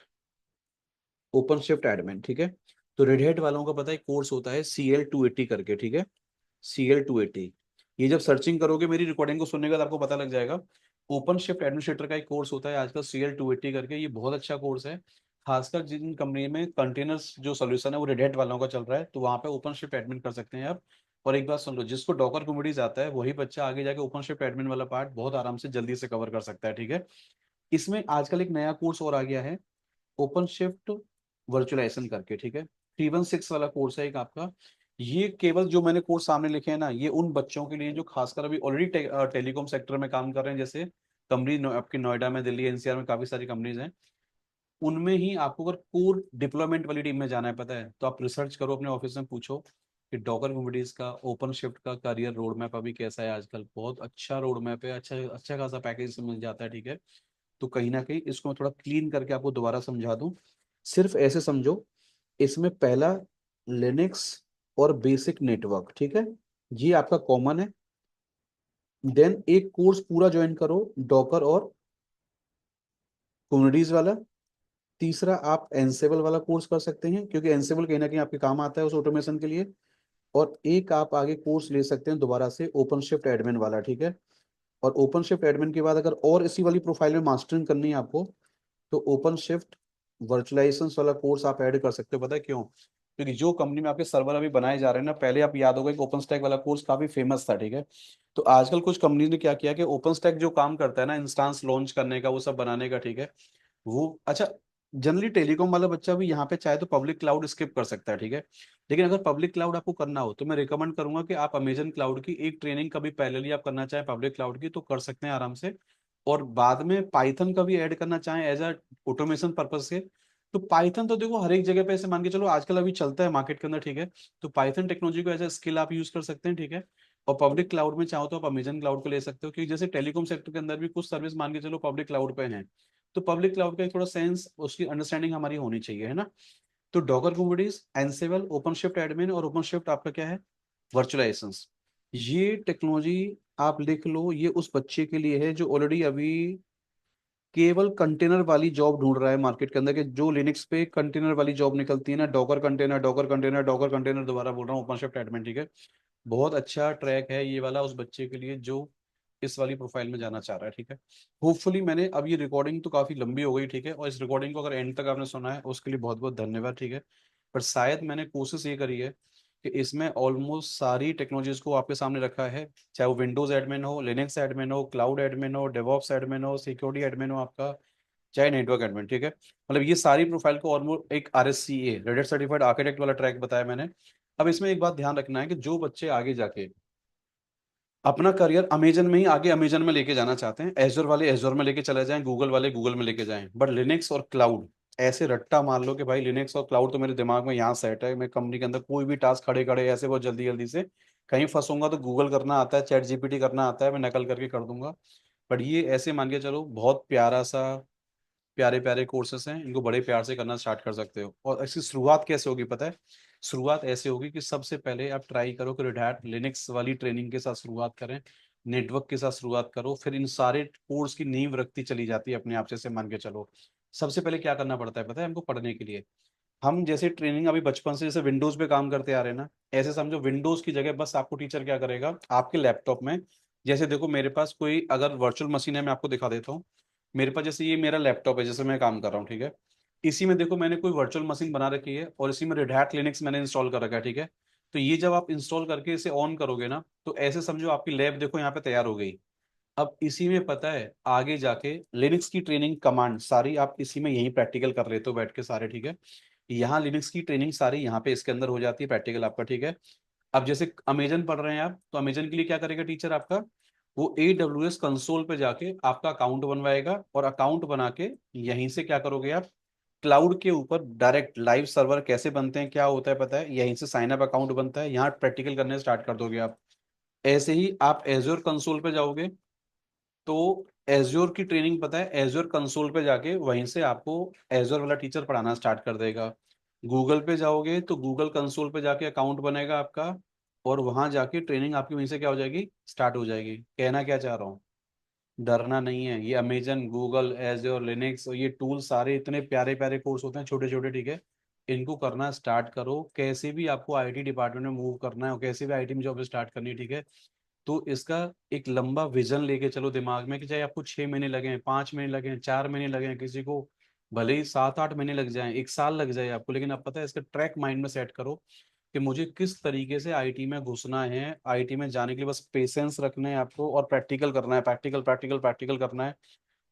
open shift admin, ठीक है। तो रेड हैट वालों का पता है कोर्स होता है CL280 करके, ठीक है। CL280, ये जब सर्चिंग करोगे मेरी रिकॉर्डिंग को सुनने के बाद आपको पता लग जाएगा। ओपन शिफ्ट एडमिनिस्ट्रेटर का एक कोर्स होता है आजकल CL280 करके, ये बहुत अच्छा कोर्स है। खासकर जिन कंपनी में कंटेनर्स जो सोल्यूशन है वो रेड हैट वालों का चल रहा है, तो वहाँ पे ओपन शिफ्ट एडमिन कर सकते हैं आप। और एक बात सुन लो, जिसको डॉकर कुबरनीटीज आता है वही बच्चा आगे जाके ओपन शिफ्ट एडमिन वाला पार्ट बहुत आराम से जल्दी से कवर कर सकता है, ठीक है। इसमें आजकल एक नया कोर्स और आ गया है, ओपन शिफ्ट वर्चुअलाइजेशन करके, ठीक है। 316 वाला कोर्स है एक आपका। ये केवल जो मैंने कोर्स सामने लिखे हैं ना, ये उन बच्चों के लिए जो खासकर अभी ऑलरेडी टेलीकॉम सेक्टर में काम कर रहे हैं, जैसे कंपनी आपकी नोएडा में, दिल्ली NCR में काफी सारी कंपनीज हैं। उनमें ही आपको अगर कोर डिप्लॉयमेंट वाली टीम में जाना है, पता है, तो आप रिसर्च करो, अपने ऑफिस में पूछो कि डॉकर कुबरनीटीज का ओपन शिफ्ट का करियर रोड मैप अभी कैसा है। आजकल बहुत अच्छा रोड मैप है, अच्छा अच्छा खासा पैकेज मिल जाता है, ठीक है। तो कहीं ना कहीं इसको मैं थोड़ा क्लीन करके आपको दोबारा समझा दूं, सिर्फ ऐसे समझो, इसमें पहला लिनक्स और बेसिक नेटवर्क, ठीक है, ये आपका कॉमन है। देन एक कोर्स पूरा ज्वाइन करो डॉकर और कुबरनीटीज वाला। तीसरा आप एनसेबल वाला कोर्स कर सकते हैं, क्योंकि एनसेबल कहीं ना कहीं आपके काम आता है उस ऑटोमेशन के लिए। और एक आप आगे कोर्स ले सकते हैं दोबारा से ओपन शिफ्ट एडमिन वाला, ठीक है। और ओपन शिफ्ट एडमिन के बाद अगर और इसी वाली प्रोफाइल में मास्टरिंग करनी है आपको, तो ओपन शिफ्ट वर्चुअलाइजेशन वाला कोर्स आप ऐड कर सकते हो। पता है क्यों? क्योंकि जो कंपनी में आपके सर्वर अभी बनाए जा रहे हैं ना, पहले आप याद होगा कि ओपन स्टैक वाला कोर्स काफी फेमस था, ठीक है। तो आजकल कुछ कंपनी ने क्या किया कि ओपन स्टैक जो काम करता है ना, इंस्टांस लॉन्च करने का, वो सब बनाने का, ठीक है, वो अच्छा, जनरली टेलीकॉम वाला बच्चा भी यहाँ पे चाहे तो पब्लिक क्लाउड स्किप कर सकता है, ठीक है। लेकिन अगर पब्लिक क्लाउड आपको करना हो, तो मैं रिकमेंड करूंगा कि आप अमेजन क्लाउड की एक ट्रेनिंग कभी पैरेलली आप करना चाहें पब्लिक क्लाउड की, तो कर सकते हैं आराम से। और बाद में पाइथन का भी ऐड करना चाहें एज अ ऑटोमेशन पर्पज से, तो पाइथन तो देखो हर एक जगह पे ऐसे मान के चलो आजकल अभी चलता है मार्केट के अंदर, ठीक है। तो पाइथन टेक्नोलॉजी को एज अ स्किल आप यूज कर सकते हैं, ठीक है। और पब्लिक क्लाउड में चाहो तो आप अमेजन क्लाउड को ले सकते हो, क्योंकि जैसे टेलीकॉम सेक्टर के अंदर भी कुछ सर्विस मान के चलो पब्लिक क्लाउड पे हैं, तो पब्लिक क्लाउड का एक थोड़ा सेंस, उसकी अंडरस्टैंडिंग हमारी होनी चाहिए, है ना। तो डॉकर कुबरनीटीज, एनसेबल, ओपन शिफ्ट एडमिन, और ओपन शिफ्ट आपका क्या है, वर्चुअलाइजेशन, ये टेक्नोलॉजी आप लिख लो, ये उस बच्चे के लिए है जो ऑलरेडी अभी केवल कंटेनर वाली जॉब ढूंढ रहा है मार्केट के अंदर, के जो लिनक्स पे कंटेनर वाली जॉब निकलती है ना, Docker container, Docker container, Docker container, दोबारा बोल रहा हूँ, ओपन शिफ्ट एडमिन, ठीक है। बहुत अच्छा ट्रैक है ये वाला उस बच्चे के लिए जो इस वाली प्रोफाइल में जाना चाह रहा है, ठीक है। होपफुली मैंने, अब ये रिकॉर्डिंग तो काफी लंबी हो गई, ठीक है, और इस रिकॉर्डिंग को अगर एंड तक आपने सुना है उसके लिए बहुत बहुत धन्यवाद, ठीक है। पर शायद मैंने कोशिश ये करी है कि इसमें ऑलमोस्ट सारी टेक्नोलॉजीज को आपके सामने रखा है, चाहे वो विंडोज एडमिन हो, लिनक्स एडमिन हो, क्लाउड एडमिन हो, डेवऑप्स एडमिन हो, सिक्योरिटी एडमिन हो आपका, चाहे नेटवर्क एडमिन, ठीक है। मतलब ये सारी प्रोफाइल को ऑलमोस्ट एक RSCA रेड सर्टिफाइड आर्किटेक्ट वाला ट्रैक बताया मैंने। अब इसमें एक बात ध्यान रखना है कि जो बच्चे आगे जाके अपना करियर अमेजन में ही आगे अमेजन में लेके जाना चाहते हैं, एजोर वाले एजोर में लेके चले जाएं, गूगल वाले गूगल में लेके जाएं, बट लिनक्स और क्लाउड ऐसे रट्टा मार लो कि भाई लिनक्स और क्लाउड तो मेरे दिमाग में यहाँ सेट है, मैं कंपनी के अंदर कोई भी टास्क खड़े खड़े ऐसे बहुत जल्दी जल्दी से कहीं फंसूंगा तो गूगल करना आता है, चैट जीपीटी करना आता है, मैं नकल करके कर दूंगा। बट ये ऐसे मान के चलो बहुत प्यारा सा, प्यारे प्यारे कोर्सेस हैं, इनको बड़े प्यार से करना स्टार्ट कर सकते हो। और इसकी शुरुआत कैसे होगी पता है? शुरुआत ऐसे होगी कि सबसे पहले आप ट्राई करो कि रेड हैट लिनक्स वाली ट्रेनिंग के साथ शुरुआत करें, नेटवर्क के साथ शुरुआत करो, फिर इन सारे कोर्स की नींव रखती चली जाती है अपने आप से मान के चलो। सबसे पहले क्या करना पड़ता है पता है हमको पढ़ने के लिए? हम जैसे ट्रेनिंग अभी बचपन से जैसे विंडोज पे काम करते आ रहे हैं ना, ऐसे समझो विंडोज की जगह बस आपको टीचर क्या करेगा आपके लैपटॉप में। जैसे देखो मेरे पास कोई अगर वर्चुअल मशीन है, मैं आपको दिखा देता हूँ। मेरे पास जैसे ये मेरा लैपटॉप है, जैसे मैं काम कर रहा हूँ, ठीक है। इसी में देखो मैंने कोई वर्चुअल मशीन बना रखी है और इसी में रेड हैट लिनक्स मैंने इंस्टॉल कर रखा है, ठीक है। तो ये जब आप इंस्टॉल करके इसे ऑन करोगे ना, तो ऐसे समझो आपकी लैब देखो यहाँ पे तैयार हो गई। अब इसी में पता है आगे जाके लिनक्स की ट्रेनिंग कमांड सारी आप इसी में यही प्रैक्टिकल कर लेते हो बैठ के सारे, ठीक है। यहाँ लिनक्स की ट्रेनिंग सारी यहाँ पे इसके अंदर हो जाती है प्रैक्टिकल आपका, ठीक है। अब जैसे अमेजन पढ़ रहे हैं आप, तो अमेजन के लिए क्या करेगा टीचर आपका? वो AWS कंसोल पे जाके आपका अकाउंट बनवाएगा और अकाउंट बना के यहीं से क्या करोगे आप? क्लाउड के ऊपर डायरेक्ट लाइव सर्वर कैसे बनते हैं, क्या होता है पता है? यहीं से साइन अप अकाउंट बनता है, यहाँ प्रैक्टिकल करने स्टार्ट कर दोगे आप। ऐसे ही आप एज्योर कंसोल पे जाओगे तो एज्योर की ट्रेनिंग पता है एज्योर कंसोल पे जाके वहीं से आपको एज्योर वाला टीचर पढ़ाना स्टार्ट कर देगा। गूगल पे जाओगे तो गूगल कंसोल पे जाके अकाउंट बनेगा आपका, और वहां जाके ट्रेनिंग आपकी वहीं से क्या हो जाएगी? स्टार्ट हो जाएगी। कहना क्या चाह रहा हूँ? डरना नहीं है। ये अमेजन, गूगल, एज्योर, लिनक्स और ये टूल सारे इतने प्यारे प्यारे कोर्स होते हैं छोटे छोटे, ठीक है। इनको करना स्टार्ट करो। कैसे भी आपको IT डिपार्टमेंट में मूव करना है और कैसे भी IT में जॉब स्टार्ट करनी है, ठीक है। तो इसका एक लंबा विजन लेके चलो दिमाग में कि चाहे आपको 6 महीने लगे, 5 महीने लगे, 4 महीने लगे, किसी को भले ही 7-8 महीने लग जाए, 1 साल लग जाए आपको, लेकिन अब पता है इसका ट्रैक माइंड में सेट करो कि मुझे किस तरीके से IT में घुसना है। IT में जाने के लिए बस पेशेंस रखना है आपको और प्रैक्टिकल करना है, प्रैक्टिकल प्रैक्टिकल प्रैक्टिकल करना है।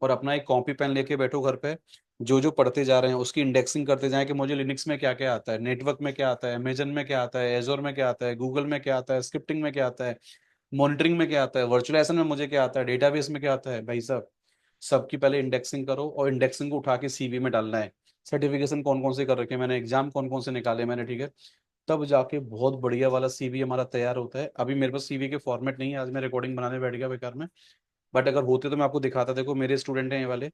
और अपना एक कॉपी पेन लेके बैठो घर पे, जो जो पढ़ते जा रहे हैं उसकी इंडेक्सिंग करते जाएं कि मुझे लिनक्स में क्या क्या आता है, नेटवर्क में क्या आता है, अमेजन में क्या आता है, एजोर में क्या आता है, गूगल में क्या आता है, स्क्रिप्टिंग में क्या आता है, मॉनिटरिंग में क्या आता है, वर्चुअलाइजेशन में मुझे क्या आता है, डेटाबेस में क्या आता है। भाई साहब सबकी पहले इंडेक्सिंग करो और इंडेक्सिंग को उठा के CV में डालना है। सर्टिफिकेशन कौन कौन से कर रखे हैं मैंने, एग्जाम कौन कौन से निकाले मैंने, ठीक है। तब जाके बहुत बढ़िया वाला CV हमारा तैयार होता है। अभी मेरे पास CV के फॉर्मेट नहीं है, आज मैं रिकॉर्डिंग बनाने बैठ गया बेकार में। बट अगर होते तो मैं आपको दिखाता। देखो मेरे स्टूडेंट हैं ये वाले,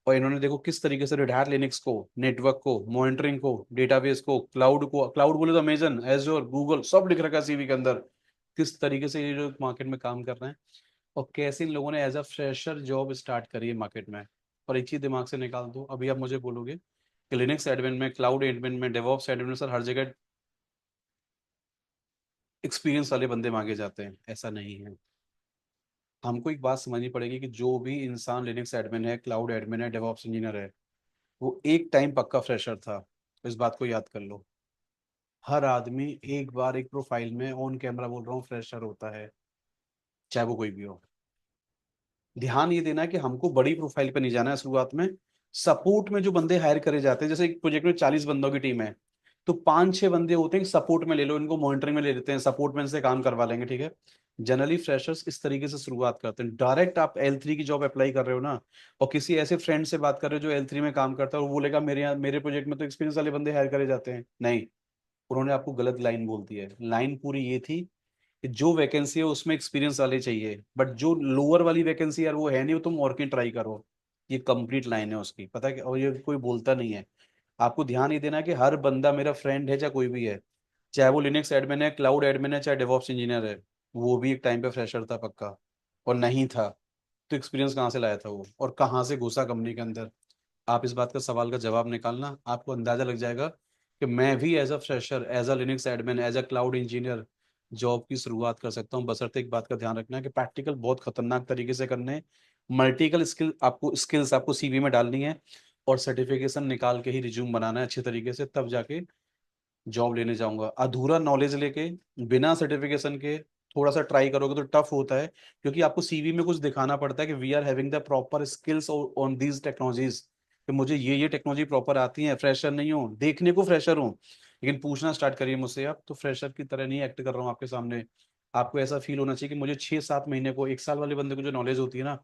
और इन्होंने देखो किस तरीके से रेड हैट लिनक्स को, नेटवर्क को, मॉनिटरिंग को, डेटाबेस को, क्लाउड बोले तो अमेजन, एजोर, गूगल सब लिख रखा है CV के अंदर। किस तरीके से ये जो मार्केट में काम कर रहे हैं और कैसे इन लोगों ने as a fresher job start करी है मार्केट में। और एक चीज दिमाग से निकाल दो, अभी आप मुझे बोलोगे कि लिनक्स एडमिन में, क्लाउड एडमिन में, डेवऑप्स एडमिन में सर हर जगह एक्सपीरियंस वाले बंदे मांगे जाते हैं, ऐसा नहीं है। हमको एक बात समझनी पड़ेगी कि जो भी इंसान लिनक्स एडमिन है, क्लाउड एडमिन है, डेवऑप्स इंजीनियर है, वो एक टाइम पक्का फ्रेशर था। इस बात को याद कर लो। हर आदमी एक बार एक प्रोफाइल में ऑन कैमरा बोल रहा हूँ फ्रेशर होता है, चाहे वो कोई भी हो। ध्यान ये देना है कि हमको बड़ी प्रोफाइल पे नहीं जाना है शुरुआत में। सपोर्ट में जो बंदे हायर करे जाते हैं, जैसे एक प्रोजेक्ट में 40 बंदों की टीम है, तो 5-6 बंदे होते हैं सपोर्ट में ले लो, इनको मॉनिटरिंग में ले लेते हैं, सपोर्ट में से काम करवा लेंगे, ठीक है। जनरली फ्रेशर्स इस तरीके से शुरुआत करते हैं। डायरेक्ट आप L3 की जॉब अप्लाई कर रहे हो ना, और किसी ऐसे फ्रेंड से बात कर रहे हो जो L3 में काम करता है और वो बोलेगा मेरे यहाँ मेरे प्रोजेक्ट में तो एक्सपीरियंस वाले बंदे हायर करे जाते हैं, नहीं। उन्होंने आपको गलत लाइन बोल दी है। लाइन पूरी ये थी कि जो वैकेंसी है उसमें एक्सपीरियंस वाले चाहिए, बट जो लोअर वाली वैकेंसी यार वो है नहीं, वो तुम और कहीं ट्राई करो। ये कंप्लीट लाइन है उसकी, पता है और ये कोई बोलता नहीं है। आपको ध्यान ये देना है कि हर बंदा मेरा फ्रेंड है, चाहे कोई भी है, चाहे वो लिनक्स एडमिन है, क्लाउड एडमिन है, चाहे डेवऑप्स इंजीनियर है, वो भी एक टाइम पे फ्रेशर था पक्का, और नहीं था तो एक्सपीरियंस कहाँ से लाया था वो, और कहाँ से घुसा कंपनी के अंदर। आप इस बात का सवाल का जवाब निकालना, आपको अंदाजा लग जाएगा कि मैं भी as a fresher, as a Linux admin, as a cloud engineer job की शुरुआत कर सकता हूँ। बशर्ते एक बात का ध्यान रखना है कि प्रैक्टिकल बहुत खतरनाक तरीके से करने, मल्टीपल स्किल्स आपको CV में डालनी है, और सर्टिफिकेशन निकाल के ही रिज्यूम बनाना है अच्छे तरीके से, तब जाके जॉब लेने जाऊंगा। अधूरा नॉलेज लेके, बिना सर्टिफिकेशन के थोड़ा सा ट्राई करोगे तो टफ होता है, क्योंकि आपको सीवी में कुछ दिखाना पड़ता है कि we are having the proper skills on these technologies, कि मुझे ये टेक्नोलॉजी प्रॉपर आती है, फ्रेशर नहीं हूँ, देखने को फ्रेशर हूँ, लेकिन पूछना स्टार्ट करिए मुझसे आप तो फ्रेशर की तरह नहीं एक्ट कर रहा हूँ आपके सामने। आपको ऐसा फील होना चाहिए कि मुझे 6-7 महीने को, 1 साल वाले बंदे को जो नॉलेज होती है ना,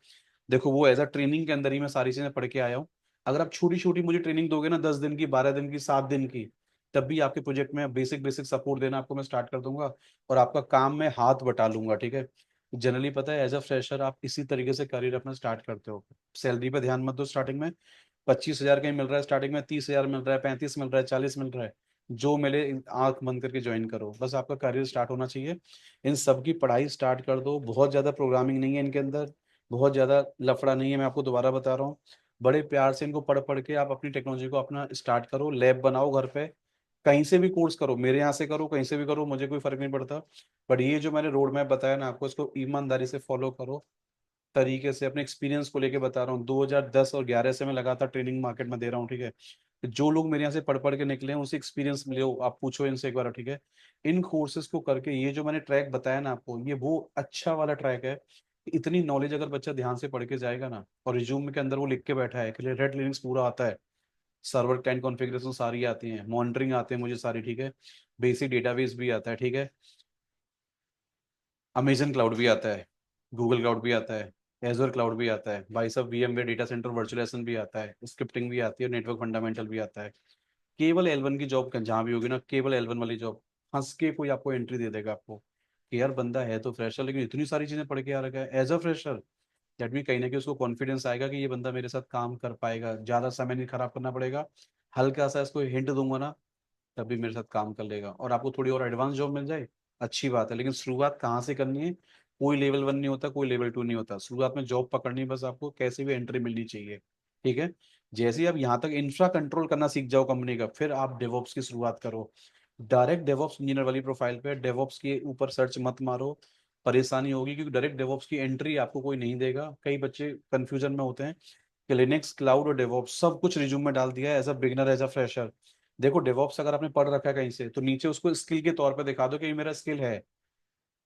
देखो वो एज अ ट्रेनिंग के अंदर ही मैं सारी चीजें पढ़ के आया हूँ। अगर आप छोटी छोटी मुझे ट्रेनिंग दोगे ना, 10 दिन की, 12 दिन की, 7 दिन की, तब भी आपके प्रोजेक्ट में बेसिक बेसिक सपोर्ट देना आपको मैं स्टार्ट कर दूंगा, और आपका काम में हाथ बटा लूंगा, ठीक है। जनरली पता है एज अ फ्रेशर आप इसी तरीके से करियर अपना स्टार्ट करते हो। सैलरी पे ध्यान मत दो स्टार्टिंग में, 25,000 कहीं मिल रहा है स्टार्टिंग में, 30,000 मिल रहा है, 35 मिल रहा है, 40 मिल रहा है, जो मिले आंख बंद करके ज्वाइन करो, बस आपका करियर स्टार्ट होना चाहिए। इन सब की पढ़ाई स्टार्ट कर दो, बहुत ज्यादा प्रोग्रामिंग नहीं है इनके अंदर, बहुत ज्यादा लफड़ा नहीं है, मैं आपको दोबारा बता रहा हूँ। बड़े प्यार से इनको पढ़ पढ़ के आप अपनी टेक्नोलॉजी को अपना स्टार्ट करो, लैब बनाओ घर पे, कहीं से भी कोर्स करो, मेरे यहाँ से करो, कहीं से भी करो, मुझे कोई फर्क नहीं पड़ता। बट ये जो मैंने रोड मैप बताया ना आपको, इसको ईमानदारी से फॉलो करो, तरीके से, अपने एक्सपीरियंस को लेके बता रहा हूँ। 2010 और 11 से मैं लगातार ट्रेनिंग मार्केट में दे रहा हूँ, ठीक है। जो लोग मेरे यहाँ से पढ़ पढ़ के निकले हैं उनसे एक्सपीरियंस मिले हो, आप पूछो इनसे एक बार, ठीक है। इन कोर्सेज को करके ये जो मैंने ट्रैक बताया ना आपको, ये वो अच्छा वाला ट्रैक है। इतनी नॉलेज अगर बच्चा ध्यान से पढ़ के जाएगा ना, और रिज्यूम के अंदर वो लिख के बैठा है कि रेड लिनक्स पूरा आता है, सर्वर क्लाइंट कॉन्फ़िगरेशन सारी आती है, मॉनिटरिंग आते हैं मुझे सारी, ठीक है, बेसिक डेटाबेस भी आता है, ठीक है, अमेजन क्लाउड भी आता है, गूगल क्लाउड भी आता है, एजर क्लाउड भी आता है, भाई साहब वीएमवेयर डेटा सेंटर वर्चुअलाइजेशन भी आता है, स्क्रिप्टिंग भी आती है, नेटवर्क फंडामेंटल भी आता है। केवल L1 की जॉब जहाँ भी होगी ना, केवल L1 वाली जॉब, हंस के कोई आपको एंट्री दे देगा आपको, कि यार बंदा है तो फ्रेशर लेकिन इतनी सारी चीजें पढ़ के आ रखा है as a fresher. That mean कहीं ना कहीं उसको कॉन्फिडेंस आएगा कि ये बंदा मेरे साथ काम कर पाएगा, ज्यादा समय नहीं खराब करना पड़ेगा, हल्का सा इसको हिंट दूंगा ना, तभी मेरे साथ काम कर लेगा, और आपको थोड़ी और एडवांस जॉब मिल जाए, अच्छी बात है, लेकिन शुरुआत कहाँ से करनी है? कोई लेवल 1 नहीं होता, कोई लेवल 2 नहीं होता, शुरुआत में जॉब पकड़नी है, बस आपको कैसे भी एंट्री मिलनी चाहिए, ठीक है। जैसे ही आप यहाँ तक इंफ्रा कंट्रोल करना सीख जाओ कंपनी का, फिर आप डेवॉप्स की शुरुआत करो। डायरेक्ट डेवॉप्स इंजीनियर वाली प्रोफाइल पे डेवॉप्स के ऊपर सर्च मत मारो, परेशानी होगी, क्योंकि डायरेक्ट डेवॉप्स की एंट्री आपको कोई नहीं देगा। कई बच्चे कंफ्यूजन में होते हैं कि लिनक्स, क्लाउड और डेवॉप्स सब कुछ रिज्यूम में डाल दिया है as a beginner, as a fresher. देखो डेवॉप्स अगर आपने पढ़ रखा है कहीं से, तो नीचे उसको स्किल के तौर पे दिखा दो कि ये मेरा स्किल है,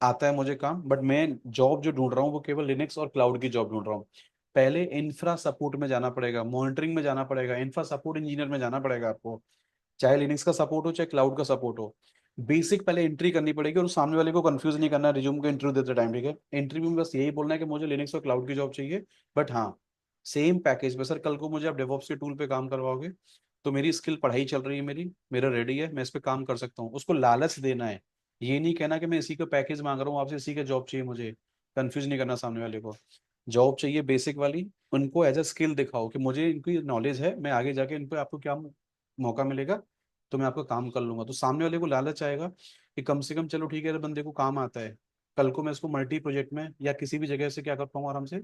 आता है मुझे काम, बट मैं जॉब जो ढूंढ रहा हूँ वो केवल लिनक्स और क्लाउड की जॉब ढूंढ रहा हूँ। पहले इंफ्रा सपोर्ट में जाना पड़ेगा, मॉनिटरिंग में जाना पड़ेगा, इंफ्रा सपोर्ट इंजीनियर में जाना पड़ेगा आपको, चाहे लिनक्स का सपोर्ट हो चाहे क्लाउड का सपोर्ट हो। बेसिक पहले एंट्री करनी पड़ेगी, और सामने वाले को कंफ्यूज नहीं करना रिज्यूम को इंटरव्यू देते टाइम, ठीक है। इंटरव्यू में बस यही बोलना है कि मुझे लिनक्स और क्लाउड की जॉब चाहिए, बट हाँ, सेम पैकेज पे। सर कल को मुझे आप डेवॉप्स के टूल पे काम करवाओगे, तो मेरी स्किल पढ़ाई चल रही है, मेरा रेडी है, मैं इस पे काम कर सकता हूँ, उसको लालच देना है। ये नहीं कहना कि मैं इसी का पैकेज मांग रहा हूँ आपसे, इसी का जॉब चाहिए मुझे, कंफ्यूज नहीं करना सामने वाले को। जॉब चाहिए बेसिक वाली, उनको एज अ स्किल दिखाओ कि मुझे इनकी नॉलेज है, मैं आगे जाके इन पे आपको क्या मौका मिलेगा, तो मैं आपका काम कर लूंगा, तो सामने वाले को लालच आएगा कि कम से कम चलो ठीक है, बंदे को काम आता है, कल को मैं इसको मल्टी प्रोजेक्ट में या किसी भी जगह से क्या कर पाऊंगा, आराम से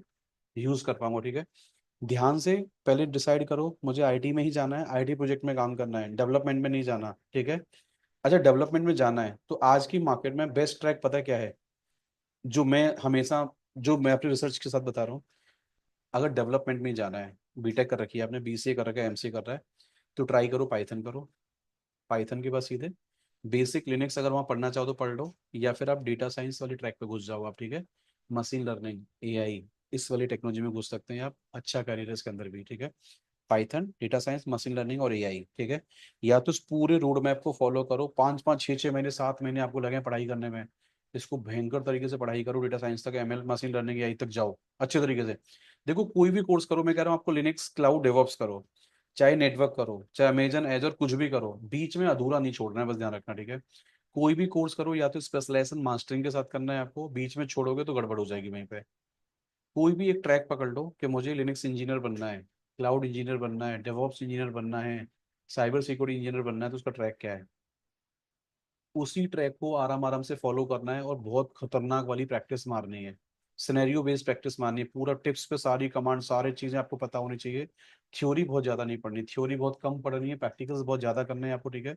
यूज कर पाऊंगा, ठीक है। ध्यान से पहले डिसाइड करो, मुझे आईटी में ही जाना है, आईटी प्रोजेक्ट में काम करना है, डेवलपमेंट में नहीं जाना, ठीक है। अच्छा डेवलपमेंट में जाना है, तो आज की मार्केट में बेस्ट ट्रैक पता है क्या है, जो मैं हमेशा, जो मैं अपनी रिसर्च के साथ बता रहा हूँ, अगर डेवलपमेंट में ही जाना है, बीटेक कर रखी है आपने, बीसीए कर रखा है, एमसीए कर रहा है, तो ट्राई करो पाइथन करो। पाइथन के बाद सीधे बेसिक लिनक्स अगर वहाँ पढ़ना चाहो तो पढ़ लो, या फिर आप डेटा साइंस वाली ट्रैक पे घुस जाओ आप, ठीक है। मशीन लर्निंग, एआई, इस वाली टेक्नोलॉजी में घुस सकते हैं आप, अच्छा करियर है इसके अंदर भी, ठीक है। Python, data science, machine learning और एआई, ठीक है। या तो इस पूरे रोड मैप को फॉलो करो, 5-5 6-6 महीने, 7 महीने आपको लगे पढ़ाई करने में, इसको भयंकर तरीके से पढ़ाई करो, डेटा साइंस तक, एमएल, मशीन लर्निंग, एआई तक जाओ अच्छे तरीके से। देखो कोई भी कोर्स करो, मैं कह रहा हूँ आपको, लिनक्स, क्लाउड, डेवॉप्स करो, चाहे नेटवर्क करो, चाहे अमेजन एजर, कुछ भी करो, बीच में अधूरा नहीं छोड़ना है, बस ध्यान रखना, ठीक है। कोई भी कोर्स करो या तो स्पेशलाइजेशन मास्टरिंग के साथ करना है आपको, बीच में छोड़ोगे तो गड़बड़ हो जाएगी वहीं पे। कोई भी एक ट्रैक पकड़ लो कि मुझे लिनक्स इंजीनियर बनना है, क्लाउड इंजीनियर बनना है, डेवॉप्स इंजीनियर बनना है, साइबर सिक्योरिटी इंजीनियर बनना है, तो उसका ट्रैक क्या है, उसी ट्रैक को आराम आराम से फॉलो करना है, और बहुत खतरनाक वाली प्रैक्टिस मारनी है, सिनेरियो बेस्ड प्रैक्टिस मारनी है, पूरा टिप्स पे सारी कमांड, सारी चीजें आपको पता होनी चाहिए। थ्योरी बहुत ज्यादा नहीं पढ़नी, थ्योरी बहुत कम पढ़नी है, प्रैक्टिकल्स बहुत ज्यादा करने हैं आपको, ठीक है।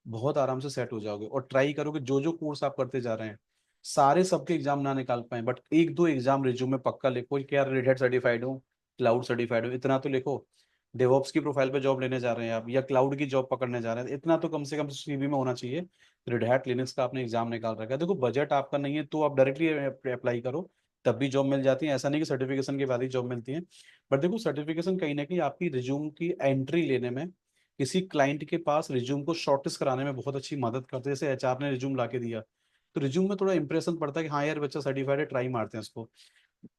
बहुत आराम से सेट हो जाओगे, और ट्राई करोगे जो जो कोर्स आप करते जा रहे हैं, सारे सबके एग्जाम ना निकाल पाए, बट एक दो एग्जाम रिज्यूम में पक्का लिखो कि यार रेड हैट सर्टिफाइड हूँ, क्लाउड सर्टिफाइड हूँ, इतना तो लिखो। डेवऑप्स की प्रोफाइल पे जॉब लेने जा रहे हैं आप, या क्लाउड की जॉब पकड़ने जा रहे हैं, इतना तो कम से कम सीवी में होना चाहिए। रेड हैट लिनक्स का आपने एग्जाम निकाल रखा है, देखो बजट आपका नहीं है तो आप डायरेक्टली अप्लाई करो, तब भी जॉब मिल जाती है। ऐसा नहीं कि सर्टिफिकेशन के बाद ही जॉब मिलती है। बट देखो सर्टिफिकेशन कहीं ना कहीं आपकी रिज्यूम की एंट्री लेने में, किसी क्लाइंट के पास रिज्यूम को शॉर्टलिस्ट कराने में बहुत अच्छी मदद करते हैं। जैसे एचआर ने रिज्यूम ला के दिया, तो रिज्यूम में थोड़ा इंप्रेशन पड़ता है कि हाँ यार बच्चा सर्टिफाइड है, ट्राई मारते हैं इसको।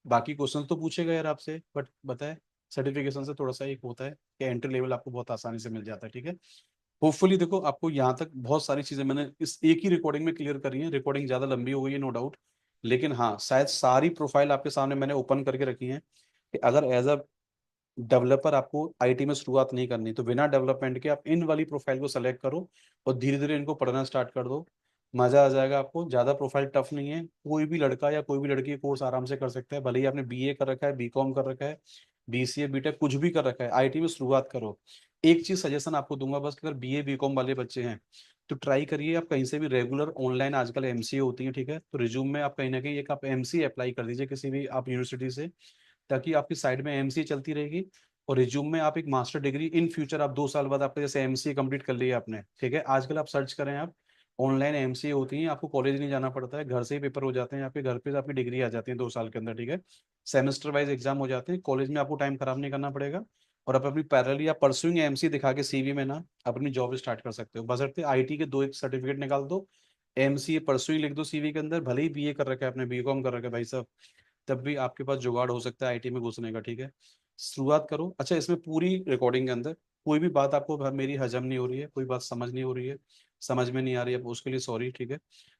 बाकी क्वेश्चन तो पूछेगा यार आपसे, बट बताए सर्टिफिकेशन से थोड़ा सा एक होता है कि एंट्री लेवल आपको बहुत आसानी से मिल जाता है, ठीक है। होपफुली देखो आपको यहाँ तक बहुत सारी चीजें मैंने इस एक ही रिकॉर्डिंग में क्लियर करी है। रिकॉर्डिंग ज्यादा लंबी हो गई है नो डाउट, लेकिन हाँ शायद सारी प्रोफाइल आपके सामने मैंने ओपन करके रखी है कि अगर एज अ डेवलपर आपको आईटी में शुरुआत नहीं करनी तो बिना डेवलपमेंट के आप इन वाली प्रोफाइल को सेलेक्ट करो और धीरे धीरे इनको पढ़ना स्टार्ट कर दो। मजा आ जाएगा आपको। ज्यादा प्रोफाइल टफ नहीं है, कोई भी लड़का या कोई भी लड़की कोर्स आराम से कर सकता है, भले ही आपने बीए कर रखा है, बीकॉम कर रखा है, बीसीए बीटेक कुछ भी कर रखा है, आईटी में शुरुआत करो। एक चीज सजेशन आपको दूंगा बस, अगर बीए बीकॉम वाले बच्चे हैं तो ट्राई करिए आप कहीं से भी रेगुलर ऑनलाइन आजकल एमसीए होती है, ठीक है, तो रिज्यूम में आप कहीं ना कहीं एक आप एमसीए अप्लाई कर दीजिए किसी भी आप यूनिवर्सिटी से, ताकि आपकी साइड में एमसीए चलती रहेगी। और रिज्यूम में आप एक मास्टर डिग्री इन फ्यूचर आप 2 साल बाद आपके जैसे एमसीए कंप्लीट कर लिया आपने, ठीक है, आजकल आप सर्च करें आप ऑनलाइन एमसीए होती हैं, आपको कॉलेज नहीं जाना पड़ता है, घर से ही पेपर हो जाते हैं, आपके घर पे आपकी डिग्री आ जाती है 2 साल के अंदर, ठीक है। सेमेस्टर वाइज एग्जाम हो जाते हैं, कॉलेज में आपको टाइम खराब नहीं करना पड़ेगा। और आप अपनी पैरेलल या परसुइंग एमसीए दिखा के सीवी में ना अपनी जॉब स्टार्ट कर सकते हो, बशर्ते आईटी के दो एक सर्टिफिकेट निकाल दो, एमसीए परसुइंग लिख दो सीवी के अंदर, भले ही बीए कर रखा है आपने, बीकॉम कर रखा है भाई साहब, तब भी आपके पास जुगाड़ हो सकता है आईटी में घुसने का, ठीक है। शुरुआत करो। अच्छा इसमें पूरी रिकॉर्डिंग के अंदर कोई भी बात आपको मेरी हजम नहीं हो रही है, कोई बात समझ नहीं हो रही है, समझ में नहीं आ रही है, उसके लिए सॉरी, ठीक है।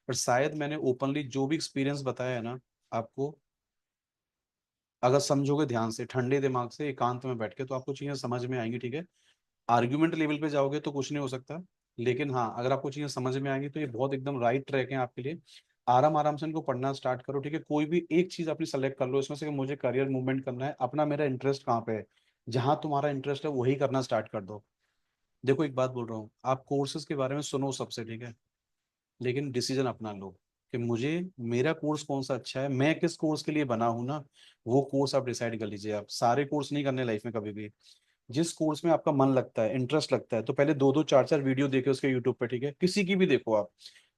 पर शायद मैंने ओपनली जो भी एक्सपीरियंस बताया है ना आपको, अगर समझोगे ध्यान से ठंडे दिमाग से एकांत में बैठ के तो आपको चीजें समझ में आएंगी, ठीक है। आर्ग्यूमेंट लेवल पे जाओगे तो कुछ नहीं हो सकता, लेकिन हाँ अगर आपको चीजें समझ में आएंगी तो ये बहुत एकदम राइट ट्रैक है आपके लिए। आराम आराम से इनको पढ़ना स्टार्ट करो, ठीक है। कोई भी एक चीज अपनी सेलेक्ट कर लो इसमें से कि मुझे करियर मूवमेंट करना है, अपना मेरा इंटरेस्ट कहाँ पे है, जहां तुम्हारा इंटरेस्ट है वही करना स्टार्ट कर दो। देखो एक बात बोल रहा हूँ, आप कोर्सेज के बारे में सुनो सबसे, ठीक है, लेकिन डिसीजन अपना लो कि मुझे मेरा कोर्स कौन सा अच्छा है, मैं किस कोर्स के लिए बना हूं ना, वो कोर्स आप डिसाइड कर लीजिए। आप सारे कोर्स नहीं करने लाइफ में कभी भी। जिस कोर्स में आपका मन लगता है, इंटरेस्ट लगता है, तो पहले दो दो चार चार वीडियो देखो उसके यूट्यूब पे, ठीक है, किसी की भी देखो आप।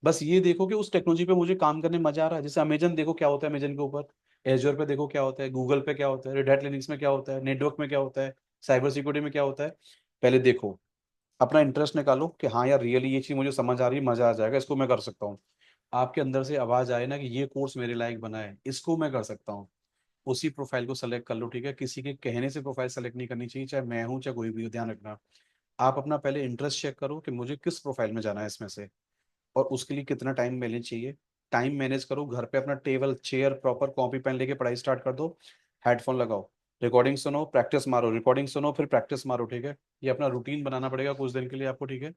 बस ये देखो कि उस टेक्नोलॉजी पे मुझे काम करने में मजा आ रहा है। जैसे अमेजन देखो क्या होता है, अमेजन के ऊपर एज्योर पे देखो क्या होता है, गूगल पे क्या होता है, रेड हैट लिनक्स में क्या होता है, नेटवर्क में क्या होता है, साइबर सिक्योरिटी में क्या होता है। पहले देखो, अपना इंटरेस्ट निकालो कि हाँ यार रियली ये चीज मुझे समझ आ रही है, मजा आ जाएगा, इसको मैं कर सकता हूँ। आपके अंदर से आवाज आए ना कि ये कोर्स मेरे लायक बना है, इसको मैं कर सकता हूँ, उसी प्रोफाइल को सेलेक्ट कर लो, ठीक है। किसी के कहने से प्रोफाइल सेलेक्ट नहीं करनी चाहिए, चाहे मैं हूं चाहे कोई भी हो, ध्यान रखना। आप अपना पहले इंटरेस्ट चेक करो कि मुझे किस प्रोफाइल में जाना है इसमें से, और उसके लिए कितना टाइम मैनेज चाहिए। टाइम मैनेज करो, घर पे अपना table chair proper copy pen लेके पढ़ाई स्टार्ट कर दो। हेडफोन लगाओ, रिकॉर्डिंग सुनो, प्रैक्टिस मारो, रिकॉर्डिंग सुनो फिर प्रैक्टिस मारो, ठीक है। ये अपना रूटीन बनाना पड़ेगा कुछ दिन के लिए आपको, ठीक है।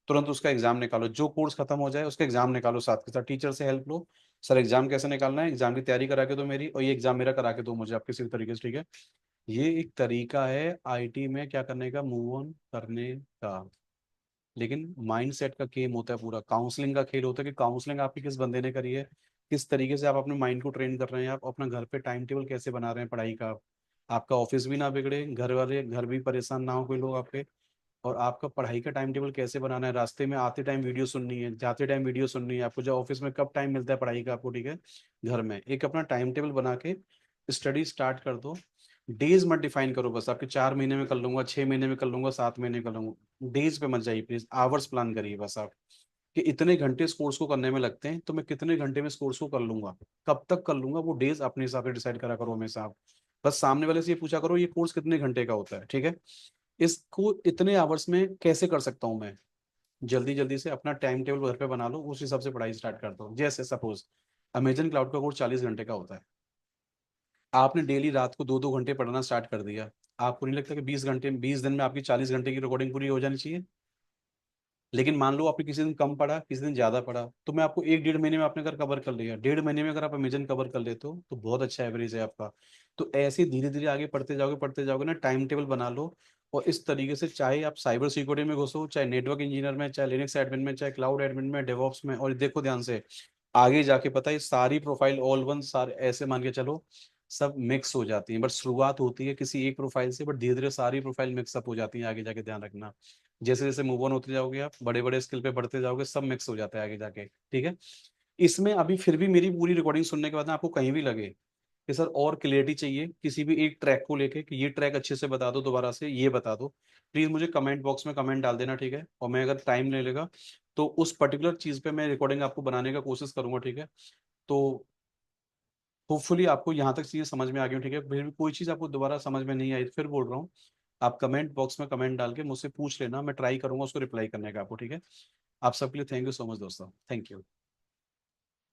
तुरंत उसका एग्जाम निकालो, जो कोर्स खत्म हो जाए उसका एग्जाम निकालो, साथ के साथ टीचर से हेल्प लो। सर एग्जाम कैसे निकालना है, एग्जाम की तैयारी करा के दो मेरी, और ये एग्जाम मेरा करा के दो मुझे आप किसी भी तरीके से, ठीक है। ये एक तरीका है आईटी में क्या करने का, मूव ऑन करने का। लेकिन माइंड सेट का गेम होता है, पूरा काउंसलिंग का खेल होता है कि काउंसलिंग आपकी किस बंदे ने करी है, किस तरीके से आप अपने माइंड को ट्रेन कर रहे हैं, आप अपना घर पे टाइम टेबल कैसे बना रहे हैं पढ़ाई का, आपका ऑफिस भी ना बिगड़े, घर वाले घर भी परेशान ना हो कोई लोग आपके, और आपका पढ़ाई का टाइम टेबल कैसे बनाना है, रास्ते में आते टाइम वीडियो सुननी है, जाते टाइम वीडियो सुननी है आपको, जब ऑफिस में कब टाइम मिलता है पढ़ाई का आपको, ठीक है। घर में एक अपना टाइम टेबल बना के स्टडी स्टार्ट कर दो। डेज मत डिफाइन करो बस आपके 4 महीने में कर लूंगा, 6 महीने में कर लूंगा, 7 महीने कर लूंगा, डेज पे मत जाइए प्लीज, आवर्स प्लान करिए बस आप, कि इतने घंटे इस कोर्स को करने में लगते हैं तो मैं कितने घंटे में इस कोर्स को कर लूंगा, कब तक कर लूंगा, वो डेज अपने हिसाब से डिसाइड करा करो हमेशा आप। बस सामने वाले से ये पूछा करो ये कोर्स कितने घंटे का होता है, ठीक है, इसको इतने आवर्स में कैसे कर सकता हूँ मैं। जल्दी जल्दी से अपना टाइम टेबल घर पे बना लो, उस हिसाब से पढ़ाई स्टार्ट कर दो। जैसे सपोज अमेजन क्लाउड का कोर्स 40 घंटे का होता है, आपने डेली रात को 2-2 घंटे पढ़ना स्टार्ट कर दिया, आपको नहीं लगता कि 20 घंटे 20 दिन में आपकी 40 घंटे की रिकॉर्डिंग पूरी हो जानी चाहिए। लेकिन मान लो आपने किसी दिन कम पढ़ा, किसी दिन ज्यादा पढ़ा, तो मैं आपको 1-1.5 महीने में आपने अगर कवर कर लिया, 1.5 महीने में अगर आप अमेजन कवर कर लेते हो तो बहुत अच्छा एवरेज है आपका। तो ऐसे धीरे धीरे आगे पढ़ते जाओगे ना, टाइम टेबल बना लो। और इस तरीके से चाहे आप साइबर सिक्योरिटी में घुसो, चाहे नेटवर्क इंजीनियर में, चाहे लिनक्स एडमिन में, चाहे क्लाउड एडमिन में, डेवऑप्स में, और देखो ध्यान से आगे जाके पता है सारी प्रोफाइल ऑल वन सारे ऐसे मान के चलो, सब मिक्स हो जाती हैं, बट शुरुआत होती है किसी एक प्रोफाइल से, बट धीरे धीरे सारी प्रोफाइल मिक्सअप हो जाती हैं आगे जाके, ध्यान रखना। जैसे जैसे मूव ऑन होते जाओगे आप, बड़े बड़े स्किल पे बढ़ते जाओगे, सब मिक्स हो जाता है आगे जाके, ठीक है। इसमें अभी फिर भी मेरी पूरी रिकॉर्डिंग सुनने के बाद ना आपको कहीं भी लगे कि सर और क्लियरिटी चाहिए किसी भी एक ट्रैक को लेके, कि ये ट्रैक अच्छे से बता दो, दोबारा से ये बता दो, प्लीज मुझे कमेंट बॉक्स में कमेंट डाल देना, ठीक है। और मैं अगर टाइम ले लेगा तो उस पर्टिकुलर चीज पे मैं रिकॉर्डिंग आपको बनाने का कोशिश करूंगा, ठीक है। तो होपफुली आपको यहाँ तक चीजें समझ में आ गई हो, ठीक है। फिर भी कोई चीज आपको दोबारा समझ में नहीं आई तो फिर बोल रहा हूँ, आप कमेंट बॉक्स में कमेंट डाल के मुझसे पूछ लेना, मैं ट्राई करूंगा उसको रिप्लाई करने का आपको, ठीक है। आप सबके लिए थैंक यू सो मच दोस्तों, थैंक यू।